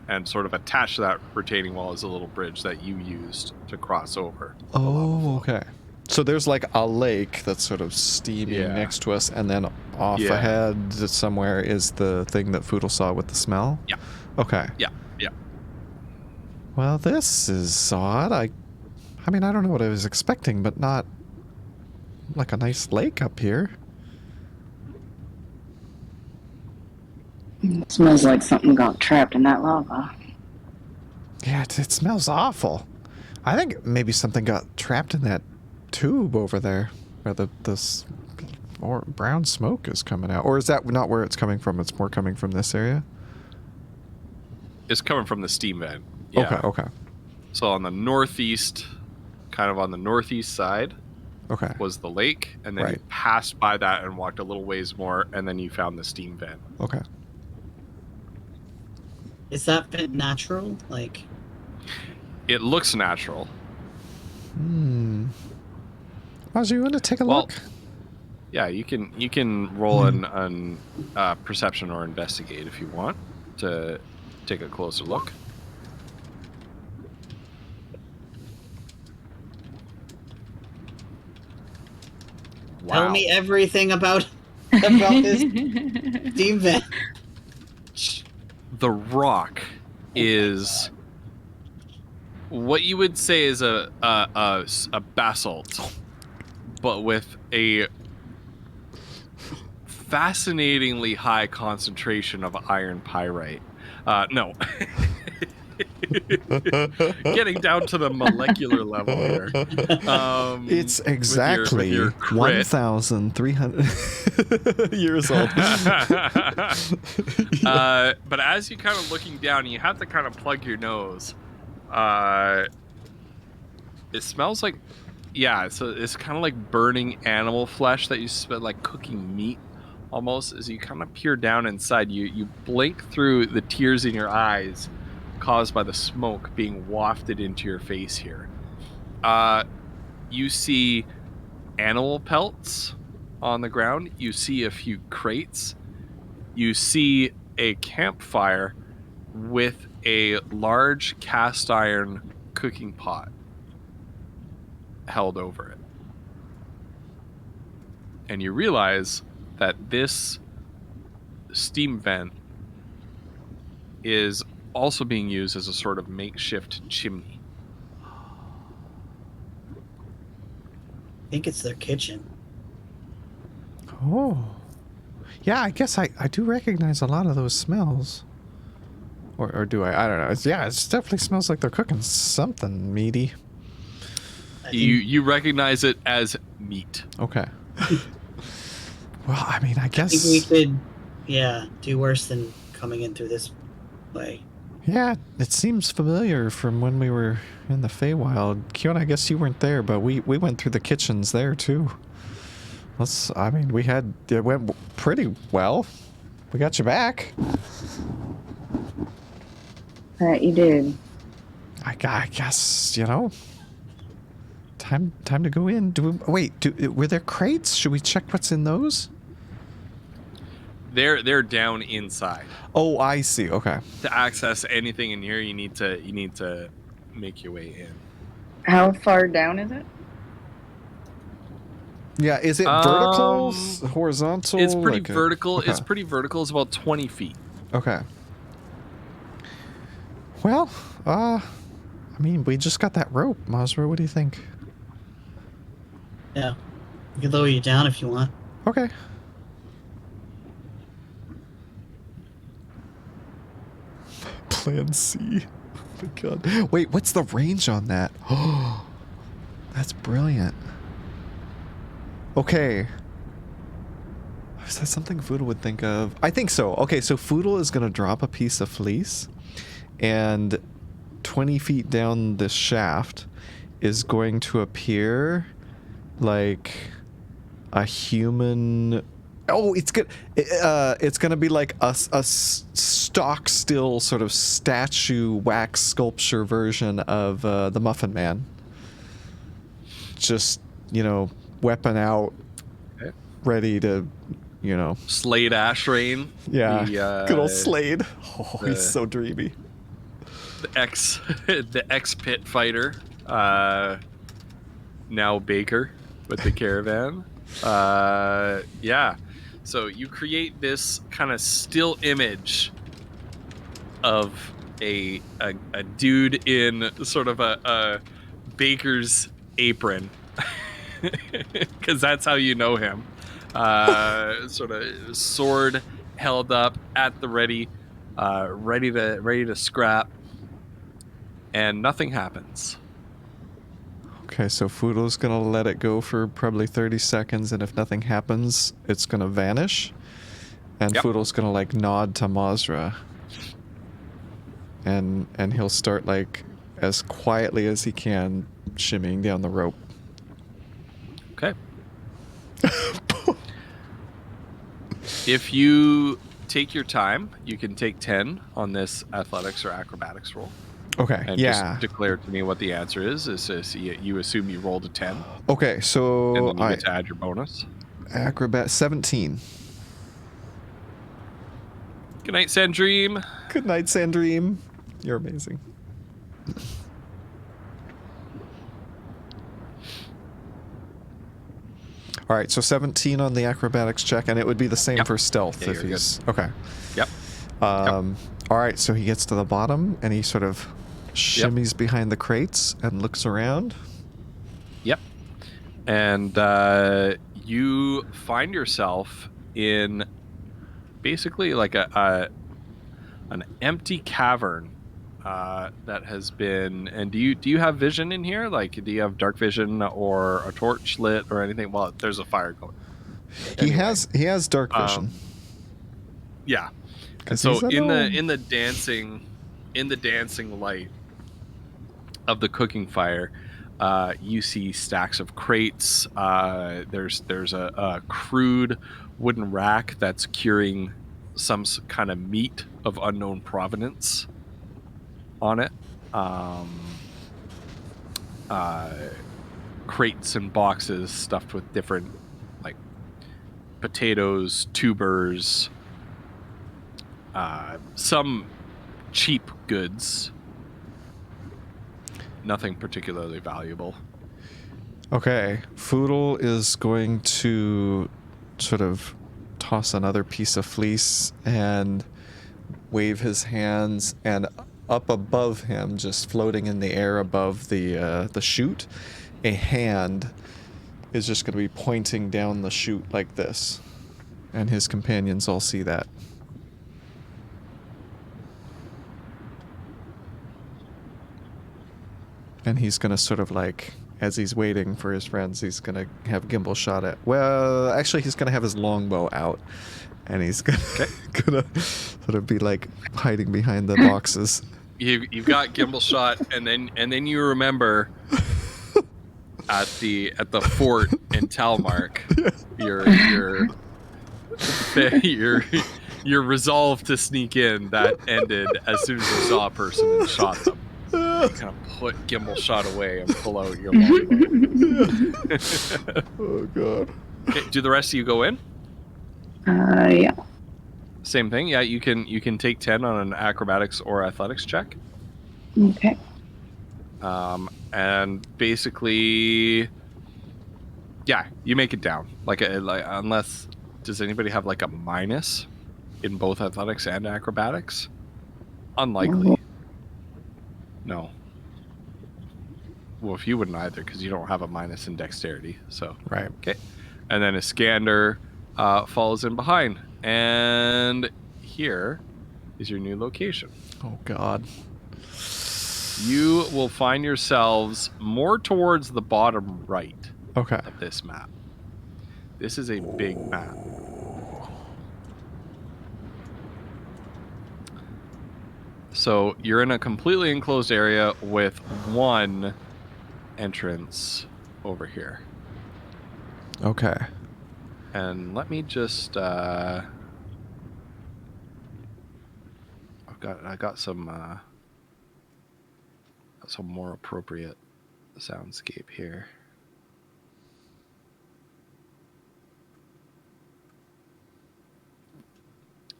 And sort of attached to that retaining wall is a little bridge that you used to cross over. Oh, okay. So there's like a lake that's sort of steaming next to us, and then off ahead somewhere is the thing that Foodle saw with the smell? Yeah. Okay. Yeah. Well, this is odd. I mean, I don't know what I was expecting, but not like a nice lake up here. It smells like something got trapped in that lava. Yeah, it smells awful. I think maybe something got trapped in that tube over there where this brown smoke is coming out. Or is that not where it's coming from? It's more coming from this area? It's coming from the steam vent. Yeah. Okay. So on the northeast, kind of on the northeast side Okay. was the lake, and then you passed by that and walked a little ways more, and then you found the steam vent. Okay. Is that vent natural? Like, it looks natural. Maz, you want to take a look? Yeah, you can roll an perception or investigate if you want to take a closer look. Wow. Tell me everything about this steam vent. The rock is what you would say is a basalt, but with a fascinatingly high concentration of iron pyrite. No. Getting down to the molecular level here. It's exactly with your 1,300 years old. But as you kind of looking down, you have to kind of plug your nose. It smells like, so it's kind of like burning animal flesh that you spit, like cooking meat almost. As you kind of peer down inside, you blink through the tears in your eyes caused by the smoke being wafted into your face here. You see animal pelts on the ground. You see a few crates. You see a campfire with a large cast iron cooking pot held over it. And you realize that this steam vent is also being used as a sort of makeshift chimney. I think it's their kitchen. Oh. Yeah, I guess I do recognize a lot of those smells. Or do I? I don't know. It definitely smells like they're cooking something meaty. You recognize it as meat. Okay. Well, I mean, I guess... I think we could, do worse than coming in through this way. Yeah, it seems familiar from when we were in the Feywild. Kion, I guess you weren't there, but we went through the kitchens there, too. It went pretty well. We got you back. That you did. I guess, time to go in. Were there crates? Should we check what's in those? They're down inside. Oh, I see. Okay. To access anything in here, you need to make your way in. How far down is it? Yeah, is it vertical, horizontal? It's pretty vertical. Okay. It's pretty vertical. It's about 20 feet. Okay. Well, I mean, we just got that rope, Mazra. What do you think? Yeah. We can lower you down if you want. Okay. Plan C. Oh my god. Wait, what's the range on that? Oh, that's brilliant. Okay. Is that something Foodle would think of? I think so. Okay, so Foodle is going to drop a piece of fleece, and 20 feet down this shaft is going to appear like a human... Oh, it's good. It's going to be like a stock still sort of statue wax sculpture version of the Muffin Man. Just, weapon out, ready to, Slade Ashrain. Yeah, good old Slade. Oh, he's so dreamy. The ex-pit fighter, now Baker with the caravan. So you create this kind of still image of a dude in sort of a baker's apron, because that's how you know him. Sort of sword held up at the ready, ready to scrap, and nothing happens. Okay, so Foodle's gonna let it go for probably 30 seconds, and if nothing happens, it's gonna vanish. And Foodle's gonna nod to Mazra. And he'll start as quietly as he can shimmying down the rope. If you take your time, you can take 10 on this athletics or acrobatics roll. Okay. And just declare to me what the answer is. You assume you rolled a 10. Okay, so and then you get to add your bonus. Acrobat 17. Good night, Sandream. Good night, Sandream. You're amazing. All right, so 17 on the acrobatics check, and it would be the same for stealth if he's good. okay. Yep. All right, so he gets to the bottom and he sort of shimmies behind the crates and looks around. Yep. And you find yourself in basically like an empty cavern that has been. And do you have vision in here? Like, do you have dark vision or a torch lit or anything? Well, there's a fire going. He has dark vision. Yeah. And so in the dancing light of the cooking fire, you see stacks of crates. There's a crude wooden rack that's curing some kind of meat of unknown provenance on it. Crates and boxes stuffed with different, like, potatoes, tubers, some cheap goods. Nothing particularly valuable. Okay, Foodle is going to sort of toss another piece of fleece and wave his hands, and up above him, just floating in the air above the chute, a hand is just going to be pointing down the chute like this, and his companions all see that. And he's going to sort of like, as he's waiting for his friends, he's going to have Gimbal shot at. Well, actually, he's going to have his longbow out. And he's going to sort of be like hiding behind the boxes. You've got Gimbal shot, and then you remember at the fort in Talmark, your resolve to sneak in that ended as soon as you saw a person and shot them. You kind of put Gimbal shot away and pull out your longbow. Oh god. Okay, do the rest of you go in? Yeah. Same thing. Yeah, you can take 10 on an acrobatics or athletics check. Okay. And basically, yeah, you make it down. Like unless, does anybody have like a minus in both athletics and acrobatics? Unlikely. No. Well, if you wouldn't either, because you don't have a minus in dexterity. So right. Okay. And then Iskander follows in behind, and here is your new location. Oh god. You will find yourselves more towards the bottom right of this map. This is a big map. So you're in a completely enclosed area with one entrance over here. Okay. And let me just I got some more appropriate soundscape here.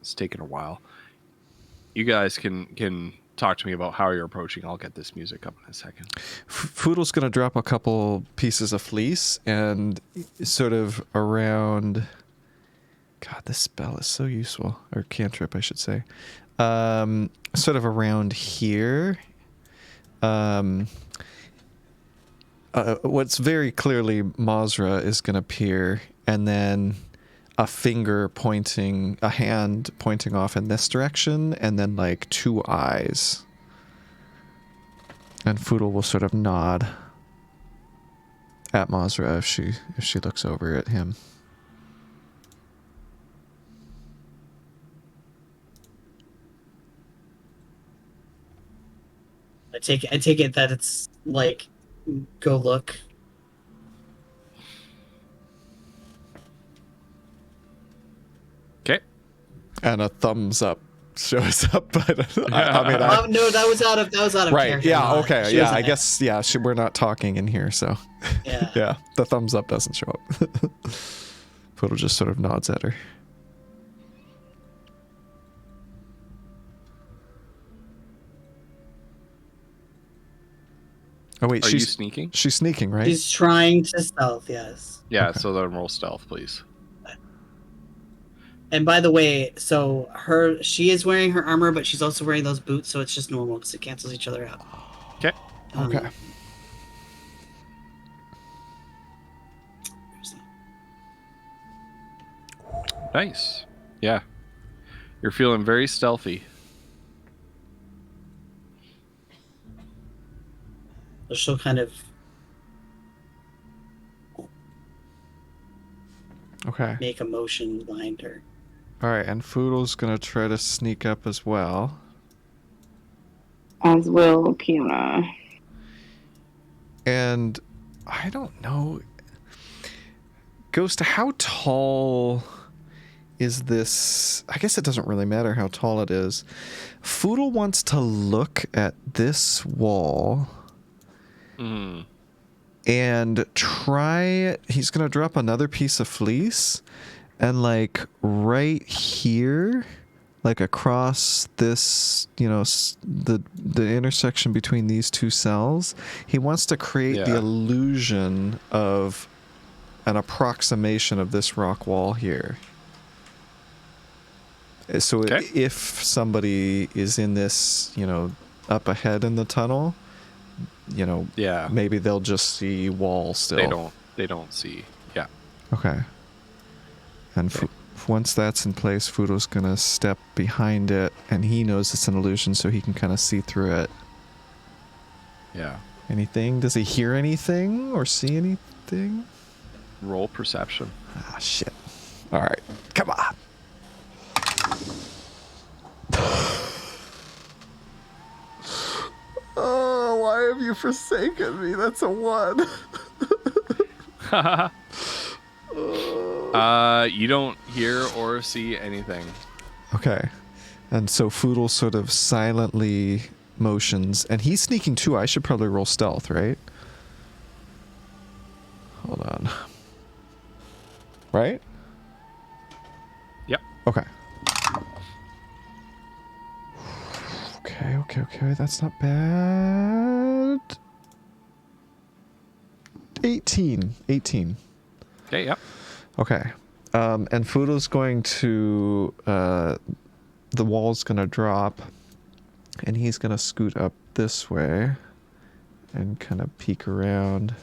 It's taken a while. You guys can talk to me about how you're approaching. I'll get this music up in a second. Foodle's going to drop a couple pieces of fleece and sort of around... God, this spell is so useful. Or cantrip, I should say. Sort of around here. What's very clearly Mazra is going to appear, and then a hand pointing off in this direction, and then like two eyes. And Foodle will sort of nod at Mazra if she looks over at him. I take it that it's like, go look. And a thumbs up shows up, but no, that was out of right. character. Yeah. Okay. Yeah. I it. guess. Yeah. We're not talking in here, so Yeah. yeah. The thumbs up doesn't show up. Poodle just sort of nods at her. Oh wait, Are you sneaking? She's sneaking, right? She's trying to stealth. Yes. Yeah. Okay. So then roll stealth, please. And by the way, so she is wearing her armor, but she's also wearing those boots, so it's just normal because it cancels each other out. Okay. Okay. Nice. Yeah. You're feeling very stealthy. So she'll kind of make a motion behind her. All right, and Foodle's gonna try to sneak up as well. As will Kiona. And I don't know, Ghost, how tall is this? I guess it doesn't really matter how tall it is. Foodle wants to look at this wall and try. He's gonna drop another piece of fleece, and like right here, like across this, the intersection between these two cells, he wants to create the illusion of an approximation of this rock wall here. So if somebody is in this, up ahead in the tunnel, maybe they'll just see wall still. They don't see. Yeah. Okay. And once that's in place, Fudo's gonna step behind it, and he knows it's an illusion, so he can kind of see through it. Yeah. Anything? Does he hear anything or see anything? Roll perception. Ah, shit. All right. Come on. Oh, why have you forsaken me? That's a 1. You don't hear or see anything. Okay. And so Foodle sort of silently motions, and he's sneaking too. I should probably roll stealth, right? Hold on. Right? Yep. Okay. Okay. That's not bad. 18. Okay, yep. Okay. And Fudo's going to... the wall's going to drop, and he's going to scoot up this way and kind of peek around.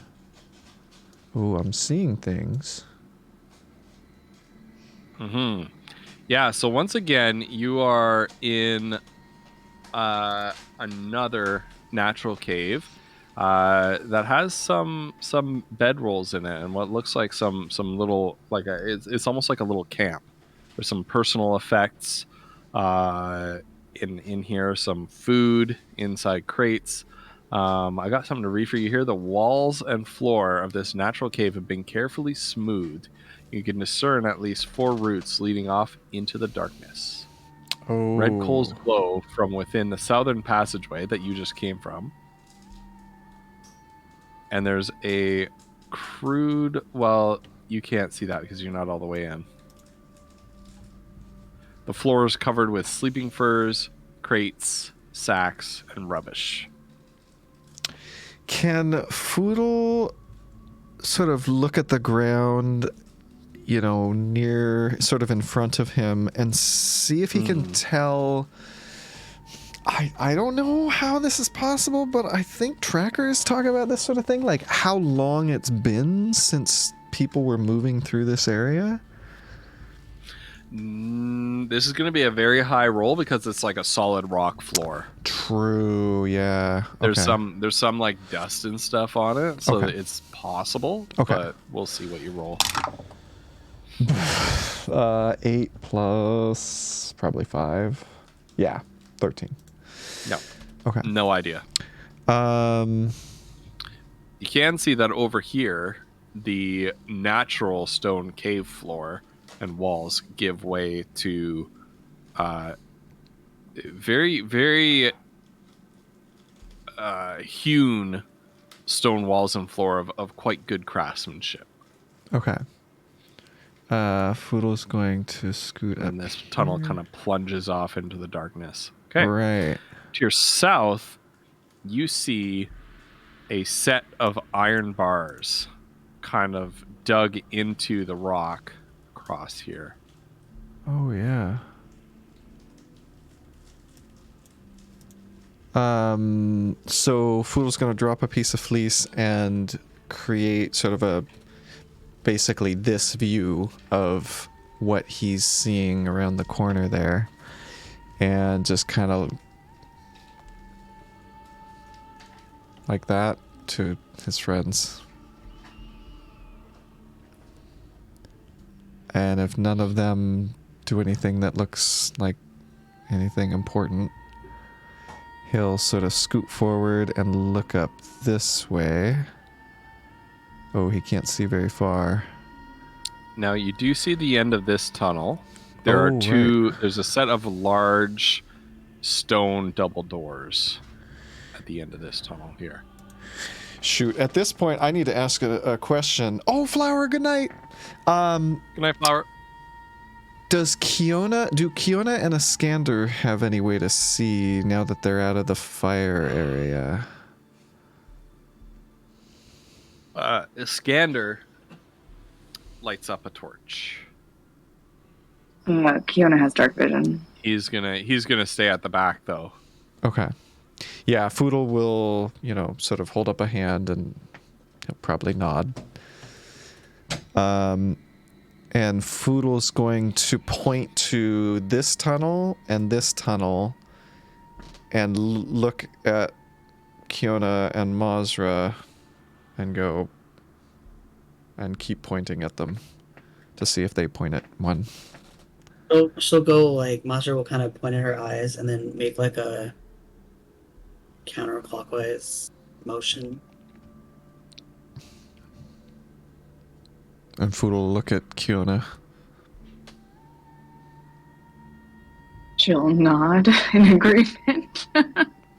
Oh, I'm seeing things. Yeah, so once again, you are in another natural cave that has some bedrolls in it, and what looks like some little, like it's almost like a little camp. There's some personal effects in here, some food inside crates. I got something to read for you here. The walls and floor of this natural cave have been carefully smoothed. You can discern at least 4 routes leading off into the darkness. Oh. Red coals glow from within the southern passageway that you just came from. And there's a crude... Well, you can't see that because you're not all the way in. The floor is covered with sleeping furs, crates, sacks, and rubbish. Can Foodle sort of look at the ground, near, sort of in front of him, and see if he can tell... I don't know how this is possible, but I think trackers talk about this sort of thing, like how long it's been since people were moving through this area. This is going to be a very high roll because it's like a solid rock floor. True, yeah. There's some like dust and stuff on it, so it's possible. Okay. But we'll see what you roll. 8 plus probably 5. Yeah, 13. No. Okay. No idea. You can see that over here, the natural stone cave floor and walls give way to very, very hewn stone walls and floor of quite good craftsmanship. Okay. Foodle's going to scoot up. And this tunnel kind of plunges off into the darkness. Okay. Right. To your south, you see a set of iron bars kind of dug into the rock across here. Oh, yeah. So Foodle's going to drop a piece of fleece and create sort of basically this view of what he's seeing around the corner there. And just kind of like that to his friends. And if none of them do anything that looks like anything important, he'll sort of scoot forward and look up this way. Oh, he can't see very far. Now you do see the end of this tunnel. There are two. Right. There's a set of large stone double doors at the end of this tunnel here. Shoot, at this point I need to ask a question. Oh, Flower, good night. Good night, Flower. Do Kiona and Iskander have any way to see now that they're out of the fire area? Iskander lights up a torch. Kiona has dark vision. He's gonna stay at the back though. Okay. Yeah, Foodle will, sort of hold up a hand and he'll probably nod. And Foodle's going to point to this tunnel and look at Kiona and Mazra and go and keep pointing at them to see if they point at one. So she'll go like Mazra will kind of point at her eyes and then make like a counterclockwise motion. And Foodle will look at Kiona. She'll nod in agreement.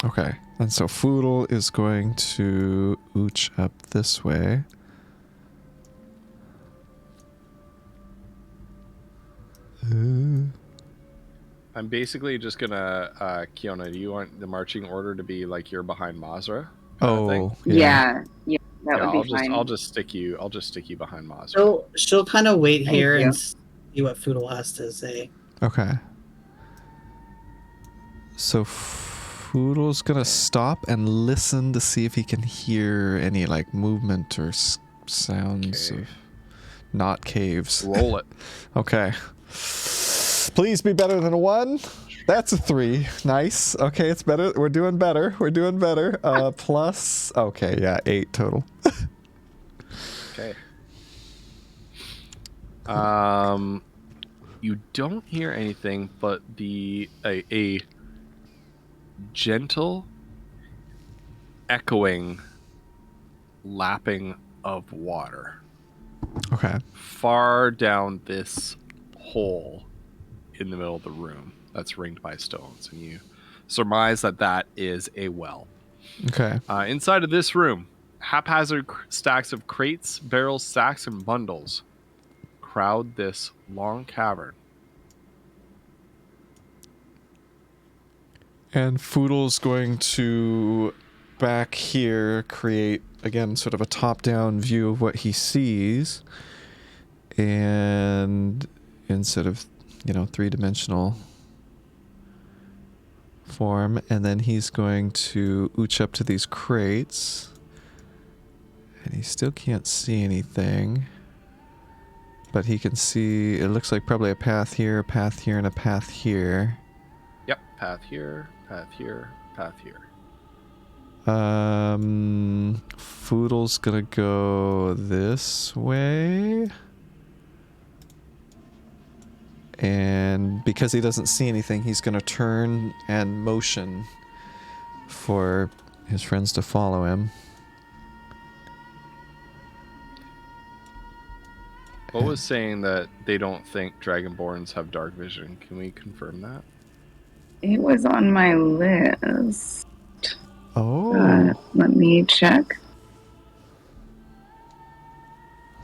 Okay. And so Foodle is going to ooch up this way. I'm basically just gonna, Kiona, do you want the marching order to be like you're behind Mazra? Yeah, that would be fine. I'll just stick you behind Mazra. She'll kind of wait here and see what Foodle has to say. Okay. So Foodle's gonna stop and listen to see if he can hear any like movement or sounds of not caves. Roll it. Okay. Please be better than a 1. That's a 3. Nice. Okay, it's better. We're doing better. Plus. Okay, yeah, 8 total. Okay. You don't hear anything but a gentle echoing lapping of water. Okay. Far down this hole in the middle of the room that's ringed by stones, and you surmise that is a well. Okay. Inside of this room, haphazard stacks of crates, barrels, sacks, and bundles crowd this long cavern. And Foodle's going to back here create again sort of a top-down view of what he sees, and instead of three-dimensional form, and then he's going to ooch up to these crates, and he still can't see anything, but he can see, it looks like probably a path here, and a path here. Yep, path here, path here, path here. Foodle's gonna go this way. And because he doesn't see anything, he's going to turn and motion for his friends to follow him. What was saying that they don't think Dragonborns have dark vision? Can we confirm that? It was on my list. Oh. Let me check.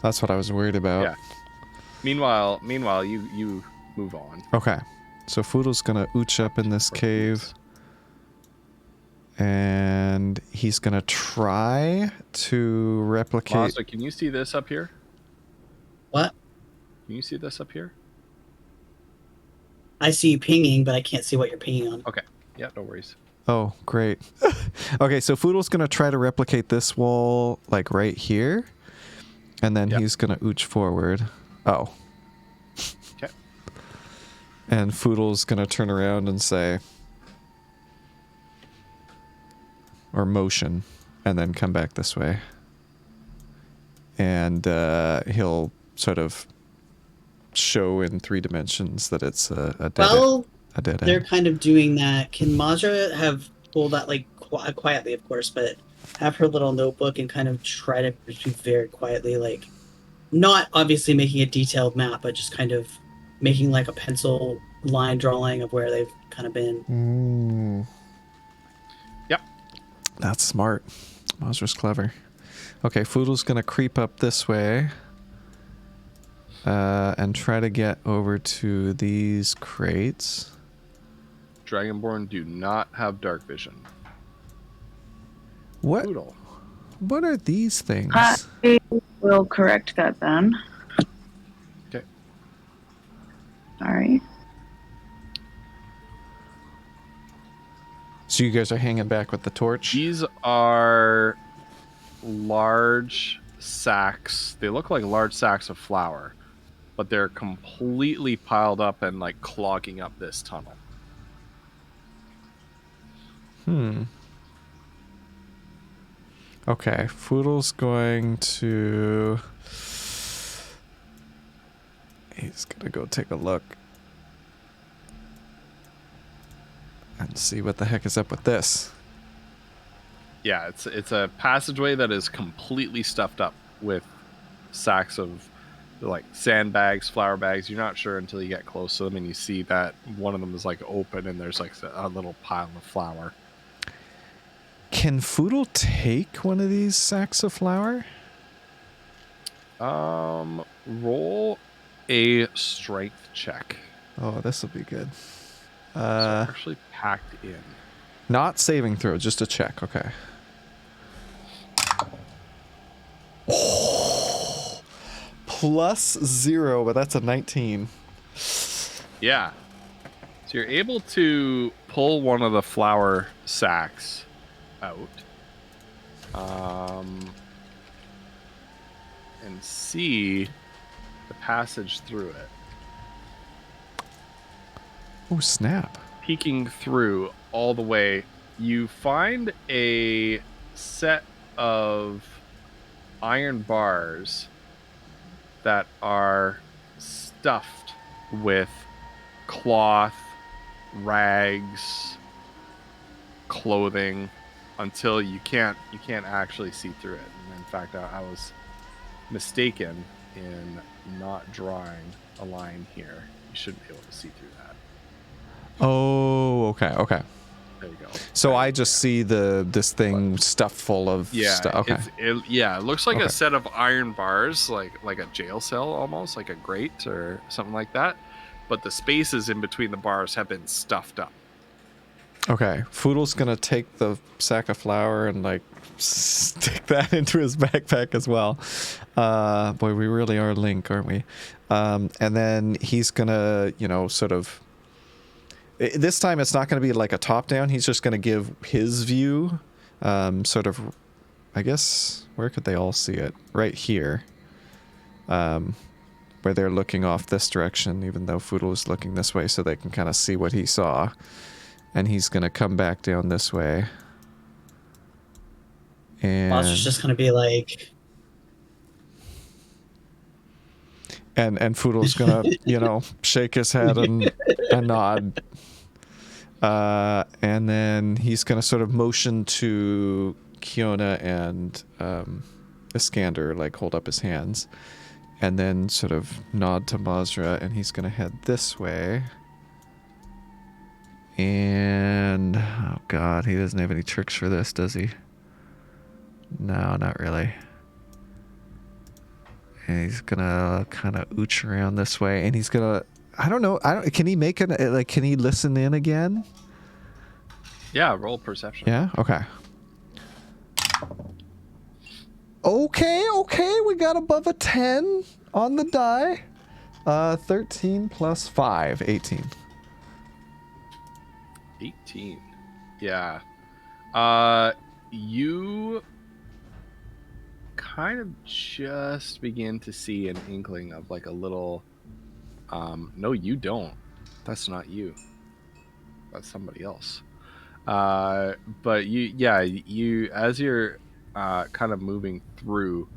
That's what I was worried about. Yeah. Meanwhile, you move on. Okay. So Foodle's gonna ooch up in this cave. And he's gonna try to replicate... Mazda, can you see this up here? What? Can you see this up here? I see you pinging, but I can't see what you're pinging on. Okay. Yeah, no worries. Oh, great. Okay, so Foodle's gonna try to replicate this wall, like, right here. And then he's gonna ooch forward. Oh. Okay. And Foodle's gonna turn around and say... Or motion. And then come back this way. And he'll sort of show in 3 dimensions that it's a dead they're end. kind of doing that. Can Majra have pulled that, like, quietly, of course, but have her little notebook and kind of try to be very quietly, like, not obviously making a detailed map, but just kind of making, like, a pencil line drawing of where they've kind of been. Ooh. Yep. That's smart. Mazra's clever. Okay, Foodle's gonna creep up this way. And try to get over to these crates. Dragonborn do not have dark vision. What? Poodle. What are these things? I will correct that then. Okay. All right. So you guys are hanging back with the torch? These are large sacks. They look like large sacks of flour, but they're completely piled up and like clogging up this tunnel. Okay, Foodle's going to... He's gonna go take a look. And see what the heck is up with this. Yeah, it's a passageway that is completely stuffed up with sacks of like sandbags, flour bags. You're not sure until you get close to them and you see that one of them is like open and there's like a little pile of flour. Can Foodle take one of these sacks of flour? Roll a strength check. Oh, this will be good. So actually packed in. Not saving throw, just a check. Okay. Oh, +0, but that's a 19. Yeah. So you're able to pull one of the flour sacks out. And see the passage through it. Oh, snap. Peeking through all the way, you find a set of iron bars that are stuffed with cloth, rags, clothing, until you can't actually see through it. And in fact, I was mistaken in not drawing a line here. You shouldn't be able to see through that. Oh, okay. There you go. So I just see this thing stuffed full of stuff. Okay. It looks like a set of iron bars, like a jail cell almost, like a grate or something like that. But the spaces in between the bars have been stuffed up. Okay. Foodle's gonna take the sack of flour and like stick that into his backpack as well. Boy, we really are Link, aren't we? And then he's gonna, sort of... This time it's not going to be like a top-down. He's just going to give his view, sort of, I guess, where could they all see it? Right here, where they're looking off this direction, even though Foodle is looking this way, so they can kind of see what he saw. And he's going to come back down this way. And Monster's just going to be like... And Foodle's going to, shake his head and nod. And then he's going to sort of motion to Kiona and Iskander, like hold up his hands. and then sort of nod to Mazra, and he's going to head this way. And, oh god, he doesn't have any tricks for this, does he? No, not really. And he's gonna kind of ooch around this way, and he's gonna, I don't know, can he make an, like, can he listen in again? Yeah, roll perception. Yeah? Okay. Okay, we got above a 10 on the die. 13 plus 5, 18. 18. Yeah. You kind of just begin to see an inkling of like a little... no, you don't. That's not you. That's somebody else. But you as you're kind of moving through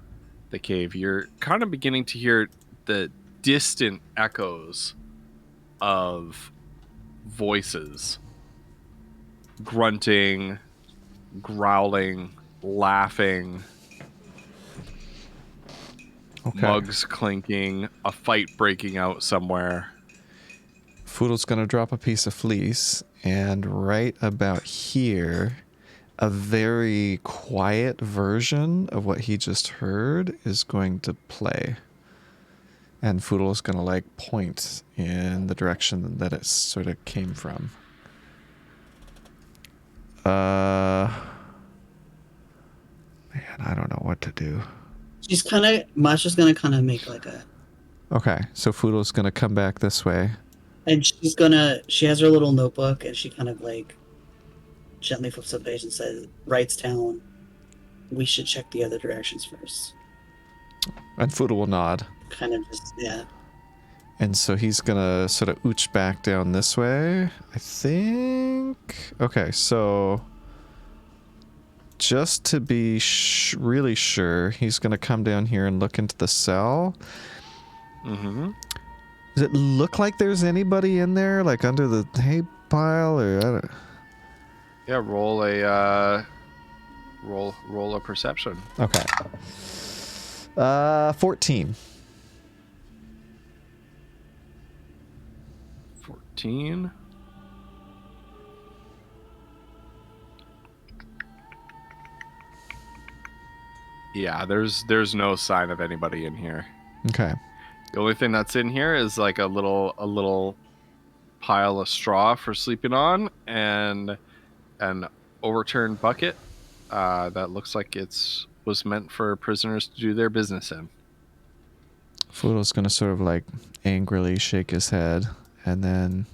the cave, you're kind of beginning to hear the distant echoes of voices, grunting, growling, laughing, mugs clinking, a fight breaking out somewhere. Foodle's gonna drop a piece of fleece, and right about here, a very quiet version of what he just heard is going to play. And Foodle's gonna like point in the direction that it sort of came from. Man, I don't know what to do. Masha's gonna kind of make like a... Okay, so Foodle's gonna come back this way. And she has her little notebook, and she kind of like gently flips a page and says, writes down, we should check the other directions first. And Foodle will nod. Kind of just, yeah. And so he's gonna sort of ooch back down this way, I think. Okay, so just to be really sure, he's gonna come down here and look into the cell. Mm-hmm. Does it look like there's anybody in there, like under the hay pile, or I don't... Yeah, roll a perception. Okay. 14. 14. Yeah, there's no sign of anybody in here. Okay. The only thing that's in here is like a little pile of straw for sleeping on, and an overturned bucket that looks like was meant for prisoners to do their business in. Foodle's gonna sort of like angrily shake his head and then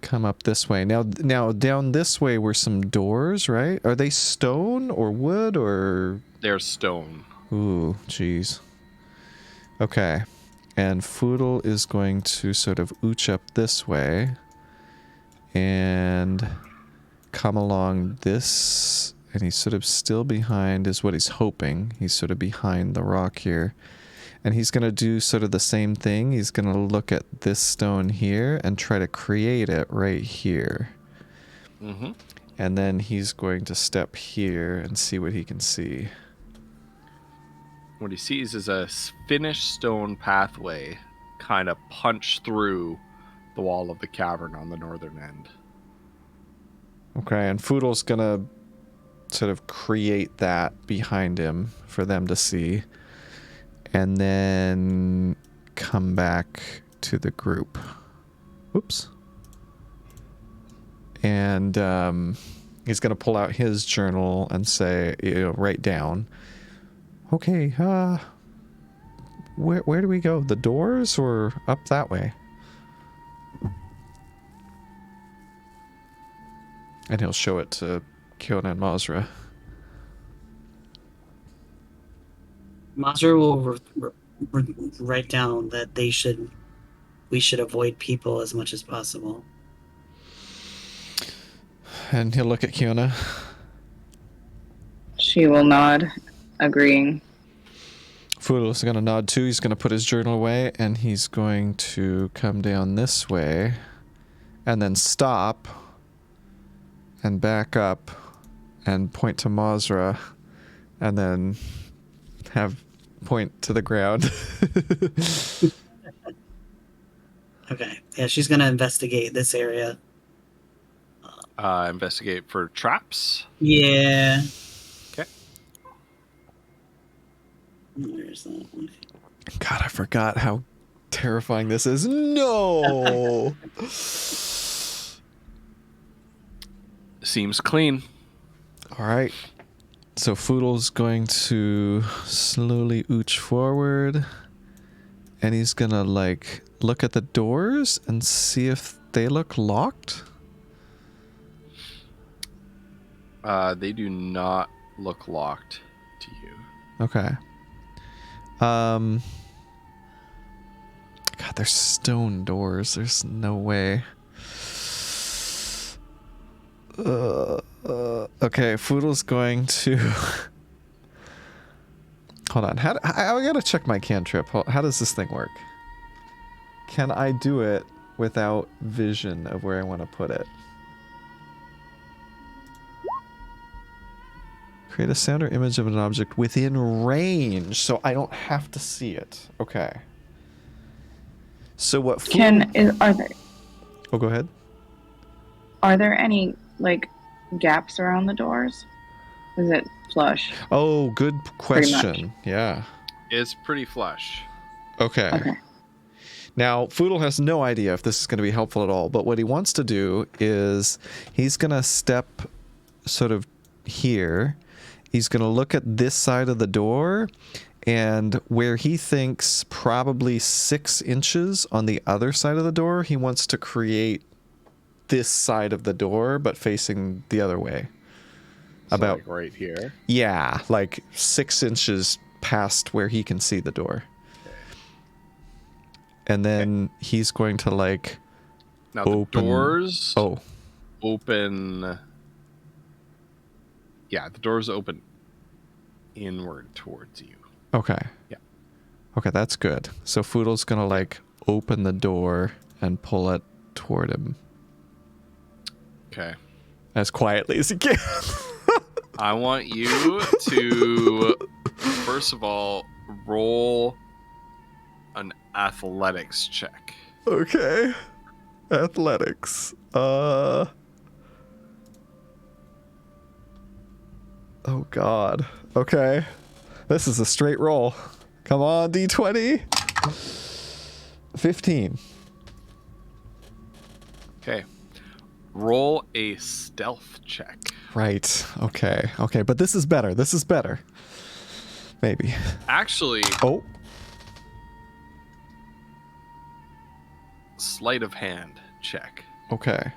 come up this way. Now down this way were some doors, right? Are they stone or wood or... They're stone. Ooh, jeez. Okay. And Foodle is going to sort of ooch up this way and come along this, and he's sort of still behind, is what he's hoping. He's sort of behind the rock here. And he's going to do sort of the same thing. He's going to look at this stone here and try to create it right here. Mm-hmm. And then he's going to step here and see what he can see. What he sees is a finished stone pathway kind of punch through the wall of the cavern on the northern end. Okay, and Foodle's gonna sort of create that behind him for them to see, and then come back to the group. Oops. And he's gonna pull out his journal and say, write down, okay, where do we go? The doors or up that way? And he'll show it to Kiona and Mazra. Mazra will write down that we should avoid people as much as possible. And he'll look at Kiona. She will nod, agreeing. Foodle's going to nod too. He's going to put his journal away, and he's going to come down this way and then stop and back up and point to Mazra and then have point to the ground. Okay. Yeah, she's gonna investigate this area. Investigate for traps. Yeah. Okay. Where's that one? God, I forgot how terrifying this is. No. Seems clean. All right. So Foodle's going to slowly ooch forward, and he's gonna like look at the doors and see if they look locked. They do not look locked to you. Okay. God, they're stone doors. There's no way. Okay, Foodle's going to... Hold on. I gotta check my cantrip. How does this thing work? Can I do it without vision of where I want to put it? Create a sound or image of an object within range, so I don't have to see it. Okay. So what? Are there? Oh, go ahead. Are there any like gaps around the doors? Is it flush? Oh, good question. Yeah. It's pretty flush. Okay. Okay. Now, Foodle has no idea if this is going to be helpful at all, but what he wants to do is he's going to step sort of here. He's going to look at this side of the door, and where he thinks probably 6 inches on the other side of the door, he wants to create this side of the door, but facing the other way. So About like right here. Yeah, like 6 inches past where he can see the door. And then he's going to like Now open... the doors open. Yeah, the doors open inward towards you. Okay. Yeah. Okay, that's good. So Foodle's gonna like open the door and pull it toward him. Okay. As quietly as he can. I want you to, first of all, roll an athletics check. Okay. Athletics. Oh god. Okay. This is a straight roll. Come on, D20. 15. Okay. Roll a stealth check. Right. Okay. Okay, but this is better. This is better. Maybe. Actually, Oh. sleight of hand check. Okay.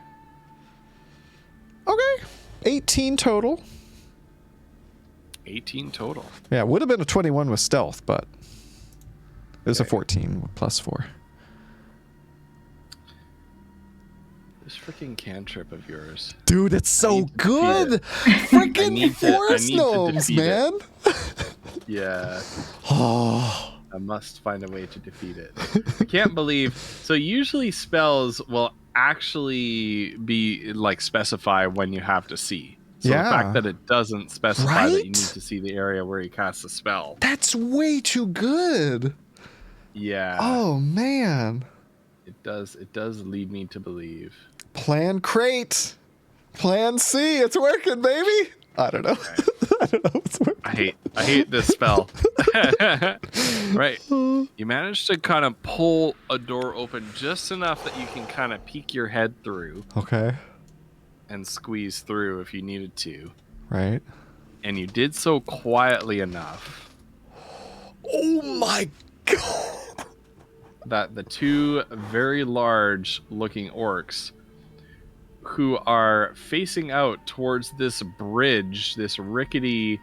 Okay. 18 total. 18 total. Yeah, it would have been a 21 with stealth, but it was a Okay. 14 plus 4. This freaking cantrip of yours. Dude, it's so good! Freaking forest gnomes, man! Yeah. Oh. I must find a way to defeat it. I can't believe. So usually spells will actually be like specify when you have to see. So Yeah. the fact that it doesn't specify that you Right? need to see the area where you cast the spell. That's way too good! Yeah. Oh, man. It does lead me to believe. Plan crate! Plan C! It's working, baby! I don't know. I don't know what's working. I hate this spell. Right. You managed to kind of pull a door open just enough that you can kind of peek your head through Okay. and squeeze through if you needed to. Right. And you did so quietly enough Oh my god! that the two very large looking orcs who are facing out towards this bridge, this rickety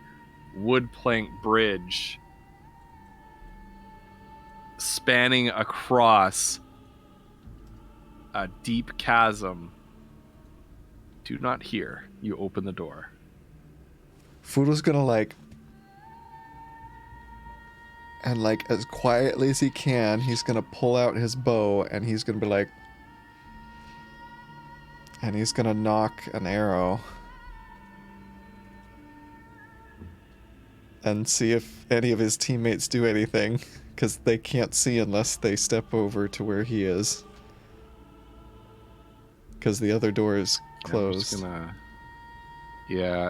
wood plank bridge spanning across a deep chasm, do not hear you open the door. Fudo's gonna like... And like as quietly as he can, he's gonna pull out his bow and he's gonna be like... And he's gonna knock an arrow and see if any of his teammates do anything, because they can't see unless they step over to where he is. Because the other door is closed. A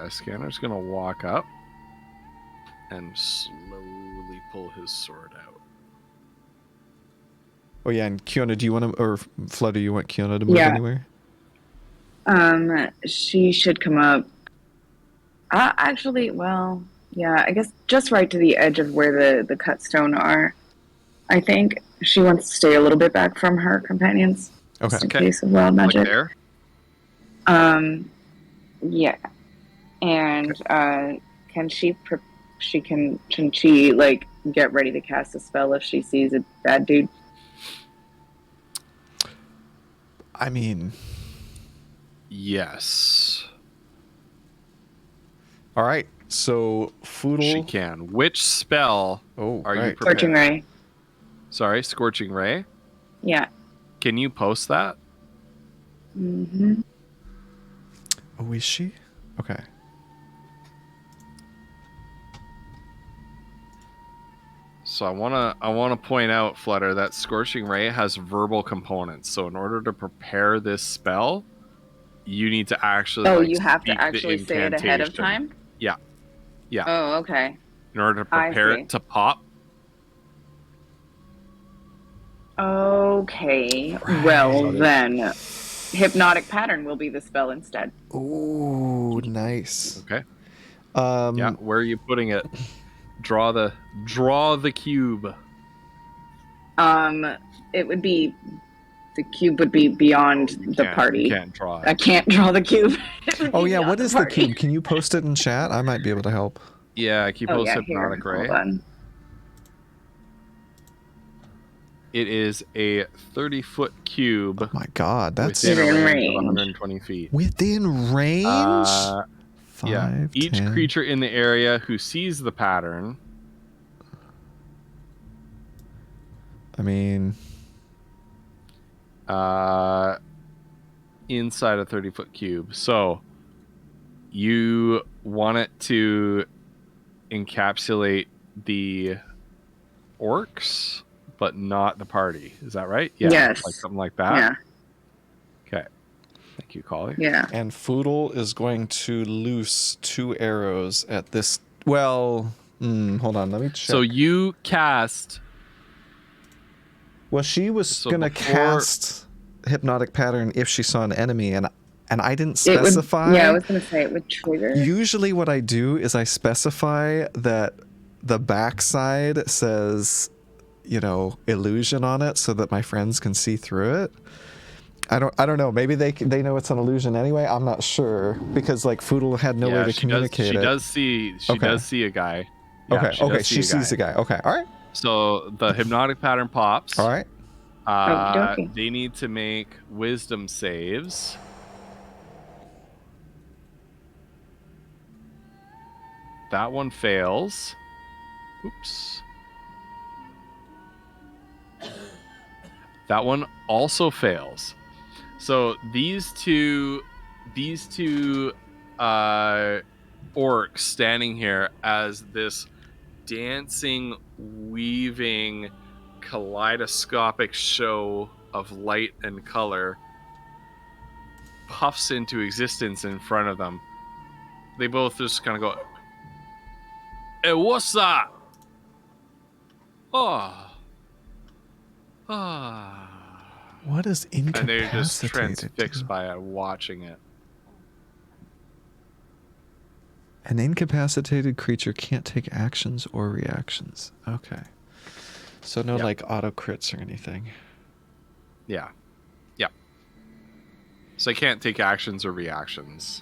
scanner's gonna walk up and slowly pull his sword out. Oh yeah, and Kiona, do you want to, or Flutter, you want Kiona to move anywhere? She should come up. Actually, well, yeah, I guess just right to the edge of where the cut stone are. I think she wants to stay a little bit back from her companions. Okay. Just in case of wild magic. Like there? Yeah. And can she like get ready to cast a spell if she sees a bad dude? I mean, yes. All right. So Foodle. She can. Which spell are you prepared? Scorching Ray. Sorry, Scorching Ray? Yeah. Can you post that? Mm-hmm. Oh, is she? Okay. So I wanna point out, Flutter, that Scorching Ray has verbal components. So in order to prepare this spell, you need to actually. Oh, you have to actually say it ahead of time? Yeah. Yeah. Oh, okay. In order to prepare it to pop. Okay. Right. Well, then Hypnotic Pattern will be the spell instead. Ooh, nice. Okay. Yeah, where are you putting it? Draw the cube. It would be, the cube would be beyond the party. You can't draw it. I can't draw the cube. Oh yeah, what is the cube? Can you post it in chat? I might be able to help. Yeah, can you post Hypnotic Ray? Hold on. It is a 30-foot cube. Oh my god, that's within a range of 120 feet. Within range? 5, each 10. creature in the area who sees the pattern. I mean, inside a 30-foot cube. So you want it to encapsulate the orcs, but not the party. Is that right? Yeah. Yes. Like something like that? Yeah. Okay. Thank you, Collie. Yeah. And Foodle is going to loose 2 arrows at this. Well, hold on. Let me check. So you cast. Well, she was going to cast Hypnotic Pattern if she saw an enemy, and I didn't specify. I was going to say it would trigger. Usually what I do is I specify that the backside says, illusion on it so that my friends can see through it. I don't know. Maybe they know it's an illusion anyway. I'm not sure because Foodle had no way to communicate it. She does see a guy. Yeah, she sees a guy. Okay, all right. So the Hypnotic Pattern pops. All right. They need to make wisdom saves. That one fails. Oops. That one also fails. So these two orcs standing here as this dancing, weaving, kaleidoscopic show of light and color puffs into existence in front of them. They both just kind of go, "Hey, what's that? What is incapacitated? And they're just transfixed by it, watching it. An incapacitated creature can't take actions or reactions. Okay. So no auto crits or anything. Yeah. Yeah. So they can't take actions or reactions.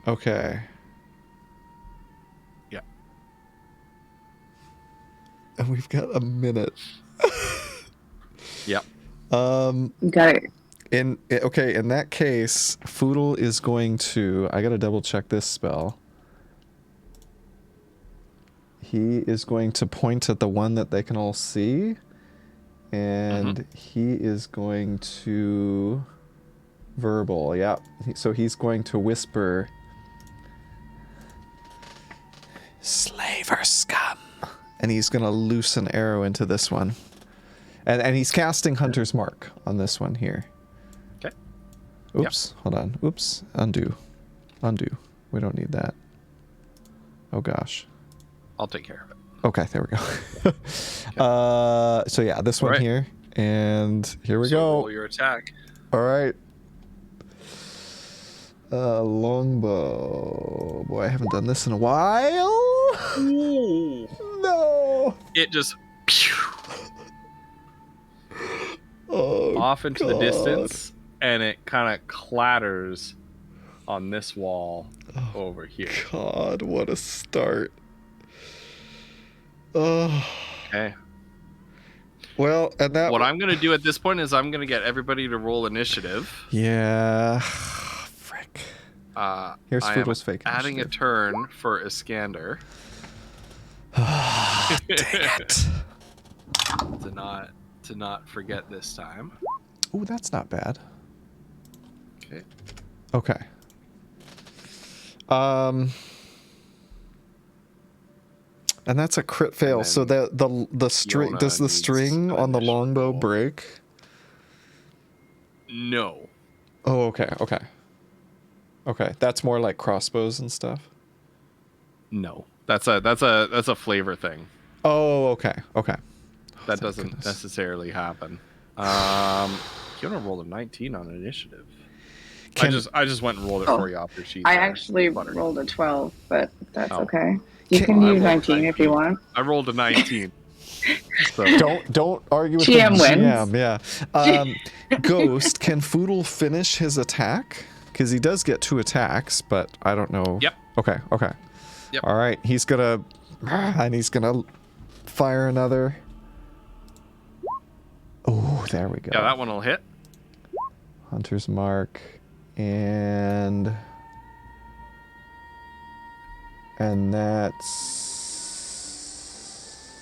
Okay. Yeah. And we've got a minute. Yep. Got it. In that case, Foodle is going to. I gotta double check this spell. He is going to point at the one that they can all see, and he is going to verbal. Yeah. So he's going to whisper. Slaver scum. And he's going to loose an arrow into this one. And he's casting Hunter's Mark on this one here. Okay. Oops. Hold on. Oops. Undo. We don't need that. Oh, gosh. I'll take care of it. Okay, there we go. So yeah, this one here. And here we go. Roll your attack. All right. Longbow. Boy, I haven't done this in a while. Ooh. No. It just Oh, off into God. the distance, and it kind of clatters on this wall over here. God, what a start. Oh. Okay. Well, and that. What I'm going to do at this point is I'm going to get everybody to roll initiative. Yeah. Frick. Here's Foodle's fake adding initiative. a turn for Iskander. Dang it. to not forget this time. Ooh, that's not bad. Okay. Okay. And that's a crit fail. So the string does the string on the longbow break? No. Oh, okay. Okay, that's more like crossbows and stuff. No. That's a flavor thing. Oh, okay. That doesn't necessarily happen. You want to roll a 19 on initiative? I just went and rolled it for you off your sheet. I actually rolled a 12, but that's okay. You can Well, use 19 if you want. I rolled a 19. So. Don't argue with GM the wins. GM. Yeah. Ghost, can Foodle finish his attack? Because he does get 2 attacks, but I don't know. Yep. Okay. Yep. All right. He's gonna fire another. Oh, there we go. Yeah, that one will hit. Hunter's Mark, and that's.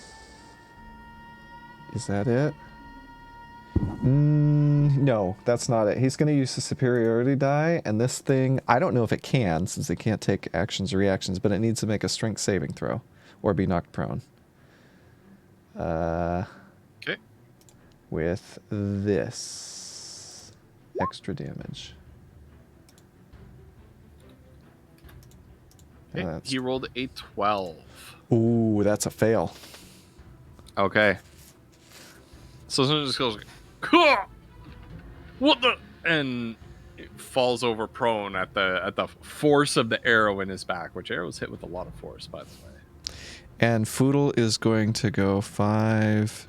Is that it? No, that's not it. He's going to use the superiority die, and this thing, I don't know if it can, since it can't take actions or reactions, but it needs to make a strength saving throw or be knocked prone. Okay. With this extra damage. Okay. He rolled a 12. Ooh, that's a fail. Okay. So someone just goes, "Huh! What the?" and it falls over prone at the force of the arrow in his back, which arrows hit with a lot of force, by the way. And Foodle is going to go 5.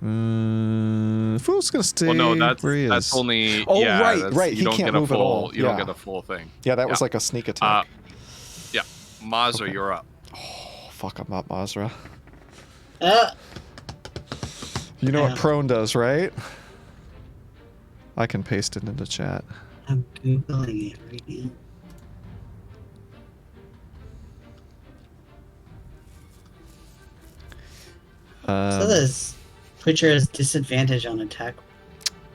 Foodle's going to stay where he is. That's only. Oh, yeah, right. You He don't can't get a move full. at all. You don't get a full thing. Yeah, that was like a sneak attack. Yeah, Mazra, Okay. you're up. Oh, fuck, I'm up, Mazra. Uh, You know Yeah. what prone does, right? I can paste it into chat. I'm Googling it right now. So this creature has disadvantage on attack.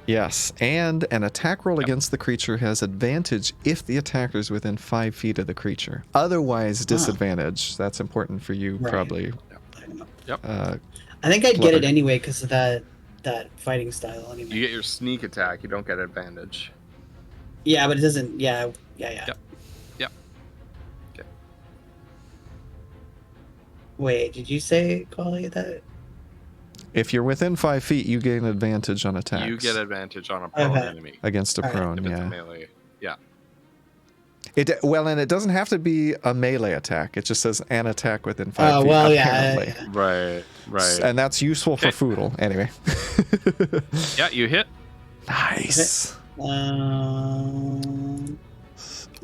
Yes, and an attack roll against the creature has advantage if the attacker is within 5 feet of the creature. Otherwise, disadvantage. That's important for you, Right. probably. Yep. I think I'd get it anyway because of that fighting style anyway. You get your sneak attack. You don't get advantage. Yeah, but it doesn't. Yeah. Yep. Okay. Wait, did you say, Collie, that? If you're within 5 feet, you gain advantage on attacks. You get advantage on a prone Okay. enemy. against a Alright. prone, If it's yeah. melee. Yeah. And it doesn't have to be a melee attack. It just says an attack within 5 feet. Well, apparently. yeah. Right. And that's useful for Okay. Foodle. Anyway. Yeah, you hit. Nice. Um,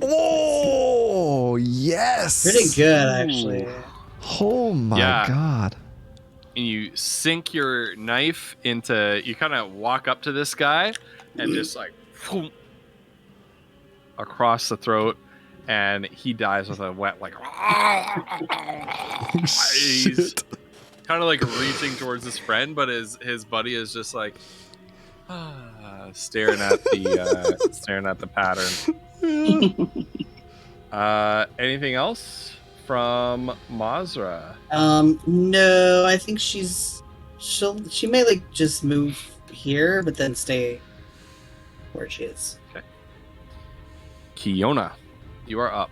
Oh, yes. pretty good, actually. Oh, my Yeah. God. And you sink your knife into. You kind of walk up to this guy and just like whoom, across the throat, and he dies with a wet like. He's Shit. kind of like reaching towards his friend, but his buddy is just like staring at the pattern. Anything else from Mazra? No, I think she may like just move here, but then stay where she is. Okay. Kiona, you are up.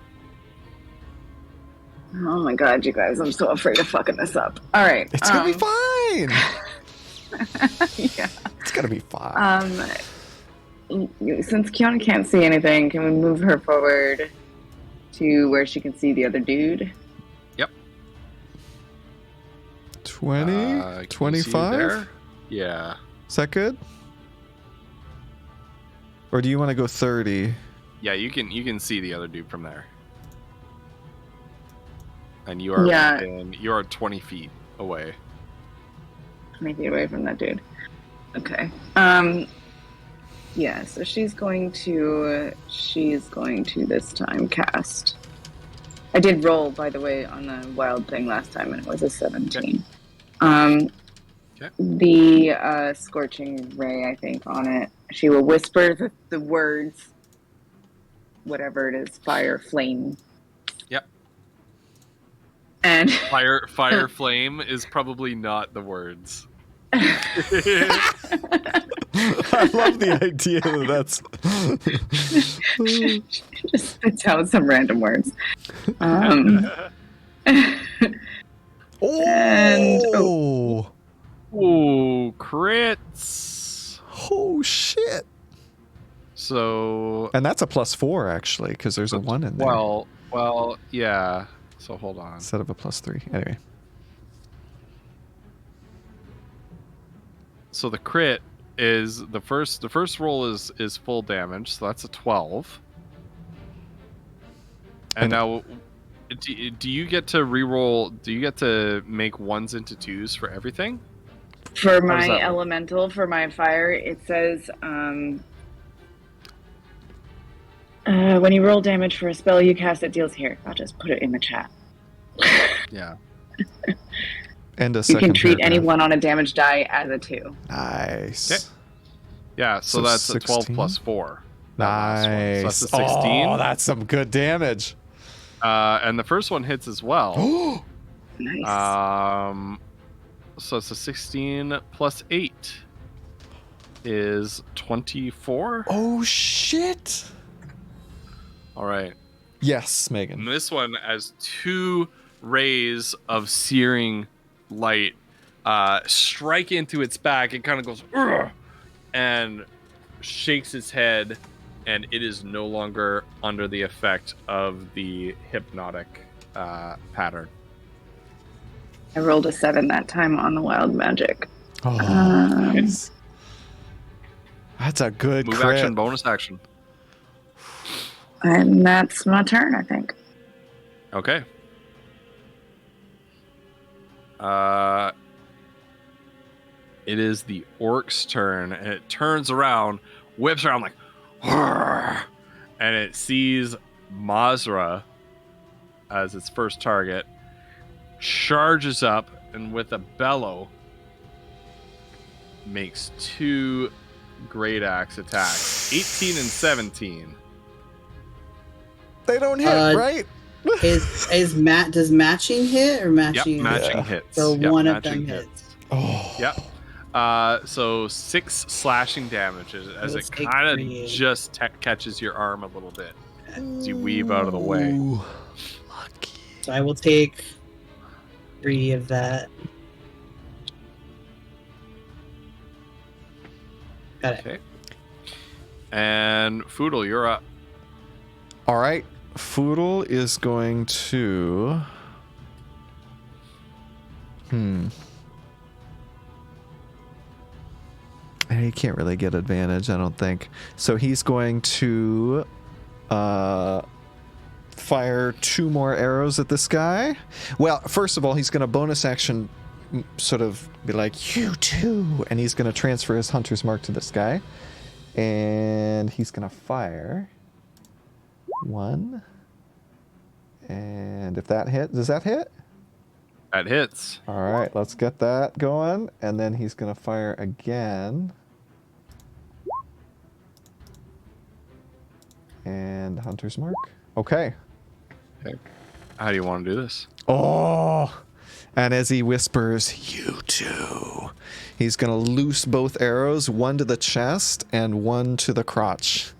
Oh my god, you guys, I'm so afraid of fucking this up. All right. It's gonna be fine. Yeah. It's gonna be fine. Since Kiona can't see anything, can we move her forward to where she can see the other dude? Yep. 20? 25? Yeah. Is that good? Or do you want to go 30? Yeah, you can see the other dude from there. And you are you are 20 feet away. 20 feet away from that dude. Okay. Yeah, so she's going to this time cast. I did roll, by the way, on the wild thing last time, and it was a 17. Okay. The scorching ray, I think, on it. She will whisper the words, whatever it is, fire, flame. Yep. And fire, flame is probably not the words. I love the idea that that's just spits out some random words. Ooh, crits. Oh shit. So and that's a +4 actually, because there's a 1 in there. Well, yeah. So hold on. Instead of a +3. Anyway. So the crit is the first roll is full damage, so that's a 12. And now, do you get to reroll? Do you get to make 1s into 2s for everything? For my elemental, for my fire, it says when you roll damage for a spell you cast, it deals here. I'll just put it in the chat. Yeah. And a you second can treat paragraph. anyone on a damage die as a 2. Nice. Okay. Yeah, so that's 16? A 12 plus 4. Nice. So that's a 16. Oh, that's some good damage. And the first one hits as well. Nice. So it's a 16 plus 8 is 24. Oh shit. All right. Yes, Megan. And this one has 2 rays of searing light strike into its back. It kind of goes "Ugh!" and shakes its head, and it is no longer under the effect of the hypnotic pattern. I rolled a 7 that time on the wild magic. Oh, nice. That's a good move crit. action, bonus action. And that's my turn, I think. Okay. It is the orc's turn, and it turns around, whips around like, "Arr!" and it sees Mazra as its first target, charges up, and with a bellow, makes 2 great axe attacks, 18 and 17. They don't hit, right? Does matching hit or matching? Yep, matching hits. So yep, one of them hits. Oh. Yep. So 6 slashing damage as it kind of just catches your arm a little bit as you weave out of the way. Lucky. So I will take 3 of that. Got it. Okay. And Foodle, you're up. All right. Foodle is going to... And he can't really get advantage, I don't think. So he's going to fire 2 more arrows at this guy. Well, first of all, he's going to bonus action sort of be like, you too. And he's going to transfer his hunter's mark to this guy. And he's going to fire 1. And if that hit, does that hit? That hits. All right, let's get that going. And then he's going to fire again. And hunter's mark. Okay. How do you want to do this? Oh, and as he whispers, "You too," he's gonna loose both arrows, one to the chest and one to the crotch,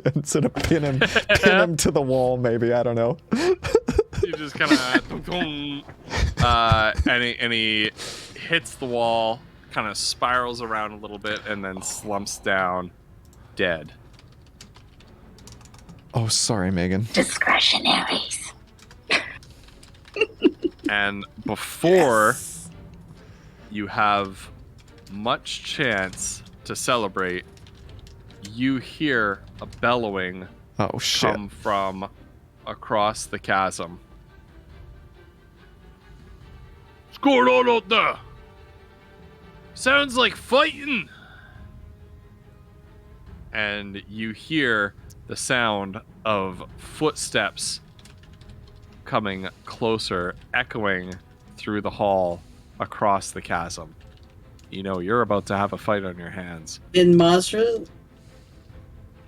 and sort of pin him to the wall. Maybe, I don't know. You just kind of, and he hits the wall, kind of spirals around a little bit, and then slumps down, dead. Oh, sorry, Megan. Discretionaries. And before you have much chance to celebrate, you hear a bellowing come from across the chasm. What's going on out there? Sounds like fighting. And you hear the sound of footsteps coming closer, echoing through the hall across the chasm. You know you're about to have a fight on your hands. In Mazra,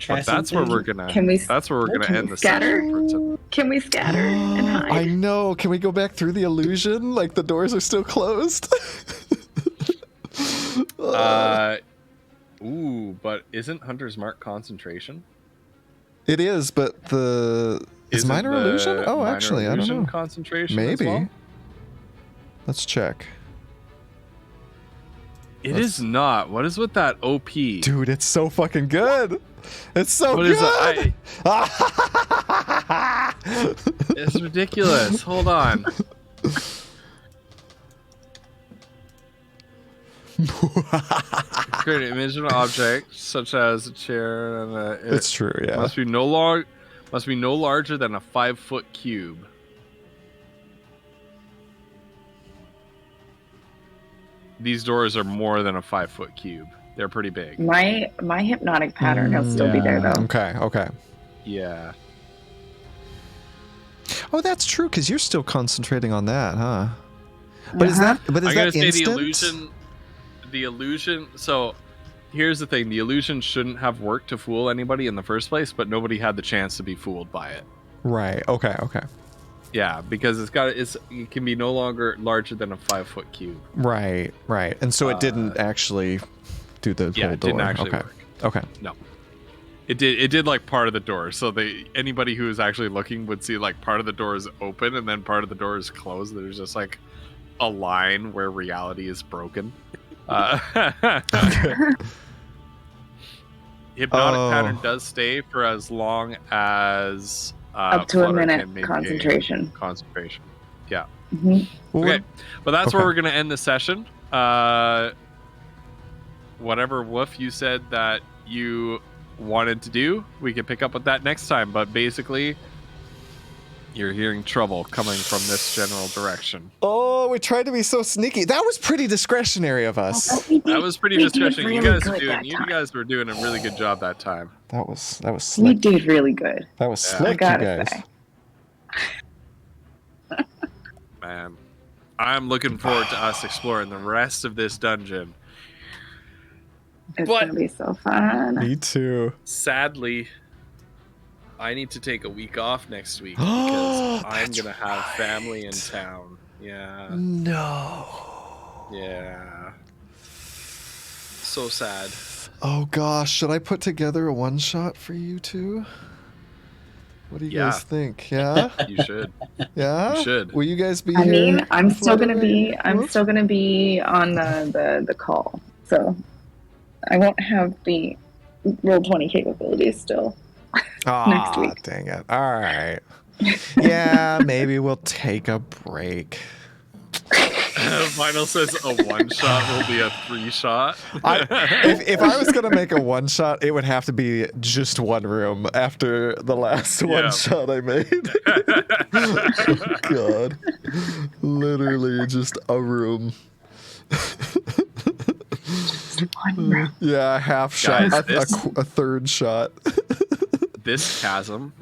but that's where we're gonna. That's where we're gonna end the scatter? session. Can we scatter and hide? I know. Can we go back through the illusion? Like the doors are still closed. Ooh, but isn't Hunter's Mark concentration? It is, but is minor illusion? Oh, minor actually, I don't know. Concentration maybe. As well? Let's check. It is not. What is with that OP? Dude, it's so fucking good. It's so what good. It's ridiculous. Hold on. Create an image of an object, such as a chair, and it's true. Yeah. Must be no larger than a 5-foot cube. These doors are more than a 5-foot cube. They're pretty big. My hypnotic pattern will still be there though. Okay. Yeah. Oh, that's true, because you're still concentrating on that, huh? But is that instant? The illusion. So, here's the thing: the illusion shouldn't have worked to fool anybody in the first place, but nobody had the chance to be fooled by it. Right. Okay. Yeah, because it can be no longer larger than a 5-foot cube. Right. And so it didn't actually do the whole door. Yeah, it didn't actually work. Okay. No. It did like part of the door. So anybody who is actually looking would see like part of the door is open and then part of the door is closed. There's just like a line where reality is broken. Hypnotic pattern does stay for as long as up to a minute. Concentration. Yeah. Mm-hmm. Okay, but that's where we're gonna end the session. Whatever Woof you said that you wanted to do, we can pick up with that next time. But basically, you're hearing trouble coming from this general direction. Oh, we tried to be so sneaky. That was pretty discretionary of us. That was pretty discretionary. You guys were doing a really good job that time. That was slick. We did really good. That was slick, you guys. Man, I'm looking forward to us exploring the rest of this dungeon. It's gonna be so fun. Me too. Sadly, I need to take a week off next week because I'm gonna have family in town. Yeah. No. Yeah. So sad. Oh gosh, should I put together a one shot for you two? What do you guys think? Yeah. You should. Yeah. You should. Will you guys be? I mean, I'm still gonna be on the call, so I won't have the Roll20 capabilities still. Next week. Dang it. All right. Yeah, maybe we'll take a break. Vinyl says a one shot will be a 3-shot. If I was going to make a one shot, it would have to be just one room after the last one shot I made. Oh, God. Literally just a room. Yeah, a half shot. Guys, a third shot. This chasm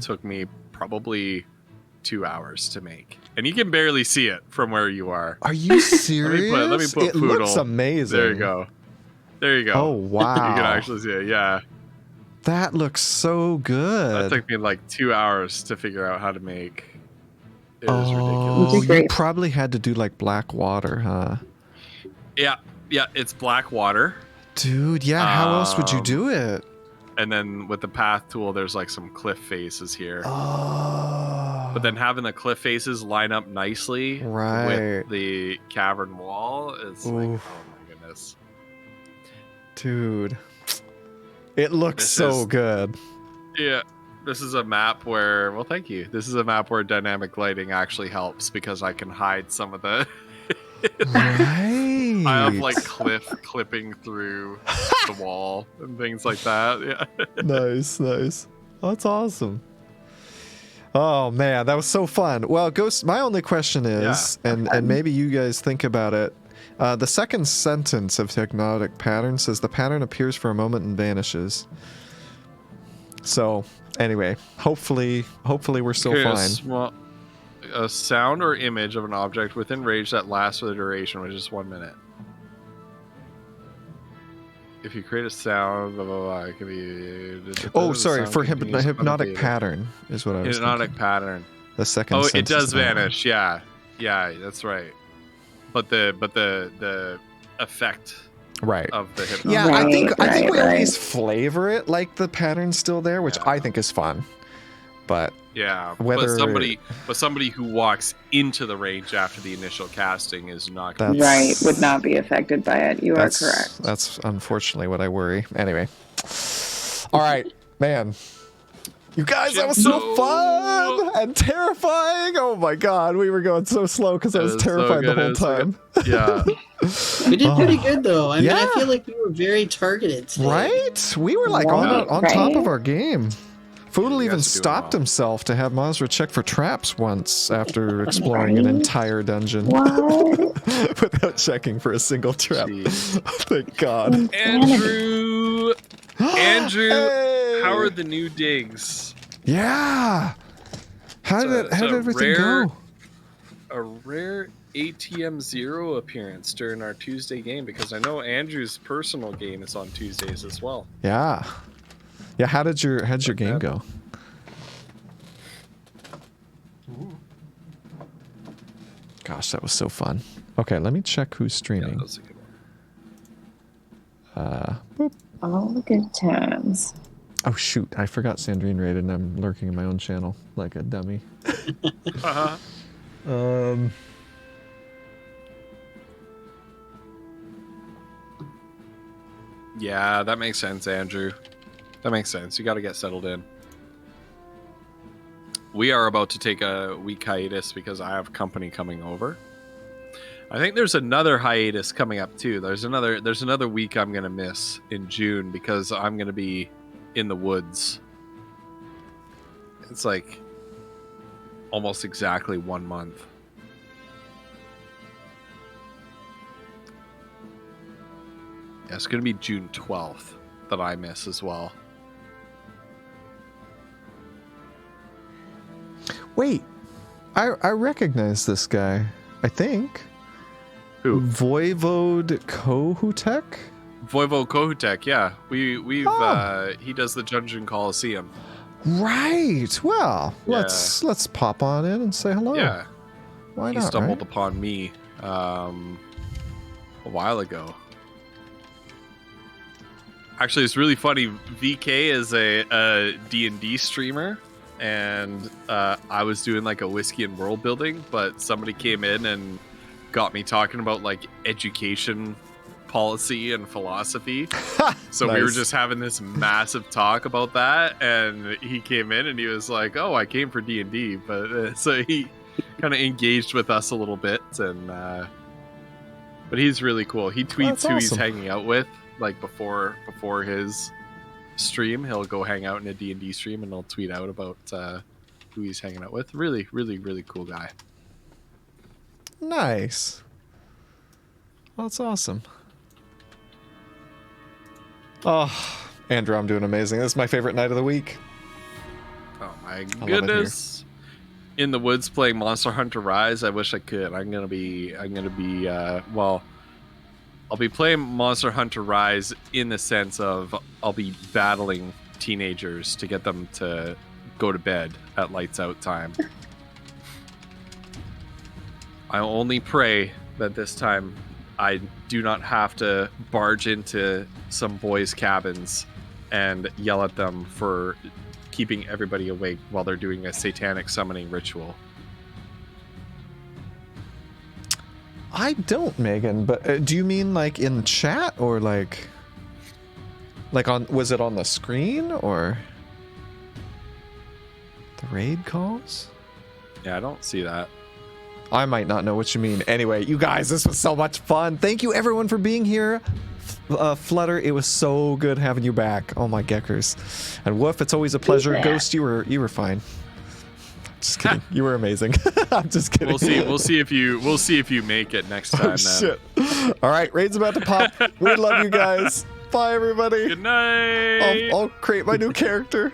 took me probably 2 hours to make. And you can barely see it from where you are. Are you serious? Let me put it Poodle. Looks amazing. There you go. Oh, wow. You can actually see it, yeah. That looks so good. That took me like 2 hours to figure out how to make. It was ridiculous. You probably had to do like black water, huh? Yeah, it's black water. Dude, yeah, how else would you do it? And then with the path tool, there's like some cliff faces here. Oh. But then having the cliff faces line up nicely with the cavern wall is like, oh my goodness. Dude. It looks so good. Yeah. This is a map where, well, thank you. This is a map where dynamic lighting actually helps because I can hide some of the... Right. I have like cliff clipping through the wall and things like that. Yeah. Nice. That's awesome. Oh man, that was so fun. Well, Ghost, my only question is, and maybe you guys think about it. The second sentence of Hypnotic Pattern says the pattern appears for a moment and vanishes. So anyway, hopefully we're still fine. A sound or image of an object within range that lasts for the duration, which is 1 minute. If you create a sound, blah, blah, blah, it can be... Oh, sorry, for hypnotic pattern is what I was Hypnotic thinking. pattern. The second Oh, sentence it does vanish, yeah. Yeah, that's right. But the effect right of the hypnotic. Yeah, I think we always flavor it like the pattern's still there, which I think is fun. But yeah, whether but somebody who walks into the range after the initial casting is not would not be affected by it. You are correct. That's unfortunately what I worry. Anyway, all right, man. You guys, that was so fun and terrifying. Oh my god, we were going so slow because I was terrified the whole time. Yeah. We did pretty good though. I mean, I feel like we were very targeted today. Right? We were like on top of our game. Foodle even stopped himself to have Mazra check for traps once after exploring an entire dungeon without checking for a single trap. Thank God. Andrew, hey! How are the new digs? Yeah. How did everything go? A rare ATM 0 appearance during our Tuesday game because I know Andrew's personal game is on Tuesdays as well. Yeah. Yeah, how did your game go? Gosh, that was so fun. Okay, let me check who's streaming. Yeah, that was a good one. Boop. All the good times. Oh shoot, I forgot Sandrine raided and I'm lurking in my own channel like a dummy. Yeah, that makes sense, Andrew. That makes sense. You got to get settled in. We are about to take a week hiatus because I have company coming over. I think there's another hiatus coming up too. There's another week I'm going to miss in June because I'm going to be in the woods. It's like almost exactly 1 month. Yeah, it's going to be June 12th that I miss as well. Wait, I recognize this guy. I think. Who? Voivode Kohutek? Voivode Kohutek, yeah. We've he does the Dungeon Coliseum. Right. Well, let's pop on in and say hello. Yeah. Why not? He stumbled upon me a while ago. Actually, it's really funny. VK is a D&D streamer. And I was doing like a whiskey and world building, but somebody came in and got me talking about like education policy and philosophy. So nice. We were just having this massive talk about that, and he came in and he was like, "Oh, I came for D&D," but so he kind of engaged with us a little bit, and but he's really cool. He tweets who he's hanging out with, like before his stream. He'll go hang out in a D&D stream and he'll tweet out about who he's hanging out with. Really, really, really cool guy. Nice. Well, that's awesome. Oh, Andrew, I'm doing amazing. This is my favorite night of the week. Oh my goodness. In the woods playing Monster Hunter Rise. I wish I could. I'm gonna be I'll be playing Monster Hunter Rise in the sense of I'll be battling teenagers to get them to go to bed at lights out time. I only pray that this time I do not have to barge into some boys' cabins and yell at them for keeping everybody awake while they're doing a satanic summoning ritual. I don't, Megan, but do you mean like in chat or like on, was it on the screen or the raid calls? Yeah, I don't see that. I might not know what you mean. Anyway, you guys, this was so much fun. Thank you everyone for being here. Flutter, it was so good having you back. Oh my geckers. And Woof, it's always a pleasure. Yeah. Ghost, you were fine. Just kidding. You were amazing. I'm just kidding. We'll see if you make it next time. Oh, shit. All right, raid's about to pop. We love you guys. Bye, everybody. Good night. I'll create my new character.